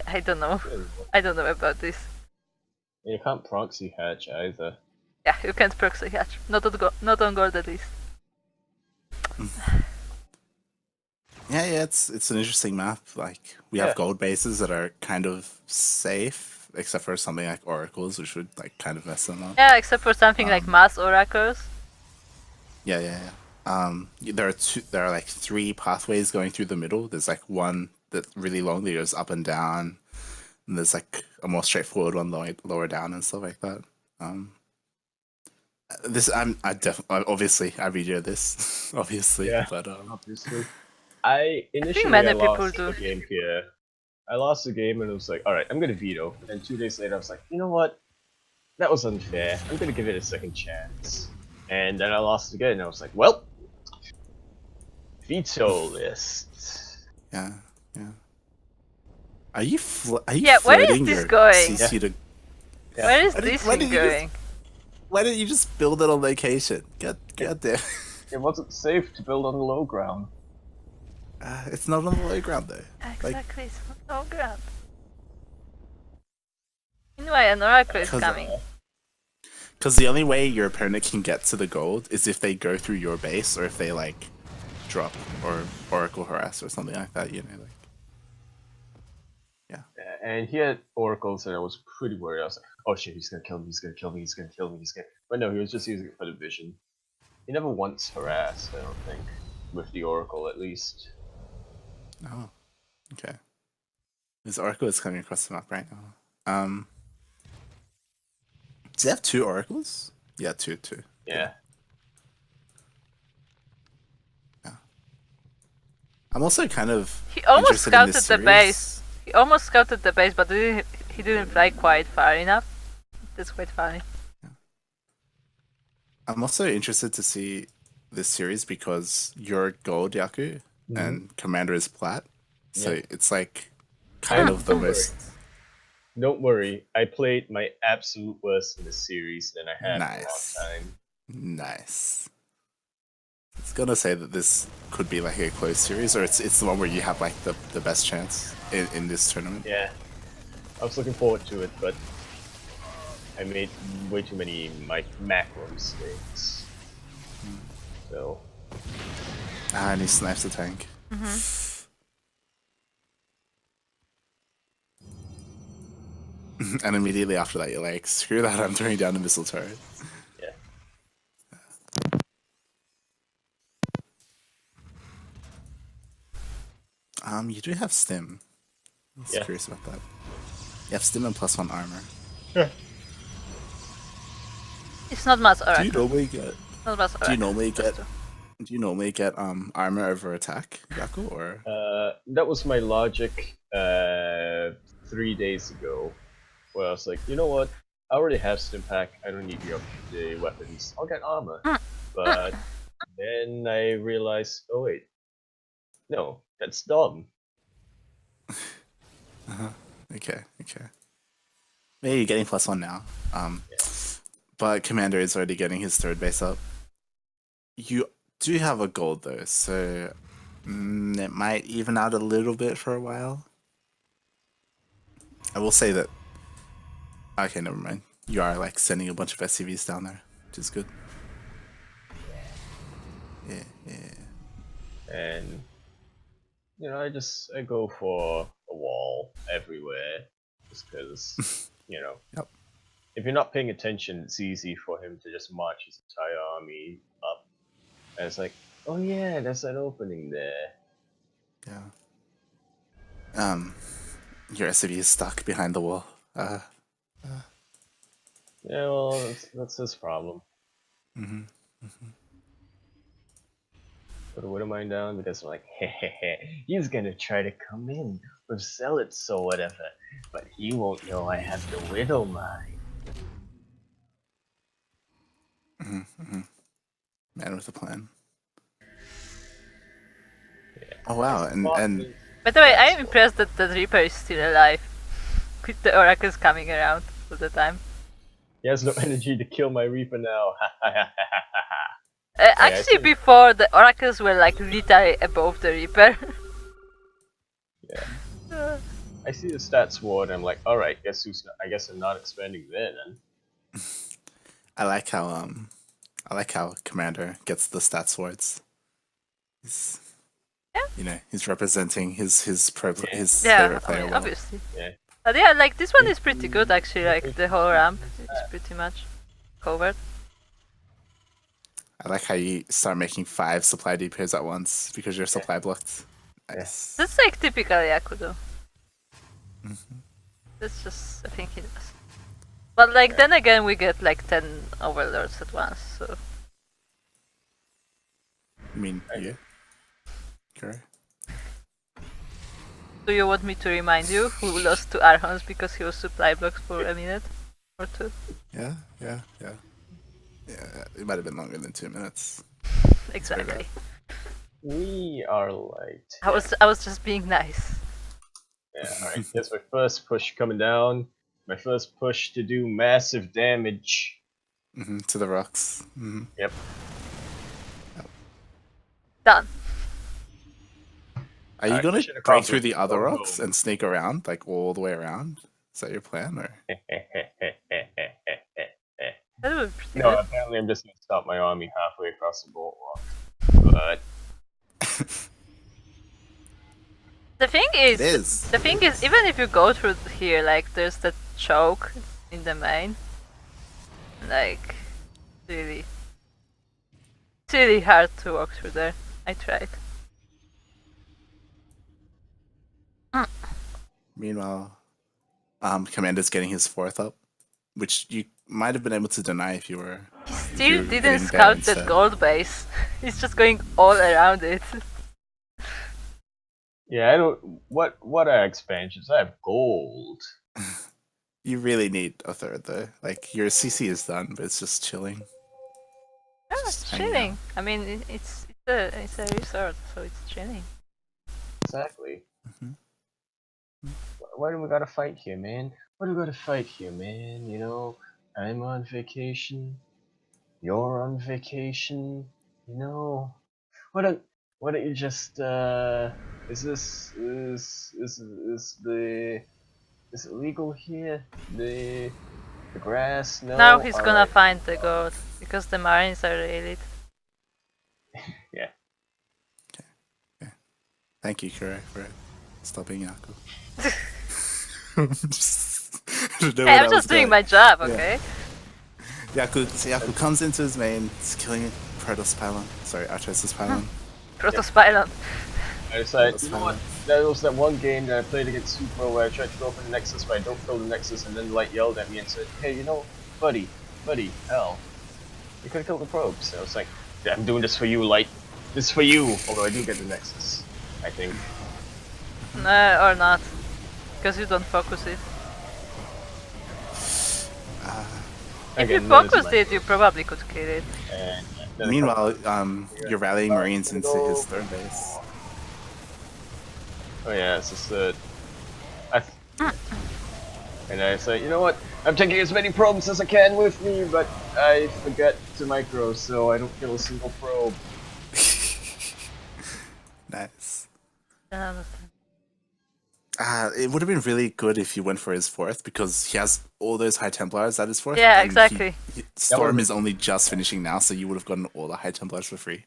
I don't know. I don't know about this. You can't proxy hatch either. Yeah, you can't proxy hatch. Not on Gold at least. Yeah, it's an interesting map. Like we have gold bases that are kind of safe, except for something like oracles, which would like kind of mess them up. Yeah, except for something like mass oracles. Yeah. There are like 3 pathways going through the middle. There's like one that's really long that goes up and down, and there's like a more straightforward one lower down and stuff like that. I definitely obviously I redo this obviously, but obviously. I initially many lost people the do. game here. I lost the game and it was like, alright, I'm gonna veto. And 2 days later I was like, you know what? That was unfair. I'm gonna give it a second chance. And then I lost again and I was like, well, veto list. yeah. Are you Yeah, where is floating this your going? CC to? Where is this thing going? Why didn't you just build it on location? God damn. It wasn't safe to build on the low ground. It's not on the low ground though. Exactly, it's not low ground. Anyway, an oracle is coming. Because the only way your opponent can get to the gold is if they go through your base or if they like drop or oracle harass or something like that. You know, like. Yeah. And he had oracles and I was pretty worried. I was like, oh shit, he's gonna kill me, But no, he was just using it for the vision. He never once harassed, I don't think. with the Oracle at least. Oh, okay. This Oracle is coming across the map right now. Does he have 2 Oracles? Yeah, two. Yeah. I'm also kind of He almost interested in this scouted the series. base. He almost scouted the base, but he didn't fly quite far enough. That's quite funny. I'm also interested to see this series because you're gold, Yaku, and Commander is plat. So Yeah. it's like kind of the Don't worry. most Don't worry, I played my absolute worst in this series than I have nice. in a long time. Nice. I was gonna say that this could be like a close series, or it's the one where you have like the best chance in this tournament. Yeah. I was looking forward to it, but I made way too many macro mistakes. So And he snipes the tank. And immediately after that, you're like, screw that, I'm turning down the missile turret. yeah. You do have stim. I was Yeah. curious about that. You have stim and +1 armor. It's not much Do oracle. you normally get? Not much oracle. Do you normally get armor over attack, Yaku, or? That was my logic 3 days ago, where I was like, you know what? I already have Stim Pack, I don't need the weapons. I'll get armor. But then I realized, oh wait, no, that's dumb. Okay. Maybe you're getting +1 now. But Commander is already getting his 3rd base up. You do have a gold though, so it might even out a little bit for a while. I will say that. Okay, never mind. You are like sending a bunch of SCVs down there, which is good. Yeah. And I go for a wall everywhere, just because Yep. if you're not paying attention, it's easy for him to just march his entire army up. And it's like, oh yeah, there's an opening there. Yeah. Your SCV is stuck behind the wall. Yeah, well, that's his problem. Put a Widowmine down because I'm like, he's gonna try to come in with Zealots or whatever, but he won't know I have the Widowmine. Man with a plan. Yeah. Oh wow, and By the way, I am impressed that the Reaper is still alive. With the oracles coming around all the time. He has no energy to kill my Reaper now. Actually, before the oracles were like literally above the Reaper. Yeah. I see the stat sword and I'm like, alright, I guess I'm not expanding there then. I like how Commander gets the stat swords. He's he's representing his favorite player well. Obviously. Yeah. But yeah, like this one is pretty good actually. Like the whole ramp is pretty much covered. I like how you start making 5 supply depots at once because you're supply blocked. Nice. That's like typical Yaku though. That's just a thing he does. But like then again we get like 10 overlords at once, so I mean, yeah. Okay. do you want me to remind you who lost to Arhons because he was supply blocked for a minute or 2? Yeah. It might have been longer than 2 minutes. Exactly. We are light. I was just being nice. Yeah, alright. Here's my first push coming down. My first push to do massive damage. To the rocks. Yep. Done. Are you Alright, gonna mission break through accomplished. the other Go rocks home. and sneak around, like all the way around? Is that your plan, or? That would be pretty No, good. apparently I'm just gonna stop my army halfway across the boardwalk. But The thing It is. even if you go through here, like there's that choke in the main. Like, it's really hard to walk through there. I tried. Meanwhile, Commander's getting his 4th up, which you might have been able to deny if you were. He if still you were didn't hitting there scout the instead. gold base. He's just going all around it. Yeah, I don't. What are expansions? I have gold. You really need a 3rd though. Like your CC is done, but it's just chilling. Oh, Just it's hanging chilling. out. I mean, it's a resort, so it's chilling. Exactly. Mhm. Why do we gotta fight here, man? Why do we gotta fight here, man? You know, I'm on vacation. You're on vacation. You know, why don't you just is it legal here? The grass? No. Now he's gonna Alright. find the gold because the Marines are elite. Yeah. Thank you, Kure, for stopping Yaku. Hey, I'm just doing my job, okay? Yaku comes into his main, he's killing Protoss Pylon. Sorry, Archosis Pylon. Protospylon. I decided, That's you know fine. what? There was that one game that I played against Supro where I tried to go for the Nexus, but I don't kill the Nexus, and then the Light yelled at me and said, "Hey, you know, buddy, hell, you could have killed the probes." And I was like, "Yeah, I'm doing this for you, Light. This is for you." Although I do get the Nexus, I think. No, or not. Because you don't focus it. If you Again, none is focused my it, you probably could kill it. And then a Meanwhile, couple- you're rallying Marines gonna into go- his 3rd base. Oh yeah, it's just and I say, you know what? I'm taking as many probes as I can with me, but I forget to micro, so I don't kill a single probe. Nice. Um, It would have been really good if you went for his 4th because he has all those High Templars at his 4th. Yeah, and exactly. Storm been- is only just finishing now, so you would have gotten all the High Templars for free.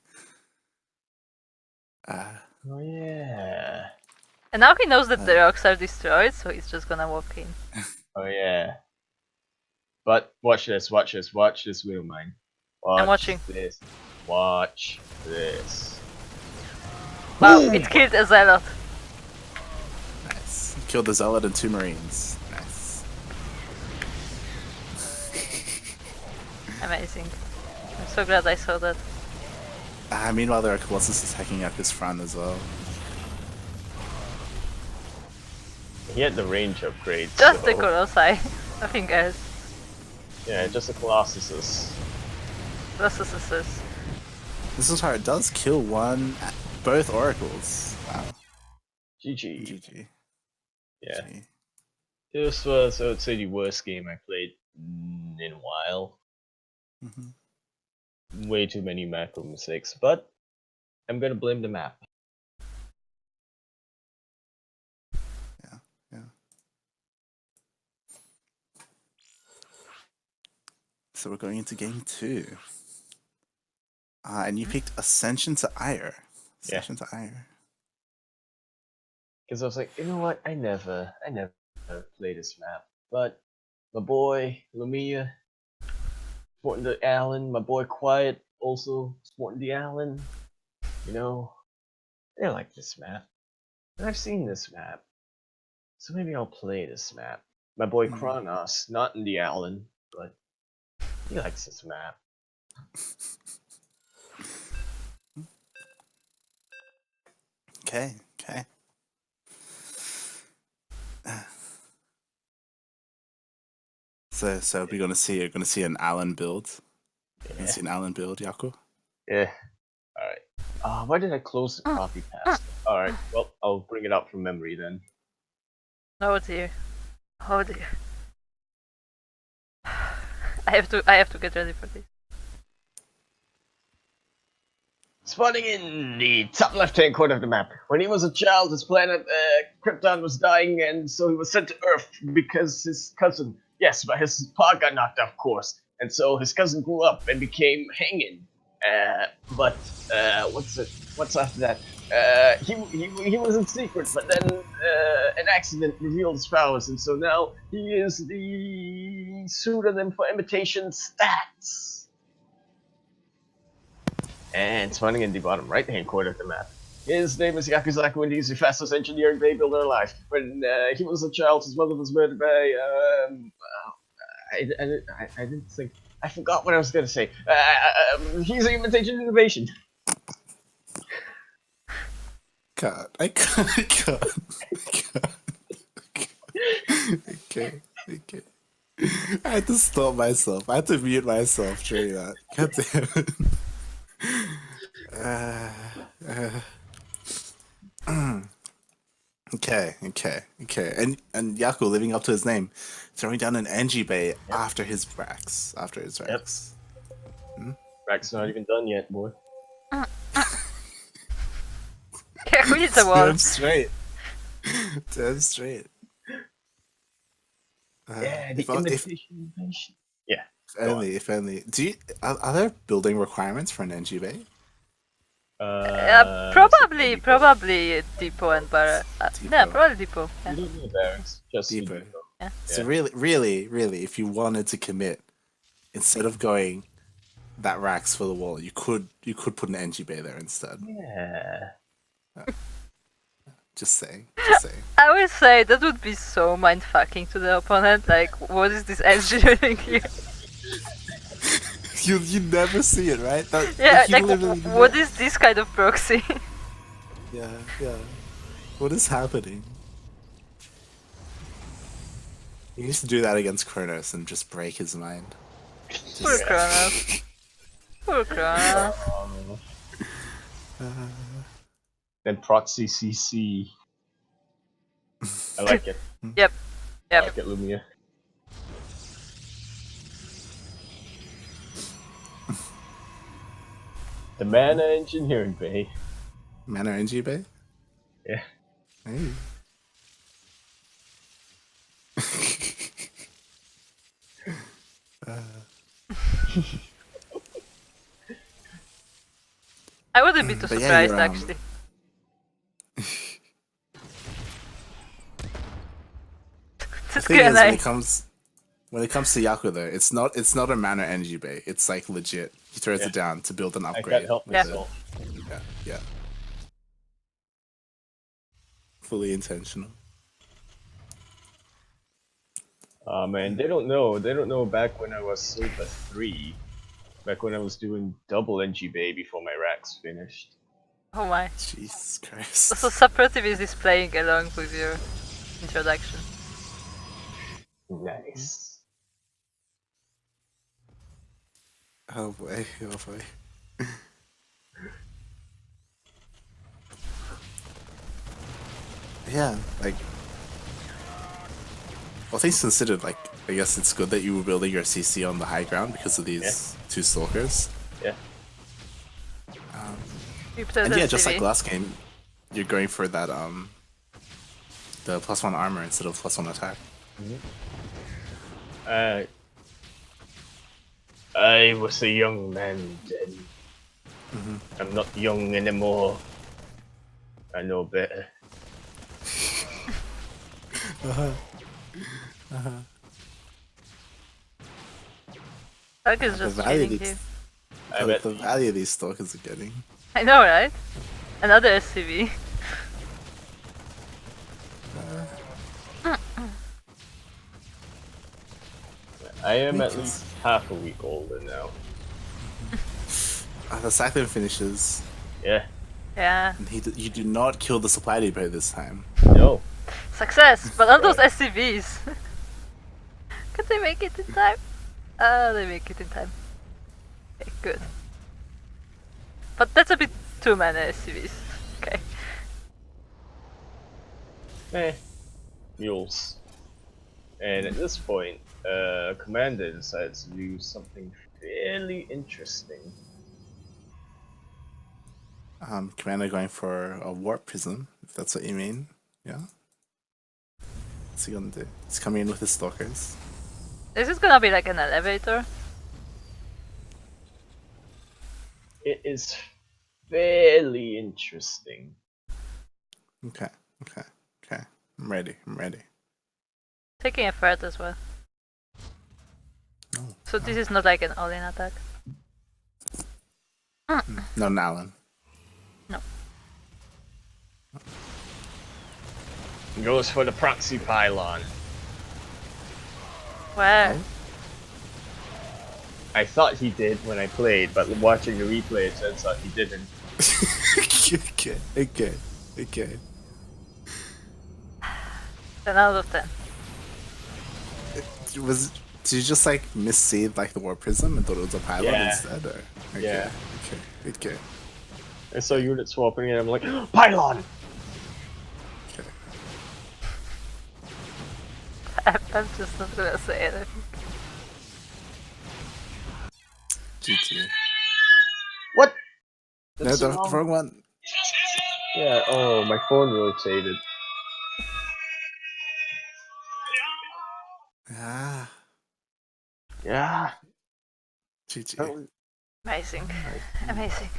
Oh yeah. And now he knows that the rocks are destroyed, so he's just gonna walk in. Oh yeah. But watch this, wheel mine. I'm watching. This. Watch this. Wow, it killed a zealot. Nice. Killed the Zealot and 2 Marines. Nice. Amazing. I'm so glad I saw that. Meanwhile, there are Colossus attacking up his front as well. He had the range upgrade. Just so, the Colossi. Nothing else. Yeah, just the Colossuses. Colossuses. This is hard. It does kill both Oracles. Wow. GG. GG. Yeah. GG. This was, I would say, the worst game I played in a while. Mhm. Way too many macro mistakes, but I'm gonna blame the map. Yeah. So we're going into game 2. And you picked Ascension to Ire. Ascension to Ire. Because I was like, you know what? I never play this map. But my boy Lumiya, sporting the Allen, my boy Quiet also sporting the Allen. You know, they like this map, and I've seen this map, so maybe I'll play this map. My boy Kronos, not in the Allen, but he likes this map. Okay. So we're gonna see an Allen build. We're gonna see an Allen build, Yaku. Yeah. Alright. Why did I close the copy paste? Alright, well, I'll bring it up from memory then. Oh dear. Oh dear. I have to get ready for this. Spawning in the top left-hand corner of the map. When he was a child, his planet, Krypton, was dying, and so he was sent to Earth because his cousin, yes, but his paw got knocked off course, and so his cousin grew up and became Haengin. What's after that? He was in secret, but then an accident revealed his powers, and so now he is the pseudonym for imitation stats. And spawning in the bottom right-hand corner of the map. His name is Yakuzaku, and he's the fastest engineering bay builder alive. When he was a child, his mother was murdered by I didn't think. I forgot what I was gonna say. He's a imitation innovation. God, I can't. Okay. I had to stop myself. I had to mute myself during that. God damn it. Okay. And Yaku living up to his name, throwing down an NG bay after his racks. Rack's not even done yet, boy. Yeah, who needs a wall? Damn straight. Yeah, the if imitation innovation. Yeah. if only. Are there building requirements for an NG bay? Probably Depot and Barra. Yeah, probably Depot. Yeah. You don't need barracks, just Depot. Depot. Yeah. So really, if you wanted to commit, instead of going that racks for the wall, you could put an NG bay there instead. Yeah. Just saying. I would say that would be so mindfucking to the opponent. Like, what is this SG doing here? You never see it, right? Yeah, you like, literally what is this kind of proxy? Yeah. What is happening? He used to do that against Kronos and just break his mind. Poor Kronos. Poor Kronos. Then proxy CC. I like it. Yep. I like it, Lumiya. The Mana Engineering Bay. Mana NG bay? Yeah. Hey. I wouldn't be too But yeah, surprised, you're, actually. The Just thing is, nice. when it comes to Yaku though, it's not a mana NG bay. It's like legit. He throws it down to build an I upgrade. can't help with myself. it. Yeah. Fully intentional. Oh man, they don't know. They don't know back when I was Silver 3. Back when I was doing double NG Bay before my racks finished. Oh my. Jesus Christ. So Suprotivist is playing along with your introduction. Nice. Oh boy. Yeah, like, all things considered, like, I guess it's good that you were building your CC on the high ground because of these two stalkers. Yeah. And yeah, just like last game, you're going for that the +1 armor instead of +1 attack. I was a young man then. I'm not young anymore. I know better. Doug is just chilling here. The value these stalkers are getting. I know, right? Another SCV. I am at least half a week older now. The cyclone finishes. Yeah. Yeah. And you do not kill the supply depot this time. No. Success! But on those SCVs! Can they make it in time? They make it in time. Okay, good. But that's a bit too many SCVs. Okay. Mules. And at this point, Commander decides to do something fairly interesting. Commander going for a warp prism, if that's what you mean. Yeah. What's he gonna do? He's coming in with his stalkers. Is it gonna be like an elevator? It is fairly interesting. Okay. I'm ready. Taking a threat as well. No. So this is not like an all-in attack. No, Nalan. No. Goes for the proxy pylon. Where? Oh. I thought he did when I played, but watching the replay, it turns out he didn't. Okay. 10 out of 10. Did you just like missee like the War Prism and thought it was a pylon Yeah. instead? Or? Okay. Yeah. Okay. I saw unit swapping and I'm like, pylon! Okay. I'm just not gonna say anything. GG. What? No, That's the wrong. wrong one. Yeah, oh, my phone rotated. Ah. Yeah. GG. Oh, Amazing. Amazing.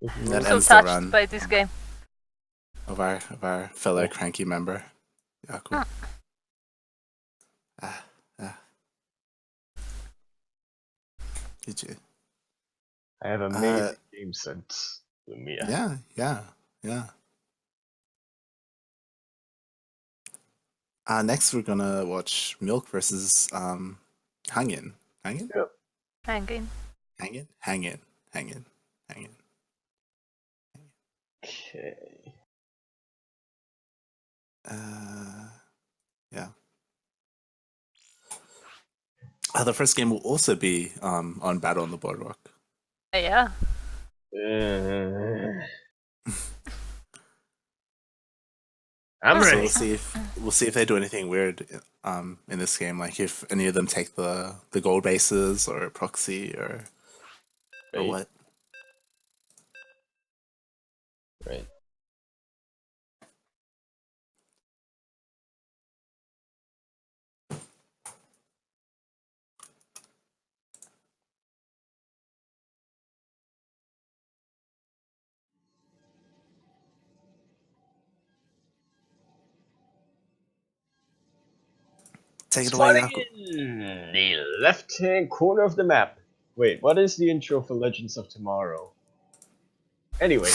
That I'm so ends the touched run by this game. of our fellow CranKy member, Yaku. Ah. GG. I have a amazing game sense, Lumiya. Yeah. Next we're gonna watch Milk versus Haengin. Haengin? Yep. Hanging. Haengin. Okay. Yeah. The first game will also be on Battle on the Boardwalk. Yeah. I'm So ready. we'll see if they do anything weird in this game, like if any of them take the gold bases or proxy or Right. what. Right. Take it away, Spotting Yaku. in the left-hand corner of the map. Wait, what is the intro for Legends of Tomorrow? Anyway,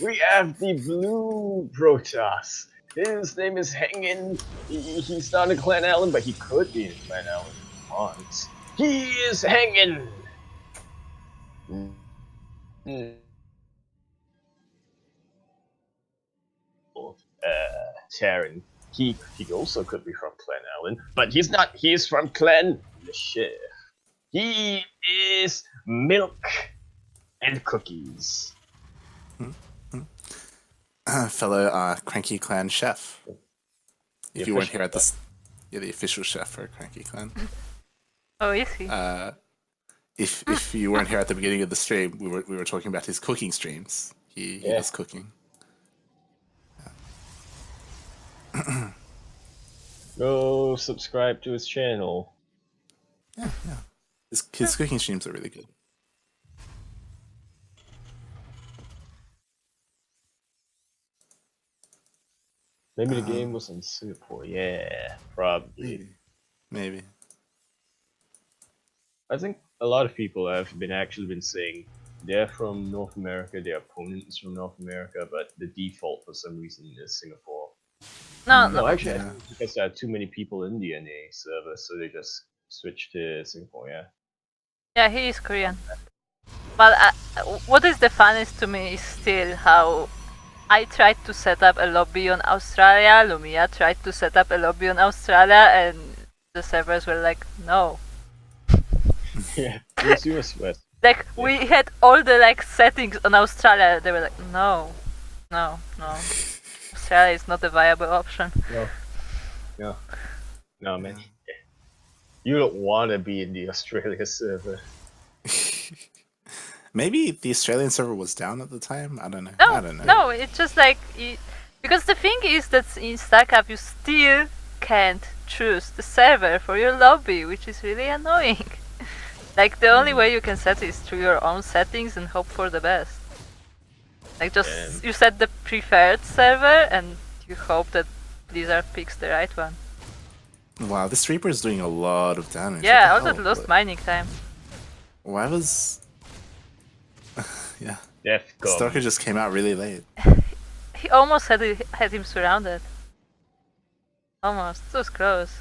we have the blue Protoss. His name is Haengin. He's not in Clan Allen, but he could be in Clan Allen if he wants. He is Haengin! Terran. He also could be from Clan Allen, but he's not. He's from Clan Chef. He is Milk and Cookies. Fellow CranKy Clan chef. If you weren't here at official this, you're the official chef for CranKy Clan. Oh, is he? If you weren't here at the beginning of the stream, we were talking about his cooking streams. He does cooking. Go subscribe to his channel. Yeah. His cooking streams are really good. Maybe the game was in Singapore. Yeah, probably. Maybe. I think a lot of people have actually been saying they're from North America, their opponent is from North America, but the default for some reason is Singapore. No. Actually, I Yeah. think it's because there are too many people in the NA server, so they just switched to Singapore. Yeah. Yeah, he is Korean. But what is the funniest to me is still how I tried to set up a lobby on Australia, Lumiya tried to set up a lobby on Australia, and the servers were like, no. Yeah. It's US West. Like, we had all the like settings on Australia, they were like, no. Australia is not a viable option. No, man. You don't want to be in the Australia server. Maybe the Australian server was down at the time. I don't know. I don't know. No, it's just like because the thing is that in StarCraft you still can't choose the server for your lobby, which is really annoying. Like the only way you can set it is through your own settings and hope for the best. Like just you set the preferred server and you hope that Blizzard picks the right one. Wow, this Reaper is doing a lot of damage. Yeah, What also the hell? lost mining time. Why was Yeah. Death Stalker comes. just came out really late. He almost had him surrounded. Almost. It was close.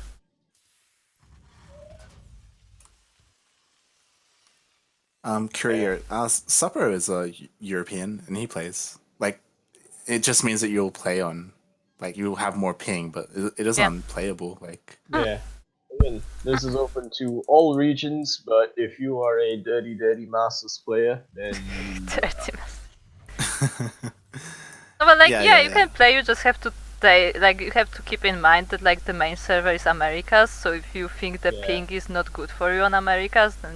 Courier. Supper is a European, and he plays. Like, it just means that you'll play on, like, you'll have more ping, but it is Yeah. unplayable. Like, Yeah. Again, this is open to all regions, but if you are a dirty Masters player, then 30 minutes. No, but like, yeah, you can play. You just have to you have to keep in mind that like the main server is Americas. So if you think the Yeah. ping is not good for you on Americas, then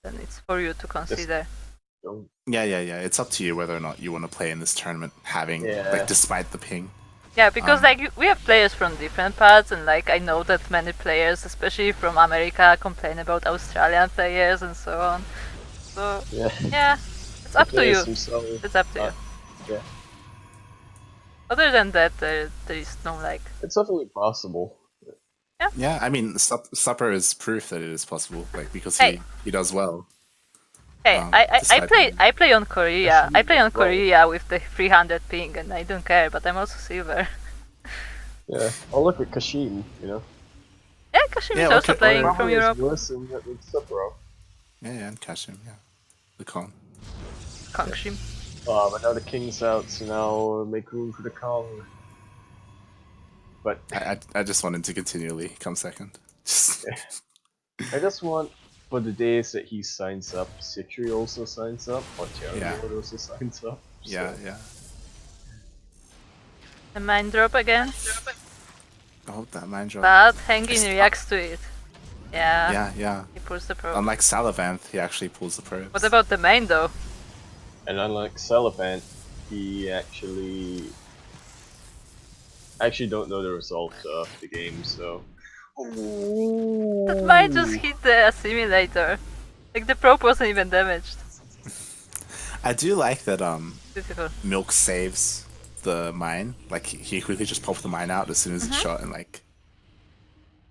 then it's for you to consider. don't. yeah. It's up to you whether or not you want to play in this tournament, having Yeah. like despite the ping. Yeah, because we have players from different parts, and like I know that many players, especially from America, complain about Australian players and so on. So yeah, it's up to you. It's up to you. Yeah, Other than that, there is no like. it's definitely possible. Yeah, I mean, Supper is proof that it is possible, like because Hey. he does well. Hey, I despite play on Korea. I play on Right. Korea with the 300 ping, and I don't care. But I'm also silver. Yeah. Oh, look at Kashim. You know, Yeah, Kashim Yeah, is also okay, playing alright. from Probably Europe. is worse than Supro. Yeah, and Kashim, yeah, the Kong. Kangshim. But now the King's out, so now make room for the Kong. But I just want him to continually come second. Just, I just want for the days that he signs up, Citri also signs up, or Terran Yeah. Lord also signs up. yeah. The mine drop again. Oh, that man drop. But Haengin reacts to it. Yeah. Yeah. He pulls the probe. Unlike Salivanth, he actually pulls the probes. What about the main though? And unlike Salivanth, he actually don't know the result of the game, so. That mine just hit the assimilator. Like the probe wasn't even damaged. I do like that Beautiful. Milk saves the mine. Like he quickly just popped the mine out as soon as it's shot, and like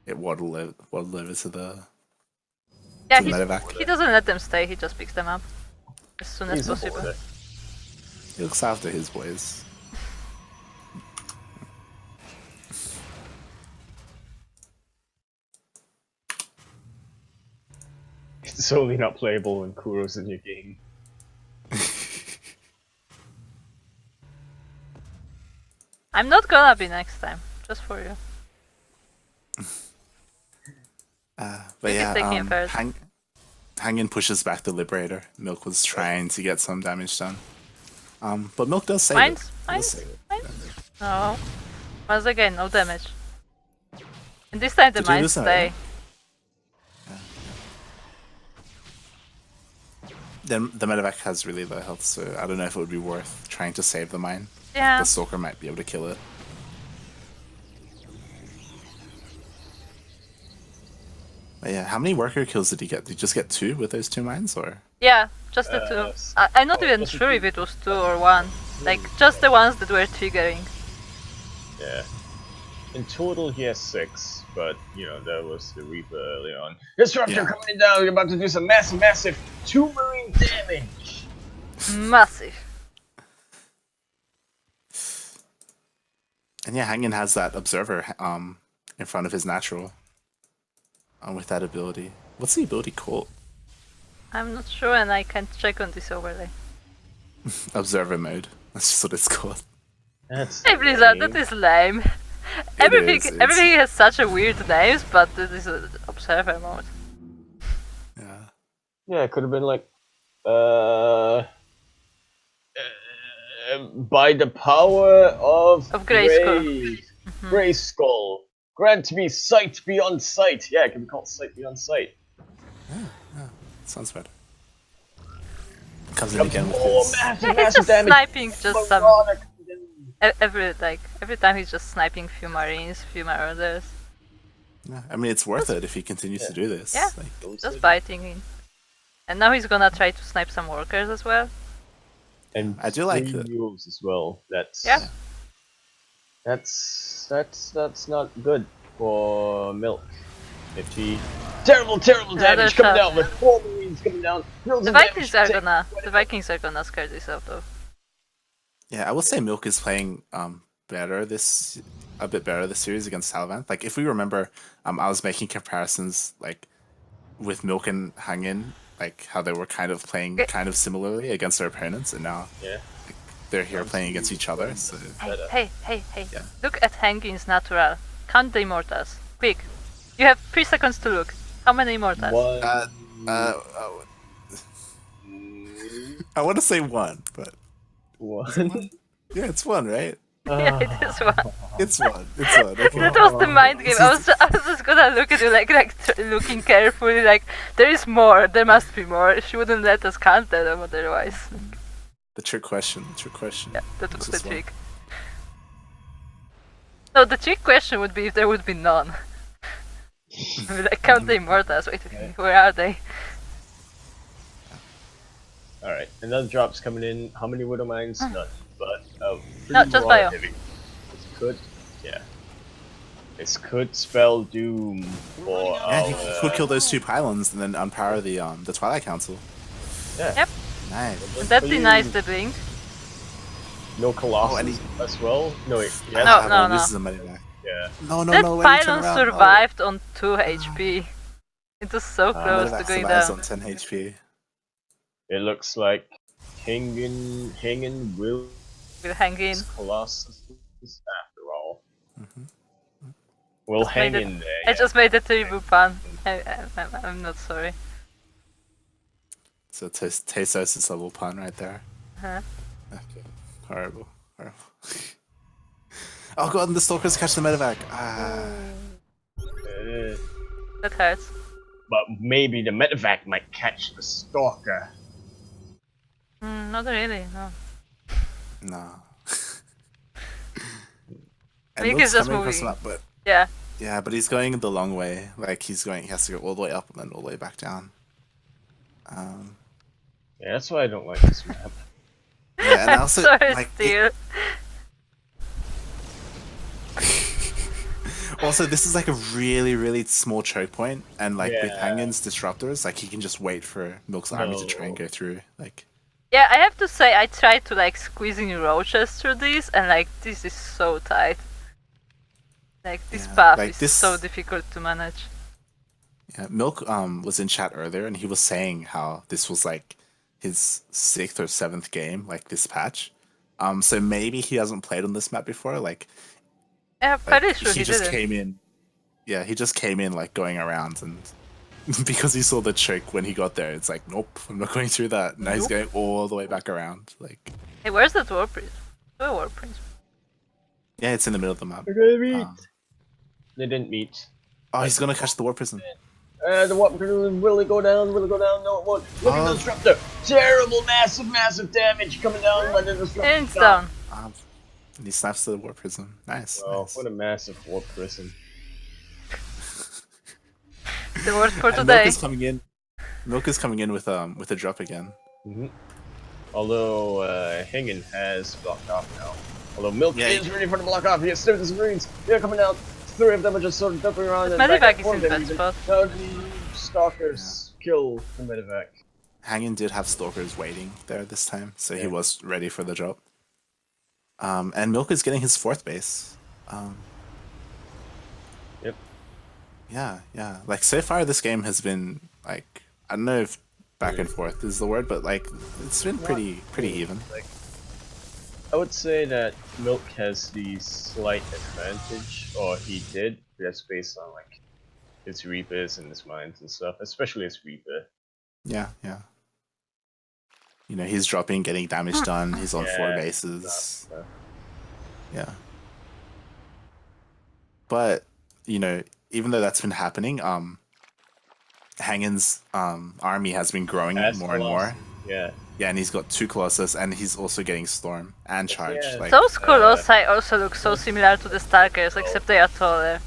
it waddled over to the Yeah, to the medevac. he doesn't let them stay. He just picks them up as soon as He's a possible. hoarder. He looks after his boys. It's only not playable when Kuro's in your game. I'm not gonna be next time, just for you. But Maybe yeah, taking it first. Haengin pushes back the Liberator. Milk was trying to get some damage done. But Milk does save it. Does save it. No. Once again, no damage. And this time the Did you mines lose that, stay. Then the medevac has really low health, so I don't know if it would be worth trying to save the mine. Yeah. The Stalker might be able to kill it. But yeah, how many worker kills did he get? Did he just get 2 with those 2 mines, or? Yeah, just the two. I'm not even just the sure two. if it was 2 or 1. Like, just the ones that were triggering. Yeah. In total, he has 6, but you know that was the Reaper early on. Disruptor Yeah. coming down. You're about to do some massive 2 marine damage. Massive. And yeah, Haengin has that observer in front of his natural. With that ability. What's the ability called? I'm not sure, and I can't check on this overlay. Observer mode. That's just what it's called. That's Hey Blizzard, that is lame. Everything is, it's- everything has such a weird names, but this is an observer mode. Yeah. Yeah, it could have been like, by the power of Grayskull. Grayskull, grant me sight beyond sight. Yeah, it can be called sight beyond sight. Sounds better. Comes in again with Oh, his... massive, Yeah, he's massive just damage. sniping just some Marauder coming in. every time he's just sniping few marines, few marauders. Yeah, I mean, it's worth it if he continues to do this. Yeah. Like, Just biting in. And now he's gonna try to snipe some workers as well. And I do like 3 that. mules as well. That's Yeah. That's not good for Milk. If he Terrible, terrible Another damage coming shot. down with 4 Marines coming down. The Vikings are gonna scare this out though. Yeah, I would say Milk is playing a bit better this series against Salivanth. Like if we remember, I was making comparisons like with Milk and Haengin, like how they were kind of playing kind of similarly against their opponents, and now they're here playing against each other. So Hey! Yeah. Look at Haengin's natural. Count the immortals. Quick. You have 3 seconds to look. How many immortals? I want to say one, but One. yeah, it's one, right? Yeah, it is one. It's one. It's one. Okay. That was the mind game. I was just gonna look at you like looking carefully, like there is more. There must be more. She wouldn't let us count them otherwise. The trick question. The trick question. Yeah, that was the Just one. trick. No, the trick question would be if there would be none. I mean, like, count the immortals. Wait, where are they? Alright, another drop's coming in. How many Widow Mines? None. But No, just bio. heavy. This could, this could spell doom for Yeah, he could kill those 2 pylons and then unpower the Twilight Council. Yeah. Yep. Nice. And that denies the blink. No Colossus and as well. No, wait. Yeah. No. This is a money back. Yeah. No, That when you turn pylon around, survived on 2 HP. It was so close to Medevac going survives down. on 10 HP. It looks like Haengin will We'll hang in. Colossus after all. We'll Just hang made it- in there. I just made a terrible pun. I'm not sorry. So Tesos' level pun right there. Huh? Okay. Horrible. Oh god, and the stalkers catch the medevac. That hurts. But maybe the medevac might catch the stalker. Not really, no. No. Milk Milk's is just coming across the moving. map, but Yeah. but he's going the long way. Like he has to go all the way up and then all the way back down. Yeah, that's why I don't like this map. Yeah, and I'm also sorry, like Steel. also this is like a really, really small choke point, and like with Yeah. Haengin's disruptors, like he can just wait for Milk's army to try and go through. Like Yeah, I have to say, I tried to like squeezing roaches through this, and like this is so tight. Like this Yeah, path like is this- so difficult to manage. yeah, Milk was in chat earlier and he was saying how this was like his 6th or 7th game, like this patch. So maybe he hasn't played on this map before. Like Yeah, I'm pretty like, sure he just didn't. came in. Yeah, he just came in like going around, and because he saw the choke when he got there, it's like, nope, I'm not going through that. Now he's going all the way back around. Like, Hey, where's that war prince? Oh, war prince. yeah, it's in the middle of the map. They're gonna meet. Um, They didn't meet. oh, he's gonna catch the warp prism. The warp prism, will it go down? Will it go down? No, it won't. Look at Oh. the disruptor. Terrible, massive damage coming down when the disruptor. And it's down. And he snaps the warp prism. Nice. Oh, nice. what a massive warp prism. The word for And today. Milk is coming in. Milk is coming in with a drop again. Although Haengin has blocked off now. Although Milk Yeah, is ready for the block off. He has started the Marines. They're coming out. 3 of them are just sort of dumping around. This and back medevac and is forth. in They're bad using- spot. Now the stalkers kill the medevac. Haengin did have stalkers waiting there this time, so he was ready for the drop. And Milk is getting his 4th base. Yep. Yeah. Like so far, this game has been like, I don't know if back and forth is the word, but like it's been pretty even. Like, I would say that Milk has the slight advantage, or he did, just based on like his Reapers and his mines and stuff, especially his Reaper. Yeah. You know, he's dropping, getting damage done. He's on 4 Yeah, bases. So, Yeah. But, you know, even though that's been happening, Haengin's army has been growing as more and more. Yeah. Yeah, and he's got 2 Colossus, and he's also getting Storm and Charge. Yeah. Like, Those Colossi also look so similar to the Starkers, except they are taller.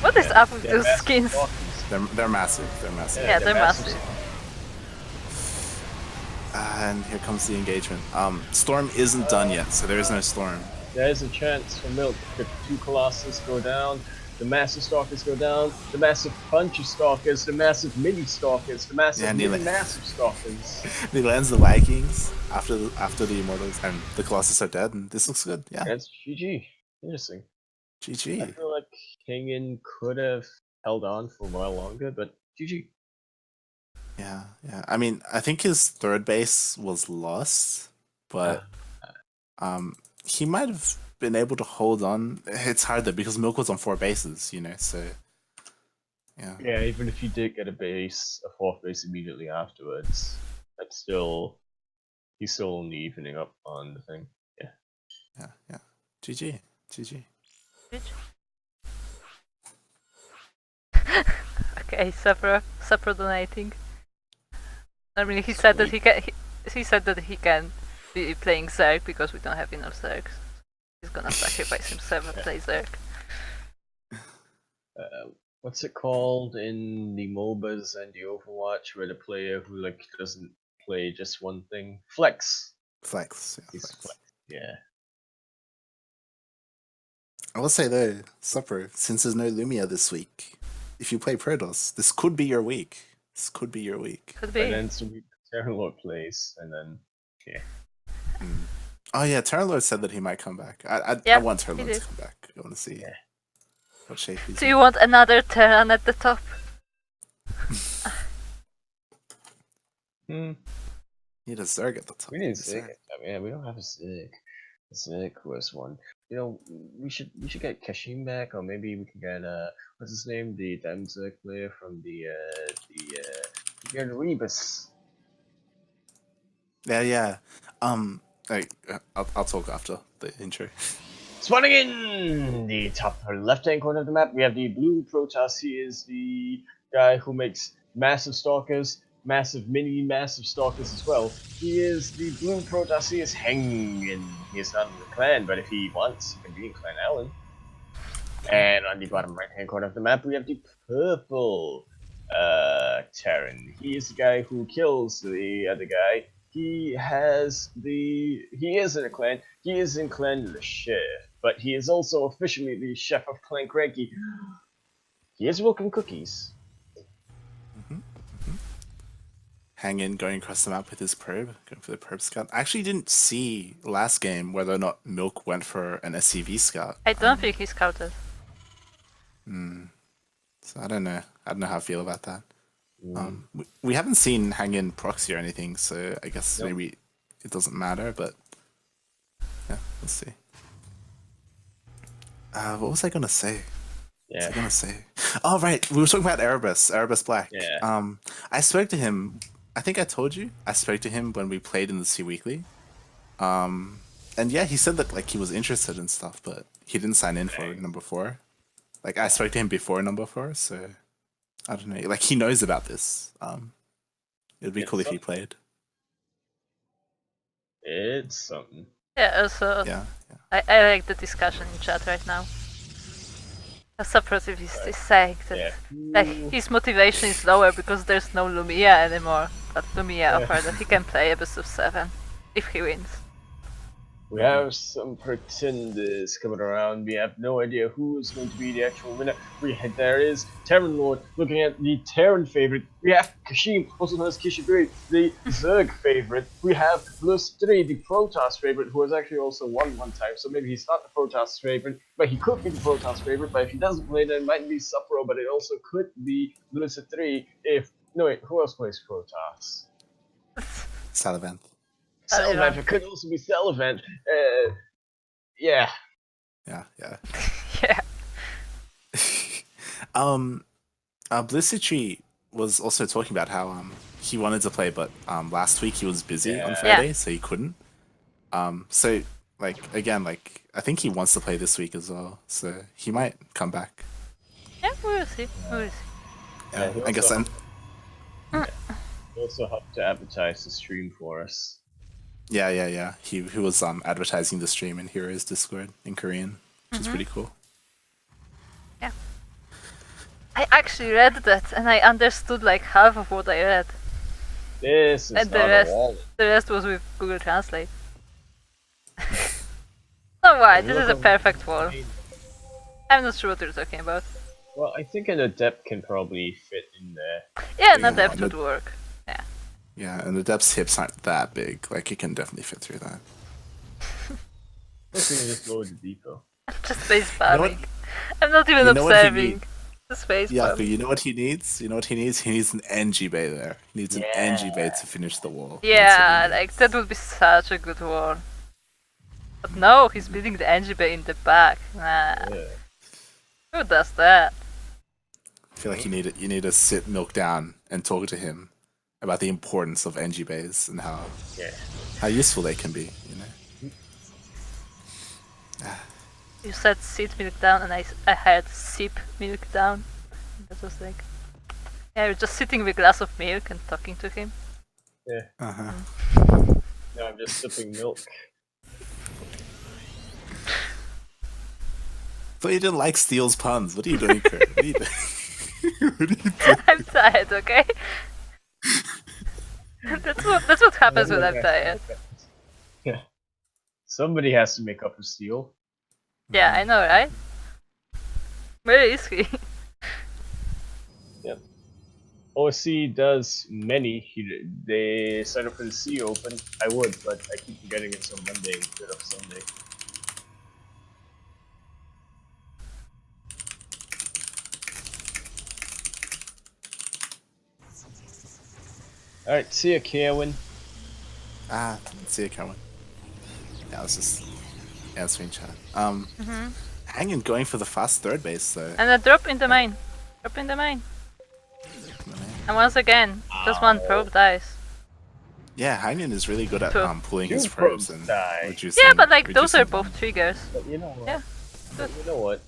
What is up with They're those massive skins? blockers. they're massive. They're massive. Yeah, they're massive. And here comes the engagement. Storm isn't done yet, so there is no Storm. There is a chance for Milk. If 2 Colossus go down, the massive stalkers go down, the massive bunch of stalkers, the massive mini stalkers, the massive Yeah, mini massive stalkers. He lands the Vikings after the Immortals and the Colossus are dead, and this looks good. Yeah, That's GG. Interesting. I GG. feel like Haengin could have held on for a while longer, but GG. Yeah, yeah. I mean, I think his third base was lost, but he might have been able to hold on. It's hard though because Milk was on 4 bases, you know. So yeah, Yeah, even if you did get a fourth base immediately afterwards, that's still he's still only evening up on the thing. Yeah. yeah, yeah. GG, GG. Okay, Supro donating. Normally he said that he can. He said that he can be playing Zerg because we don't have enough Zergs. He's gonna sacrifice himself and play Zerg. What's it called in the MOBAs and the Overwatch where the player who like doesn't play just one thing? Flex. Flex. Yeah, He's flex. flex. Yeah. I will say though, Supper, since there's no Lumiya this week, if you play Protoss, this could be your week. This could be your week. Could And be. then some Terran Lord plays, and then yeah. Oh yeah, Terran Lord said that he might come back. I Yeah, want Terran he Lord to did. come back. I want to see Yeah. what shape he's Do in. you want another Terran at the top? Need a Zerg at the top. We need Need a a Zerg. I mean, we don't have a Zerg. A Zerg was one. You know, we should get Kashim back, or maybe we can get what's his name, the damn Zerg player from the Rebus. Yeah, yeah. I'll talk after the intro. Spawning in the top left-hand corner of the map, we have the blue Protoss. He is the guy who makes massive stalkers, massive stalkers as well. He is the blue Protoss. He is Haengin. He is not in the clan, but if he wants, he can be in Clan Allen. And on the bottom right-hand corner of the map, we have the purple Terran. He is the guy who kills the other guy. He is in a clan. He is in Clan Le Chef, but he is also officially the chef of Clan CranKy. He is Milkncookiesss. Haengin going across the map with his probe, going for the probe scout. I actually didn't see last game whether or not Milk went for an SCV scout. I don't think he scouted. So I don't know. I don't know how I feel about that. We haven't seen Haengin proxy or anything, so I guess maybe it doesn't matter. But yeah, let's see. What was I gonna say? Yeah. What was I gonna say? Oh right, we were talking about Erebus Black. Yeah. I spoke to him. I think I told you. I spoke to him when we played in the Sea Weekly. And yeah, he said that like he was interested in stuff, but he didn't sign in for number 4. Like I spoke to him before number 4, so I don't know. Like he knows about this. It'd be cool if he played. It's something. Yeah, also, Yeah. I like the discussion in chat right now. A Suprotivist is saying that like, his motivation is lower because there's no Lumiya anymore. But Lumiya offered that he can play a best of 7 if he wins. We have some pretenders coming around. We have no idea who is going to be the actual winner. There is Terran Lord looking at the Terran favorite. We have Kashim, also known as Kishiguri, the Zerg favorite. We have Lustri, the Protoss favorite, who has actually also won one time. So maybe he's not the Protoss favorite, but he could be the Protoss favorite. But if he doesn't play, then it might be Supro, but it also could be Lustri if... No wait, who else plays Protoss? Salivanth. Salivanth. It could also be Salivanth. Yeah. Yeah. Yeah. Blue Citry was also talking about how he wanted to play, but last week he was busy on Friday, so he couldn't. So like again, like I think he wants to play this week as well, so he might come back. Yeah, we will see. We will see. Yeah, I guess I'm. He also helped to advertise the stream for us. Yeah. He was advertising the stream in Heroes Discord in Korean, which is pretty cool. Yeah. I actually read that and I understood like half of what I read. This is And not a wallet. the rest was with Google Translate. Alright, this is a perfect wall. I'm not sure what you're talking about. Well, I think an adept can probably fit in there. Yeah, Yeah, not that no- would work. Yeah, and the depth's hips aren't that big. Like, he can definitely fit through that. Plus, we can just lower the depot. Just face You know what? spamming. I'm not even You know what he observing. needs? Just face Yaku, spamming. you know what he needs? You know what he needs? He needs an NG bay there. He needs an NG bay to finish the wall. That's what Yeah, he needs. like that would be such a good war. But no, he's building the NGB in the back. Nah. Yeah. Who does that? I feel like you need to sit Milk down and talk to him about the importance of NG bays and how useful they can be. You know. You said sit milk down and I had sip milk down. That was like... Yeah, you're just sitting with a glass of milk and talking to him. Yeah. Uh-huh. No, I'm just sipping milk. But you didn't like Steele's puns. What are you doing, Kurt? What are you doing? What are you doing? I'm tired, okay? that's what happens when I'm tired. Yeah. Somebody has to make up for Steel. Yeah, I know, right? Where is he? Yep. OSC does many. They sign up for the Sea Open. I would, but I keep forgetting it's on Monday instead of Sunday. Alright, see ya, Kevin. See you, Cameron. Yeah, I was just answering chat. Haengin going for the fast third base though. And a drop in the main. Drop in the main. And once again, just one probe dies. Yeah, Haengin is really good at Two. pulling his Two probes probes and die. reducing. Yeah, but like those are reducing both damage. triggers. But you know what? Yeah. But you know what?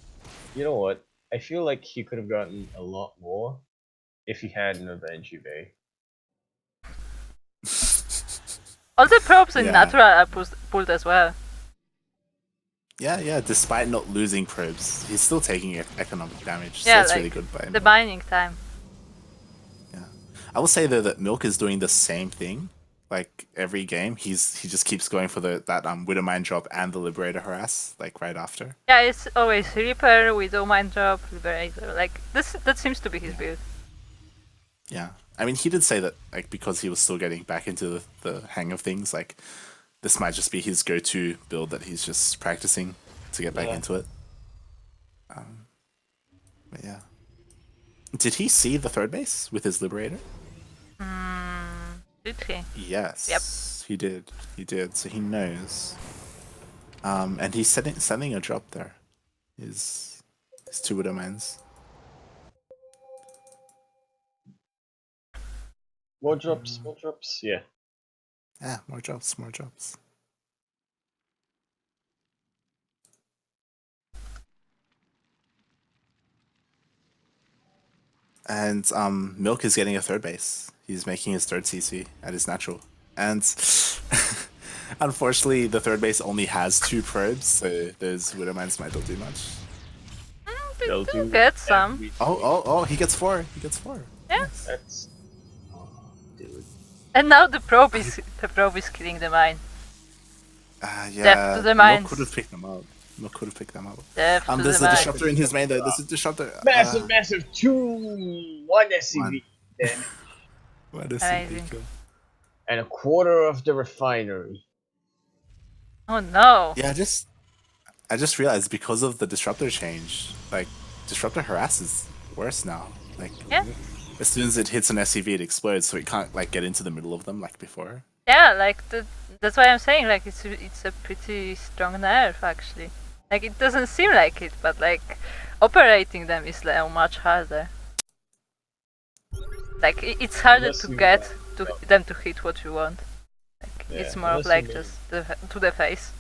You know what? I feel like he could have gotten a lot more if he had another NG Bay. All the probes in Yeah. natural are pulled as well. Yeah. Despite not losing probes, he's still taking economic damage. So Yeah, that's like really good by him. the mining time. I will say though that Milk is doing the same thing. Like every game, he just keeps going for that Widowmine drop and the Liberator harass like right after. Yeah, it's always Reaper, Widowmine drop, Liberator. Like that seems to be his build. Yeah, I mean he did say that like because he was still getting back into the hang of things, like this might just be his go-to build that he's just practicing to get back into it. But yeah, did he see the third base with his Liberator? Did he? Yes. Yep. He did. He did. So he knows. And he's sending a drop there. His two Widowmines. More drops, more drops. Yeah. Yeah, more drops, more drops. And Milk is getting a third base. He's making his third CC at his natural. And unfortunately, the third base only has 2 probes, so those Widowmines might not do much. They'll They'll do get some. everything. Oh, he gets 4. He gets 4. Yeah. That's. Oh, dude. And now the probe is killing the mine. Yeah. Depth to the Milk mines. could have picked them up. Milk could have picked them up. Depth to There's the a mine. disruptor in his main though. There's a disruptor. Massive 2-1 SCV. Then. What a Amazing. CP kill. And a quarter of the refinery. Oh no. Yeah, I just realized because of the disruptor change, like disruptor harass is worse now. Like Yeah. as soon as it hits an SCV, it explodes, so it can't like get into the middle of them like before. Yeah, like that's why I'm saying like it's a pretty strong nerf actually. Like it doesn't seem like it, but like operating them is like much harder. Like it's harder Unless to you get got- them to hit what you want. Like Yeah, it's more of unless you like made- just to the face.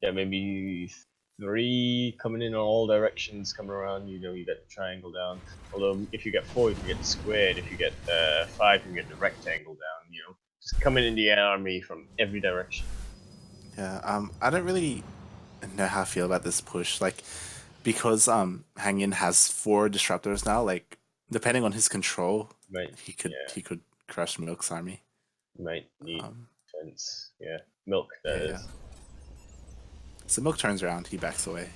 Yeah, maybe 3 coming in all directions, coming around. You know, you get the triangle down. Although if you get 4, you can get the squared. If you get 5, you can get the rectangle down. You know, just coming in the army from every direction. Yeah, I don't really know how I feel about this push. Like because Haengin has 4 disruptors now, like depending on his control, Might he could crush Milk's army. might need Um, fence. Yeah, milk. That is. So Milk turns around, he backs away.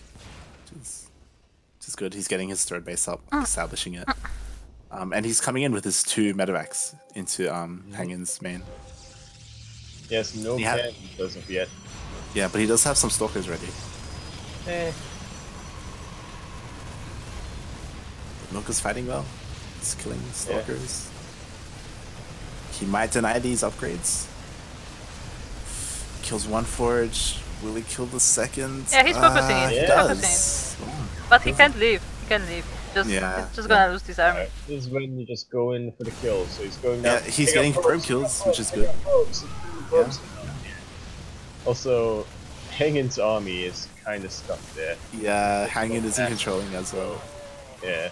which is good. He's getting his third base up, establishing it. And he's coming in with his 2 medevacs into Haengin's main. Yes, no Yeah. cannons as of yet. Yeah, but he does have some stalkers ready. Eh. Milk is fighting well. He's killing stalkers. He might deny these upgrades. Kills 1 forge. Will he kill the second? Yeah, he's focusing it. He He's does. focusing it. But he can't leave. He can't leave. He's just gonna lose this army. This is when you just go in for the kill. So he's going Yeah, down. he's getting probe kills, which is good. Also, Haengin's army is kind of stuck there. Yeah, Haengin isn't controlling as well. Yeah.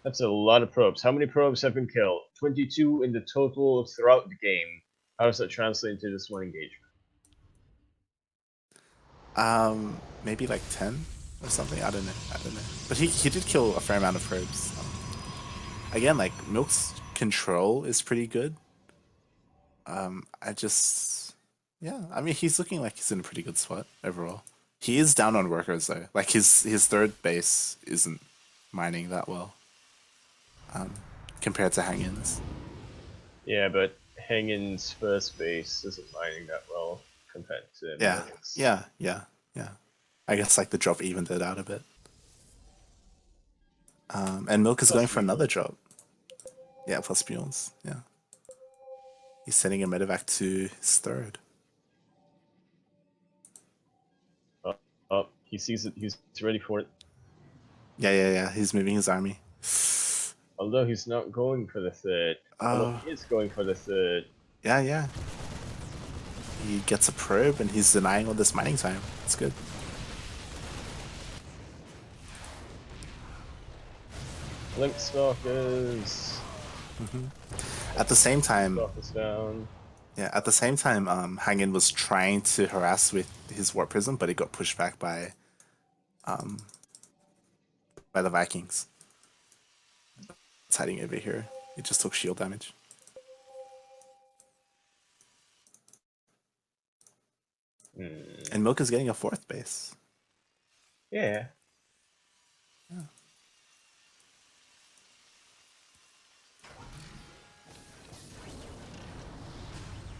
That's a lot of probes. How many probes have been killed? 22 in the total throughout the game. How does that translate into this one engagement? Maybe like 10 or something. I don't know. But he did kill a fair amount of probes. Again, like Milk's control is pretty good. I mean, he's looking like he's in a pretty good spot overall. He is down on workers though. Like his third base isn't mining that well. Compared to Haengin's. Yeah, but Haengin's first base isn't mining that well compared to Milk's. Yeah. I guess like the drop evened it out a bit. And Milk is going for another drop. Yeah, plus Bjorn's. Yeah. He's sending a medevac to his third. Oh, he sees it. He's ready for it. Yeah. He's moving his army. Although he's not going for the third. Although he is going for the third. Yeah. He gets a probe and he's denying all this mining time. It's good. Link stalkers. At the same time, Stalkers down. yeah. At the same time, Haengin was trying to harass with his warp prism, but it got pushed back by the Vikings. It's hiding over here. It just took shield damage. And Milk is getting a 4th base. Yeah.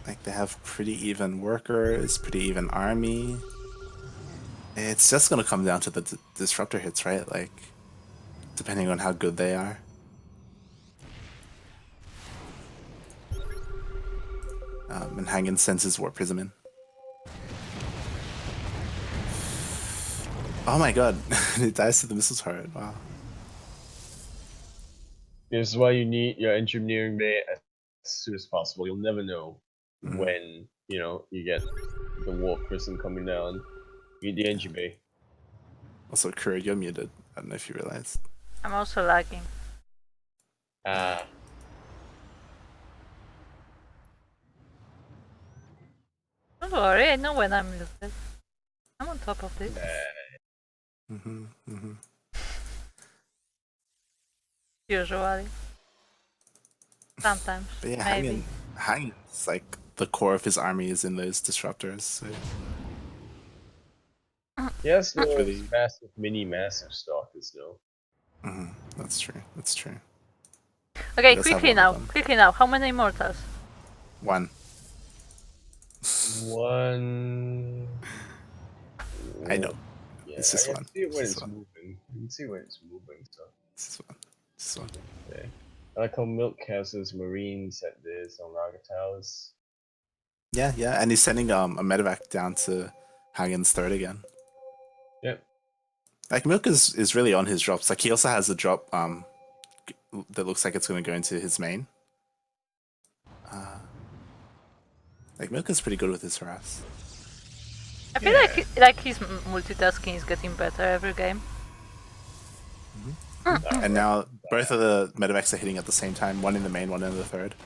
Like they have pretty even workers, pretty even army. It's just gonna come down to the disruptor hits, right? Like, depending on how good they are. And Haengin sends his warp prism in. Oh my god, it dies to the missile turret. Wow. This is why you need your engineering bay as soon as possible. You'll never know when, you get the warp prism coming down. You need the engine bay. Also, Kuro, you're muted. I don't know if you realized. I'm also lagging. Don't worry, I know when I'm muted. I'm on top of this. Usually. Sometimes. But yeah, Maybe. Haengin's like the core of his army is in those disruptors. So. Yes, no, Really- it's massive, massive stalkers, though. That's true. Okay, Let's have quickly one of them. now. How many immortals? 1. One. I know. Yeah, It's just I one. can see it when It's it's one. moving. You can see when it's moving, so. This is one. Okay. I like how Milk has his marines at this on Raga Towers. Yeah, and he's sending a medevac down to Hagen's third again. Yep. Like Milk is really on his drops. Like he also has a drop that looks like it's going to go into his main. Like Milk is pretty good with his harass. I feel like his multitasking is getting better every game. And now both of the medevacs are hitting at the same time. One in the main, one in the third.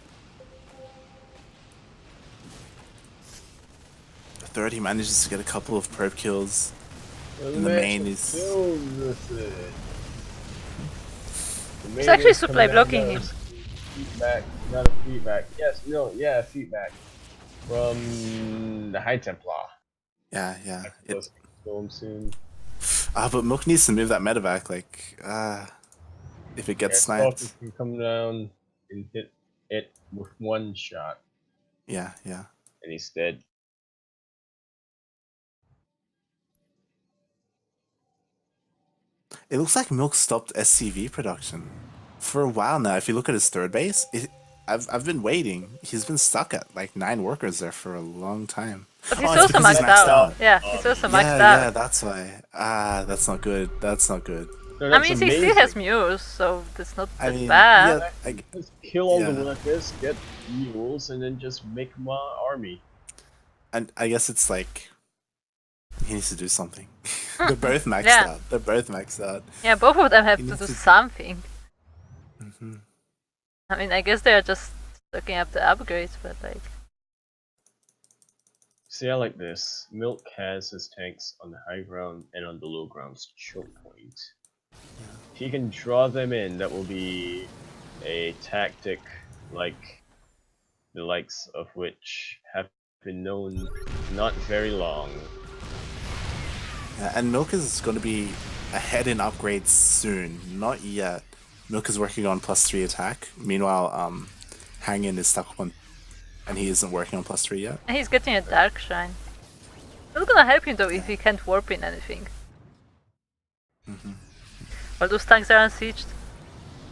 The third, he manages to get a couple of probe kills. And the main is... It's actually supply blocking him. Feedback, not a feedback. Yes, no, yeah, feedback. From the High Templar. Yeah. Close to him soon. But Milk needs to move that medevac, like, if it gets sniped. Stalker can come down and hit it with one shot, Yeah, yeah. and he's dead. It looks like Milk stopped SCV production for a while now. If you look at his third base, I've been waiting. He's been stuck at like 9 workers there for a long time. But he's it's also because maxed out. Yeah, he's also maxed Yeah, out. that's why. That's not good. That's not good. No, I that's mean, he amazing. still has mules, so that's not I that mean, bad. yeah, Just kill all the yeah. workers, get mules, and then just make my army. and I guess it's like he needs to do something. They're both maxed Yeah. out. They're both maxed out. Yeah, both of them have He to needs do to- something. hmm I mean, I guess they're just looking up the upgrades, but like, See, I like this. Milk has his tanks on the high ground and on the low ground's choke point. If he can draw them in, that will be a tactic like the likes of which have been known not very long. Yeah, and Milk is going to be ahead in upgrades soon. Not yet. Milk is working on +3 attack. Meanwhile, Haengin is stuck on, and he isn't working on +3 yet. and he's getting a dark shine. It's gonna help him though if he can't warp in anything. All those tanks are unsieged.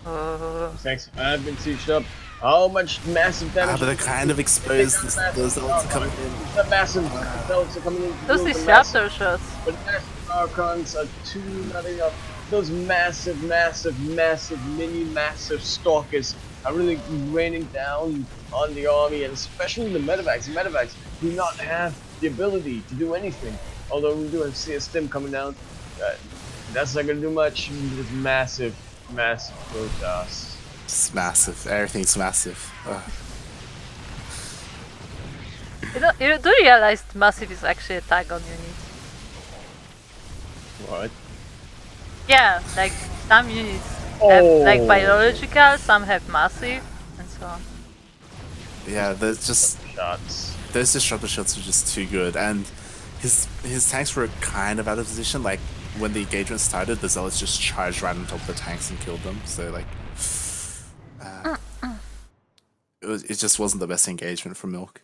Oh. Thanks. I've been sieged up. How much massive damage? But they're kind of exposed. Those elements are coming in. The massive belts are coming in. Those The disruptor shots. But massive Archons are too not enough. Those massive, mini massive stalkers are really raining down on the army, and especially the medevacs. The medevacs do not have the ability to do anything. Although we do have CS Stim coming down. That's not gonna do much. This massive Protoss. It's massive. Everything's massive. You do realize massive is actually a tag on units. What? Yeah, like some units have like biological, some have massive, and so on. Yeah, there's just Shots. those disruptor shots are just too good, and his tanks were kind of out of position. Like when the engagement started, the zealots just charged right on top of the tanks and killed them. So like, it just wasn't the best engagement for Milk.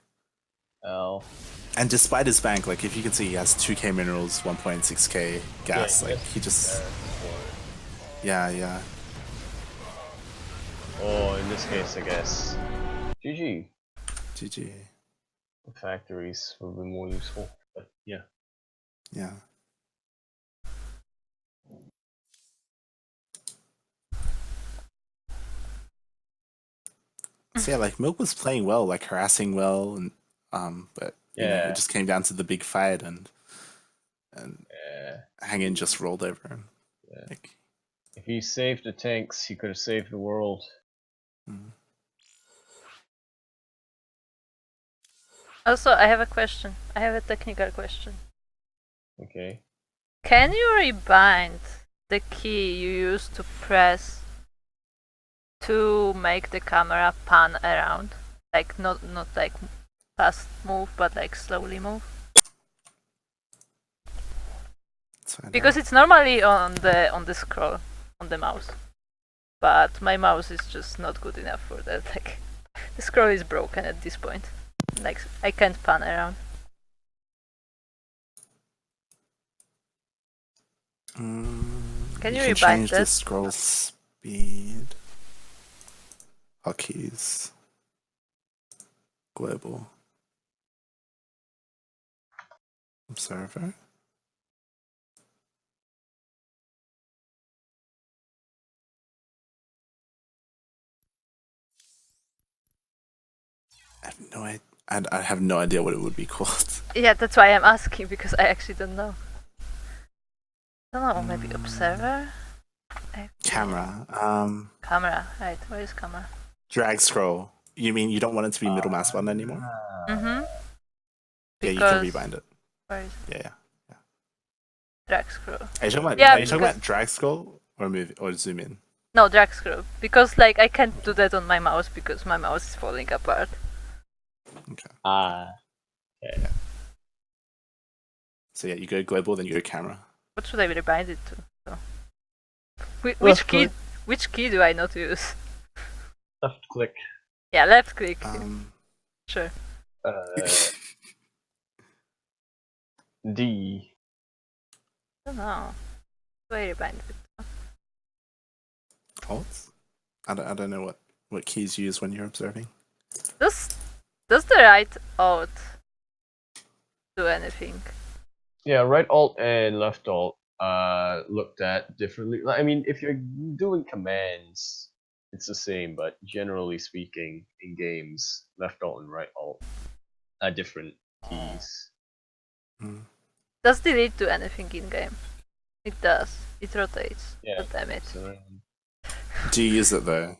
Oh. And despite his bank, like if you can see, he has 2k minerals, 1.6k gas. Yeah, like he just, yeah. Oh, in this case, I guess. GG. GG. The factories will be more useful, but yeah. Yeah. So yeah, like Milk was playing well, like harassing well, and but you know, it just came down to the big fight, and Haengin just rolled over him. Yeah. Like, If he saved the tanks, he could have saved the world. Also, I have a question. I have a technical question. Okay. Can you rebind the key you used to press to make the camera pan around? Like not like fast move, but like slowly move? Because it's normally on the scroll on the mouse, but my mouse is just not good enough for that. Like the scroll is broken at this point. Like I can't pan around. Can you rebind change the that? scroll speed? Hotkeys. Global. Observer. I have no idea what it would be called. Yeah, that's why I'm asking, because I actually don't know. I don't know, maybe observer? Camera. Camera, right, where is camera? Drag scroll. You mean you don't want it to be middle mouse button anymore? Mm-hmm. Yeah, you can rebind it. Where is it? Yeah. Drag scroll. Are you talking about, Yeah, are you talking about drag scroll or move or zoom in? No, drag scroll. Because like I can't do that on my mouse because my mouse is falling apart. Okay. Yeah. So yeah, you go global, then you go camera. What should I rebind it to? So, which Left key? click. Which key do I not use? Left click. Yeah, left click. Sure. D. I don't know. What do I rebind it? Alt? I don't know what keys you use when you're observing. Does the right alt do anything? Yeah, right alt and left alt looked at differently. I mean, if you're doing commands, it's the same, but generally speaking, in games, left alt and right alt are different keys. Does delete do anything in game? It does. It rotates. Yeah. God damn it. So, Do you use it though?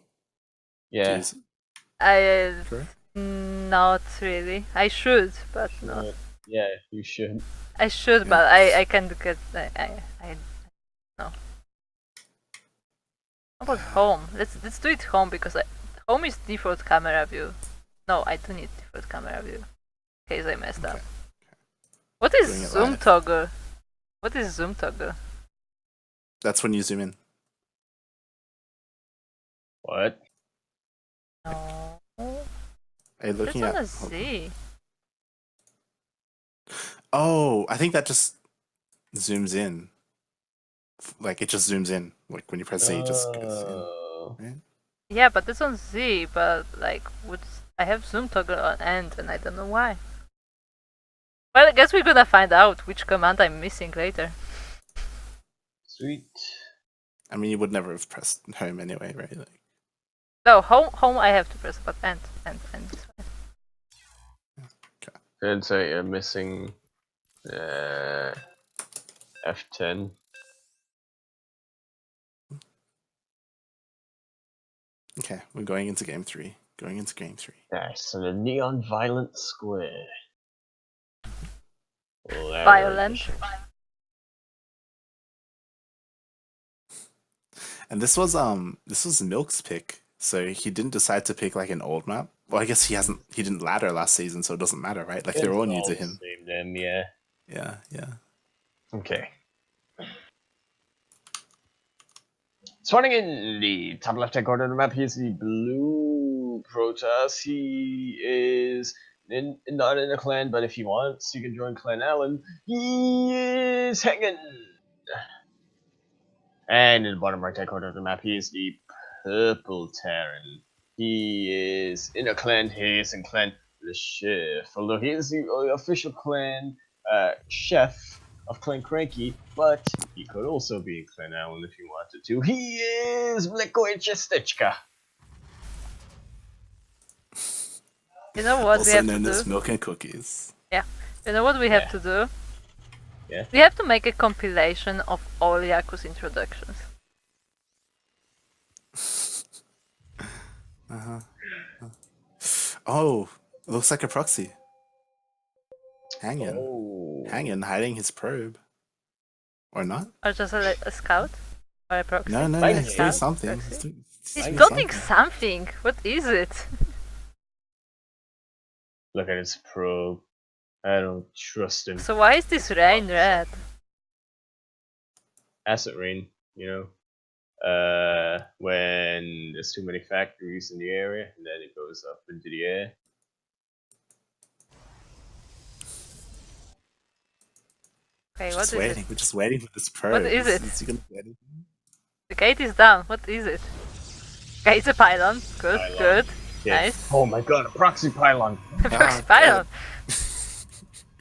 Do you yeah. use it? Sure. Not really. I should, but not. Yeah, you should. I should, but I can't get. I no. How about home? Let's do it home because home is default camera view. No, I do need default camera view. In case I messed up. What is Doing it zoom live. toggle? What is zoom toggle? That's when you zoom in. What? No. Are you That's looking on at? a Z. Oh, I think that just zooms in. Like it just zooms in. Like when you press Z, it just goes in. Right? Yeah, but it's on Z. But like, I have zoom toggle on end, and I don't know why. Well, I guess we're gonna find out which command I'm missing later. Sweet. I mean, you would never have pressed home anyway, right? Like, No, home I have to press, but end is fine. I'd say you're missing F10. okay, we're going into game 3. Going into game 3. Yes, and a neon violent square. Violent. And this was Milk's pick, so he didn't decide to pick like an old map. Well, I guess he didn't ladder last season, so it doesn't matter, right? Like they're all new to him. Same them, yeah. Yeah. Okay. Starting in the top left-hand corner of the map, here's the blue Protoss. He is not in a clan, but if he wants, he can join Clan Allen. He is Haengin. And in the bottom right-hand corner of the map, he is the purple Terran. He is in a clan. He is in Clan the Chef, although he is the official clan chef of Clan CranKy, but he could also be in Clan Allen if he wanted to. He is Milkncookiesss. You know what we Also have known to as do? Milkncookiesss. Yeah. You know what we have Yeah. to do? Yeah. We have to make a compilation of all Yaku's introductions. Oh, looks like a proxy. Oh. Haengin hiding his probe. Or not? Or just a scout? Or a proxy? No, Like he's doing scout? something. Proxy? He's He's doing building something. What is it? Look at his probe. I don't trust him. So why is this rain red? Acid rain, you know. When there's too many factories in the area, and then it goes up into the air. Okay, what is waiting. it? We're just waiting for this probe. What is it? Is he gonna do anything? The gate is down. What is it? Okay, it's a pylon. Good, Pylon. good. Yeah. Nice. Oh my god, a proxy pylon! Proxy pylon.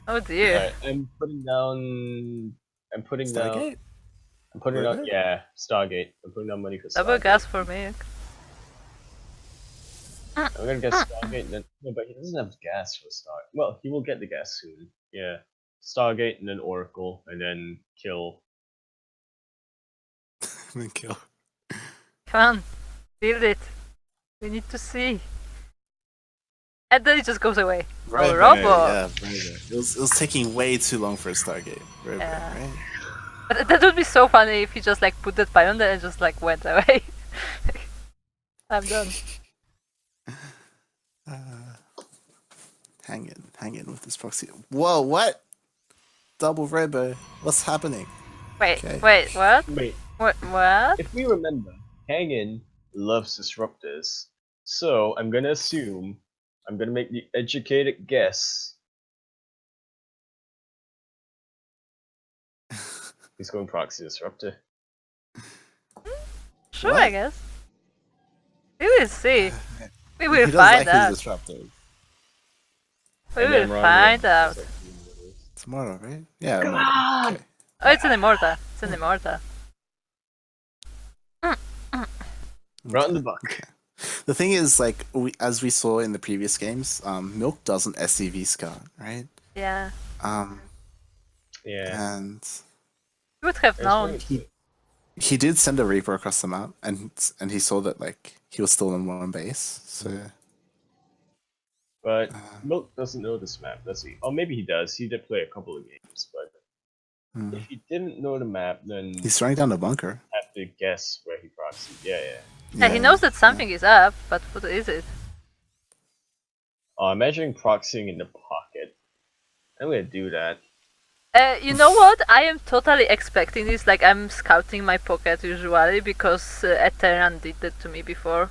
Oh dear. Alright, I'm putting down. Stargate? I'm putting down. River? Yeah, Stargate. I'm putting down money for Double Stargate. gas for me. I'm gonna get Stargate, and then no, but he doesn't have gas for Star. Well, he will get the gas soon. Yeah, Stargate, and then Oracle, and then kill. Then kill. Come on. Build it. We need to see. And then it just goes away. Robo. Robo. Yeah, Robo. It was taking way too long for a Stargate. Robo, Yeah. right? But that would be so funny if he just like put that pylon there and just like went away. I'm done. Hang in with this proxy. Whoa, what? Double Robo. What's happening? Wait, Okay. wait, what? Wait, What? if we remember, Haengin loves disruptors, so I'm gonna assume, I'm gonna make the educated guess. He's going proxy disruptor. Sure, What? I guess. We will see. We will He does find like his out. disruptive. We And will then wrong find again. out. Tomorrow, right? Yeah, Come immortal. on! Okay. Oh, it's an immortal. It's an immortal. Right in the buck. Okay. The thing is, like, as we saw in the previous games, Milk doesn't SCV scout, right? Yeah. Yeah. And You would have There's known. one- he did send a Reaper across the map, and he saw that like he was still in one base. So But Milk doesn't know this map, does he? Or maybe he does. He did play a couple of games, but if he didn't know the map, then he's throwing down the bunker. have to guess where he proxied. Yeah. Yeah, he knows that something is up, but what is it? Oh, imagining proxying in the pocket. I'm gonna do that. You know what? I am totally expecting this. Like, I'm scouting my pocket usually because Etheran did that to me before.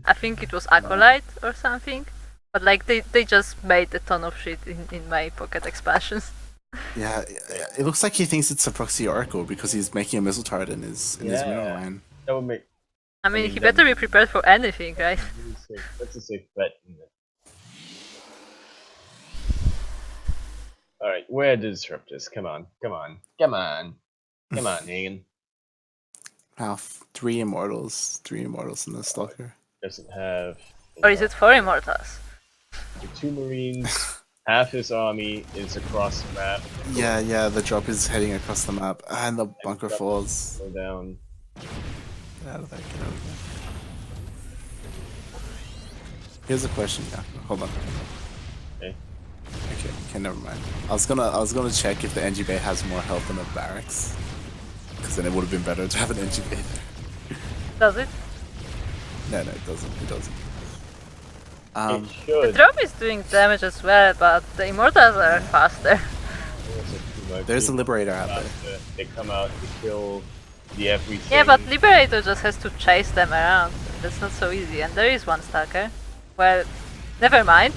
I think it was Acolyte or something. But like, they just made a ton of shit in my pocket expansions. Yeah, it looks like he thinks it's a proxy oracle because he's making a missile turret in his mineral line. That would make. I mean, mean, he that better would be prepared for anything, right? That's a safe bet. Alright, where are the disruptors? Come on. Hagen. Wow, three immortals in the stalker. Doesn't have. Or is it for immortals? The 2 Marines, half his army is across the map. Yeah, the drop is heading across the map, and the bunker falls. Go down. Get out of there, get out of there. Here's a question, yeah. Hold on. Okay, never mind. I was gonna check if the NG Bay has more health than the barracks. Because then it would have been better to have an NG Bay there. Does it? No, it doesn't. It doesn't. It The should. drop is doing damage as well, but the immortals are faster. There's a Liberator out there. They come out to kill the everything. Yeah, but Liberator just has to chase them around. That's not so easy, and there is one stalker. Well, never mind.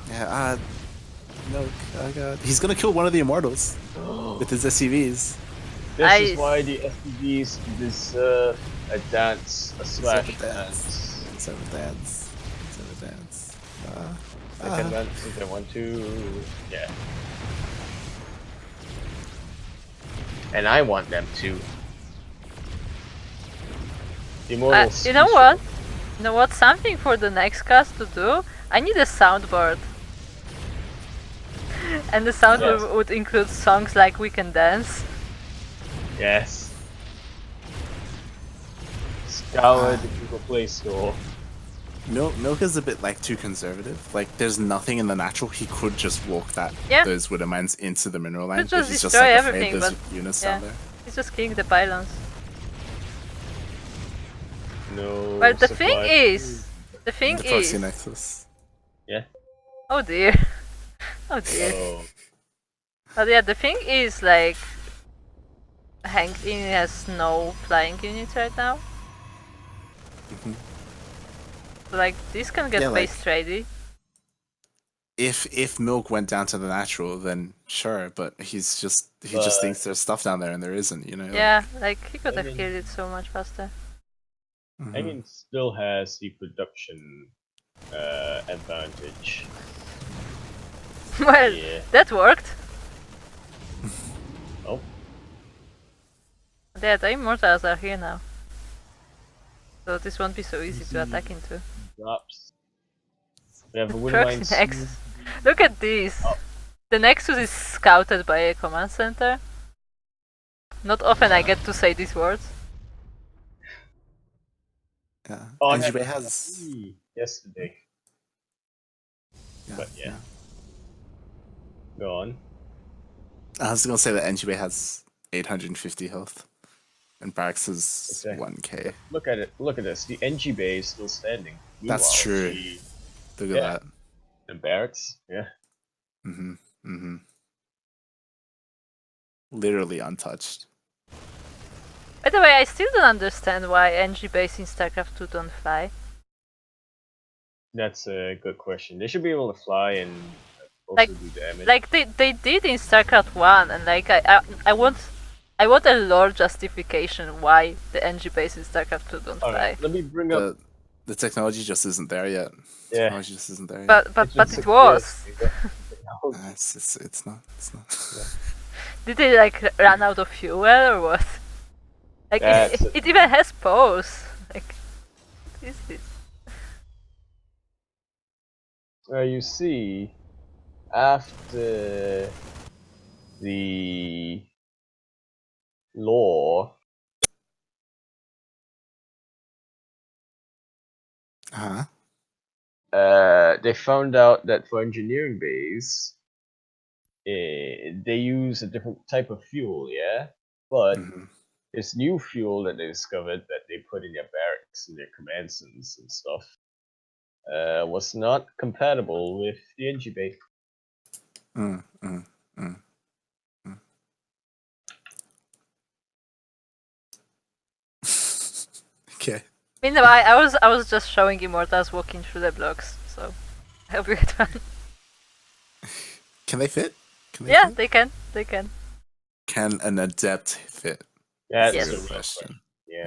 Yeah, no, oh god. He's gonna kill one of the immortals with his SCVs. This is why the SPVs deserve a dance, a slash dance. Deserve a dance. Deserve a dance. They can dance if they want to. Yeah. And I want them to. Immortals. You know what? You know what? Something for the next cast to do? I need a soundboard. And the soundboard would include songs like We Can Dance. Yes. Scour the Google Play Store. Milk is a bit like too conservative. Like there's nothing in the natural. He could just walk those Widow Mines into the mineral line. Could just he's destroy just like everything, afraid but there's units yeah. down there. He's just killing the pylons. No. But the supply. thing is, the Proxy Nexus. Yeah. oh dear, oh dear. Oh. But yeah, the thing is, like, Haengin has no flying units right now. So, like, this can get base tradey. If Milk went down to the natural, then sure. But he just thinks there's stuff down there and there isn't. You know. Yeah, like he could have killed it so much faster. Haengin still has the production advantage. Well, that worked. Oh. Yeah, the immortals are here now. So this won't be so easy to attack into. Drops. We have a Widow Mine. Nexus. Look at this. Oh. The Nexus is scouted by a command center. Not often I get to say these words. Yeah. Oh, NGB has yesterday. Yeah, But yeah. Go on. I was gonna say that NGB has 850 health, and Barracks is 1k. Look at it. Look at this. The NG Bay is still standing. That's Meanwhile, true. Look at that. The barracks. Yeah. Mm-hmm. literally untouched. By the way, I still don't understand why NG base in StarCraft 2 don't fly. That's a good question. They should be able to fly and also Like- do damage. Like they did in StarCraft 1, and like I want a lore justification why the NG base in StarCraft 2 don't fly. Alright, let me bring up. The technology just isn't there yet. Yeah. Technology just isn't there yet. But It's been it 6 was. years. Technology. It's not. It's not. Did they like run out of fuel or what? Like That's it even has pose. Like what is this? You see, after the lore, Huh? they found out that for engineering bays, they use a different type of fuel, yeah? But Mhm. this new fuel that they discovered that they put in their barracks and their command centers and stuff was not compatible with the NG bay. Mm, mm, mm, mm. Okay. Meanwhile, I was just showing Immortals walking through the blocks, so I hope you had fun. Can they fit? Can they Yeah, fit? they can. They can. Can an adept fit? That's Yes. the the real question. Yeah.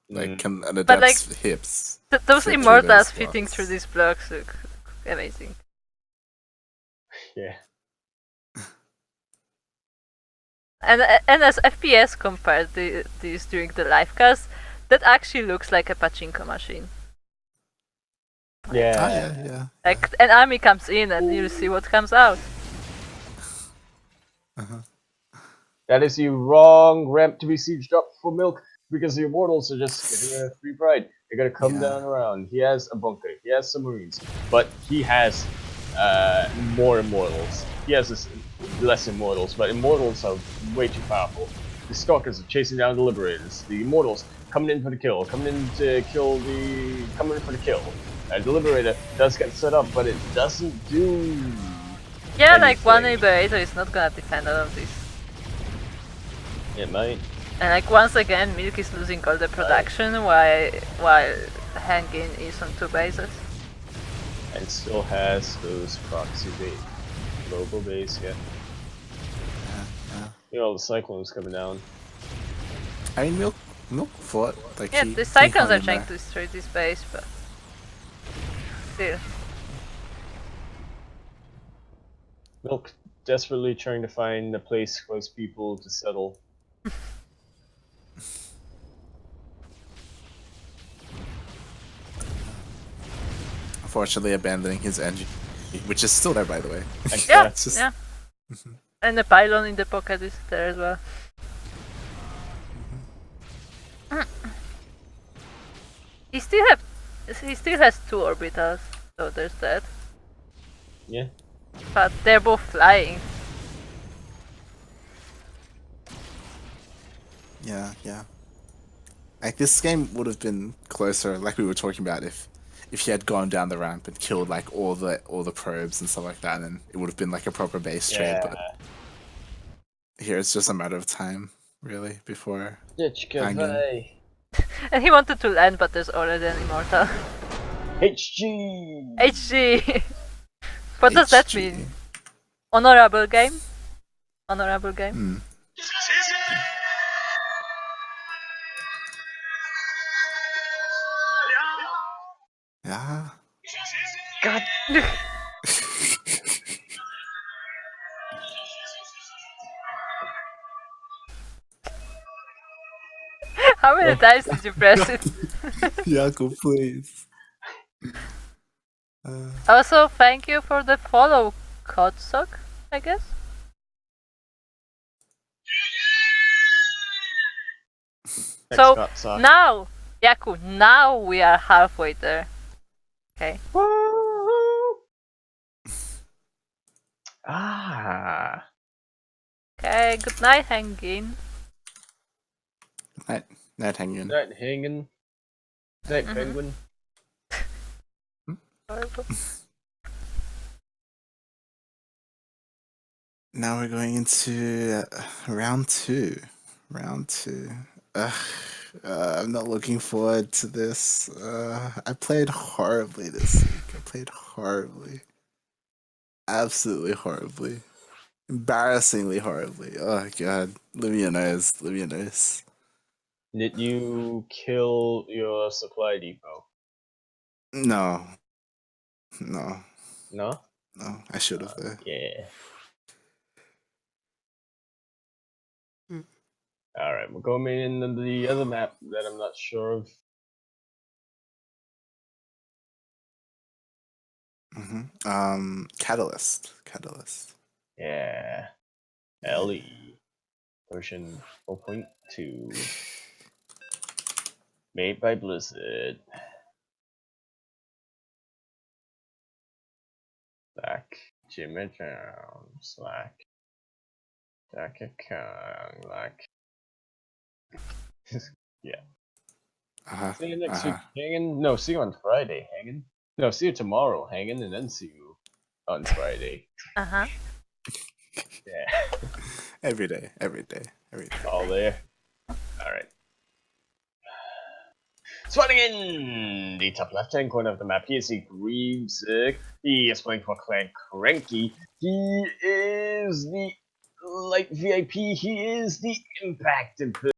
Like, Mm. can an But, like, adept's hips? Those fit through Immortals those fitting blocks? through these blocks look amazing. Yeah. And as FPS compared these during the live cast, that actually looks like a pachinko machine. Yeah. Ah, yeah. Like an army comes in and you see what comes out. That is the wrong ramp to be sieged up for Milk because the Immortals are just getting a free ride. They're gonna come Yeah. down around. He has a bunker. He has some Marines, but he has more Immortals. He has less Immortals, but Immortals are way too powerful. The Stalkers are chasing down the Liberators. The Immortals coming in for the kill. Coming in for the kill. The Liberator does get set up, but it doesn't do. Yeah, like one anything. Liberator is not gonna defend all of this. It might. And like once again, Milk is losing all the production while Haengin is on 2 bases. And still has those proxy base, global base, yeah. Yeah. You know, the Cyclones coming down. I mean, Milk fought. Like, Yeah, he the Cyclones hung are in trying there. to destroy this base, but still. Milk desperately trying to find a place for his people to settle. Unfortunately, abandoning his engine, which is still there, by the way. And Yeah, It's just- yeah. And the pylon in the pocket is there as well. He still has 2 orbitals, so there's that. yeah. But they're both flying. Yeah. Like, this game would have been closer, like we were talking about, if he had gone down the ramp and killed like all the probes and stuff like that, and it would have been like a proper base trade. Yeah. But here it's just a matter of time, really, before Haengin. And he wanted to land, but there's already an Immortal. HG! HG! What does that HG. mean? Honorable game? Honorable game? Hmm. Yeah. God! How many times did you press it? Yaku, please. Also, thank you for the follow, Kotsok, I guess? So, Scott now, Yaku, now we are halfway there. Okay. Ah! Okay, good night, Haengin. Night hanging. Night Haengin. Night Mhm. Penguin. Now we're going into round two. Round two. I'm not looking forward to this. I played horribly this week. I played horribly. Absolutely horribly. Embarrassingly horribly. Oh god. Lumiya knows. Lumiya knows. Did you kill your supply depot? No. No. No? No. I should have though. Yeah. Alright, we're going into the other map that I'm not sure of. Catalyst. Catalyst. Yeah. LE. Version 4.2. Made by Blizzard. Slack. Jimmy Down. Slack. Jack account. Like. Yeah. See you next week, Haengin. No, see you on Friday, Haengin. No, see you tomorrow, Haengin, and then see you on Friday. Uh-huh. Yeah. Every day. Every day. Every day. All there. Alright. Spawning in the top left-hand corner of the map, he is the Greavesick. He is playing for Clan CranKy. He is the Light VIP. He is the Impact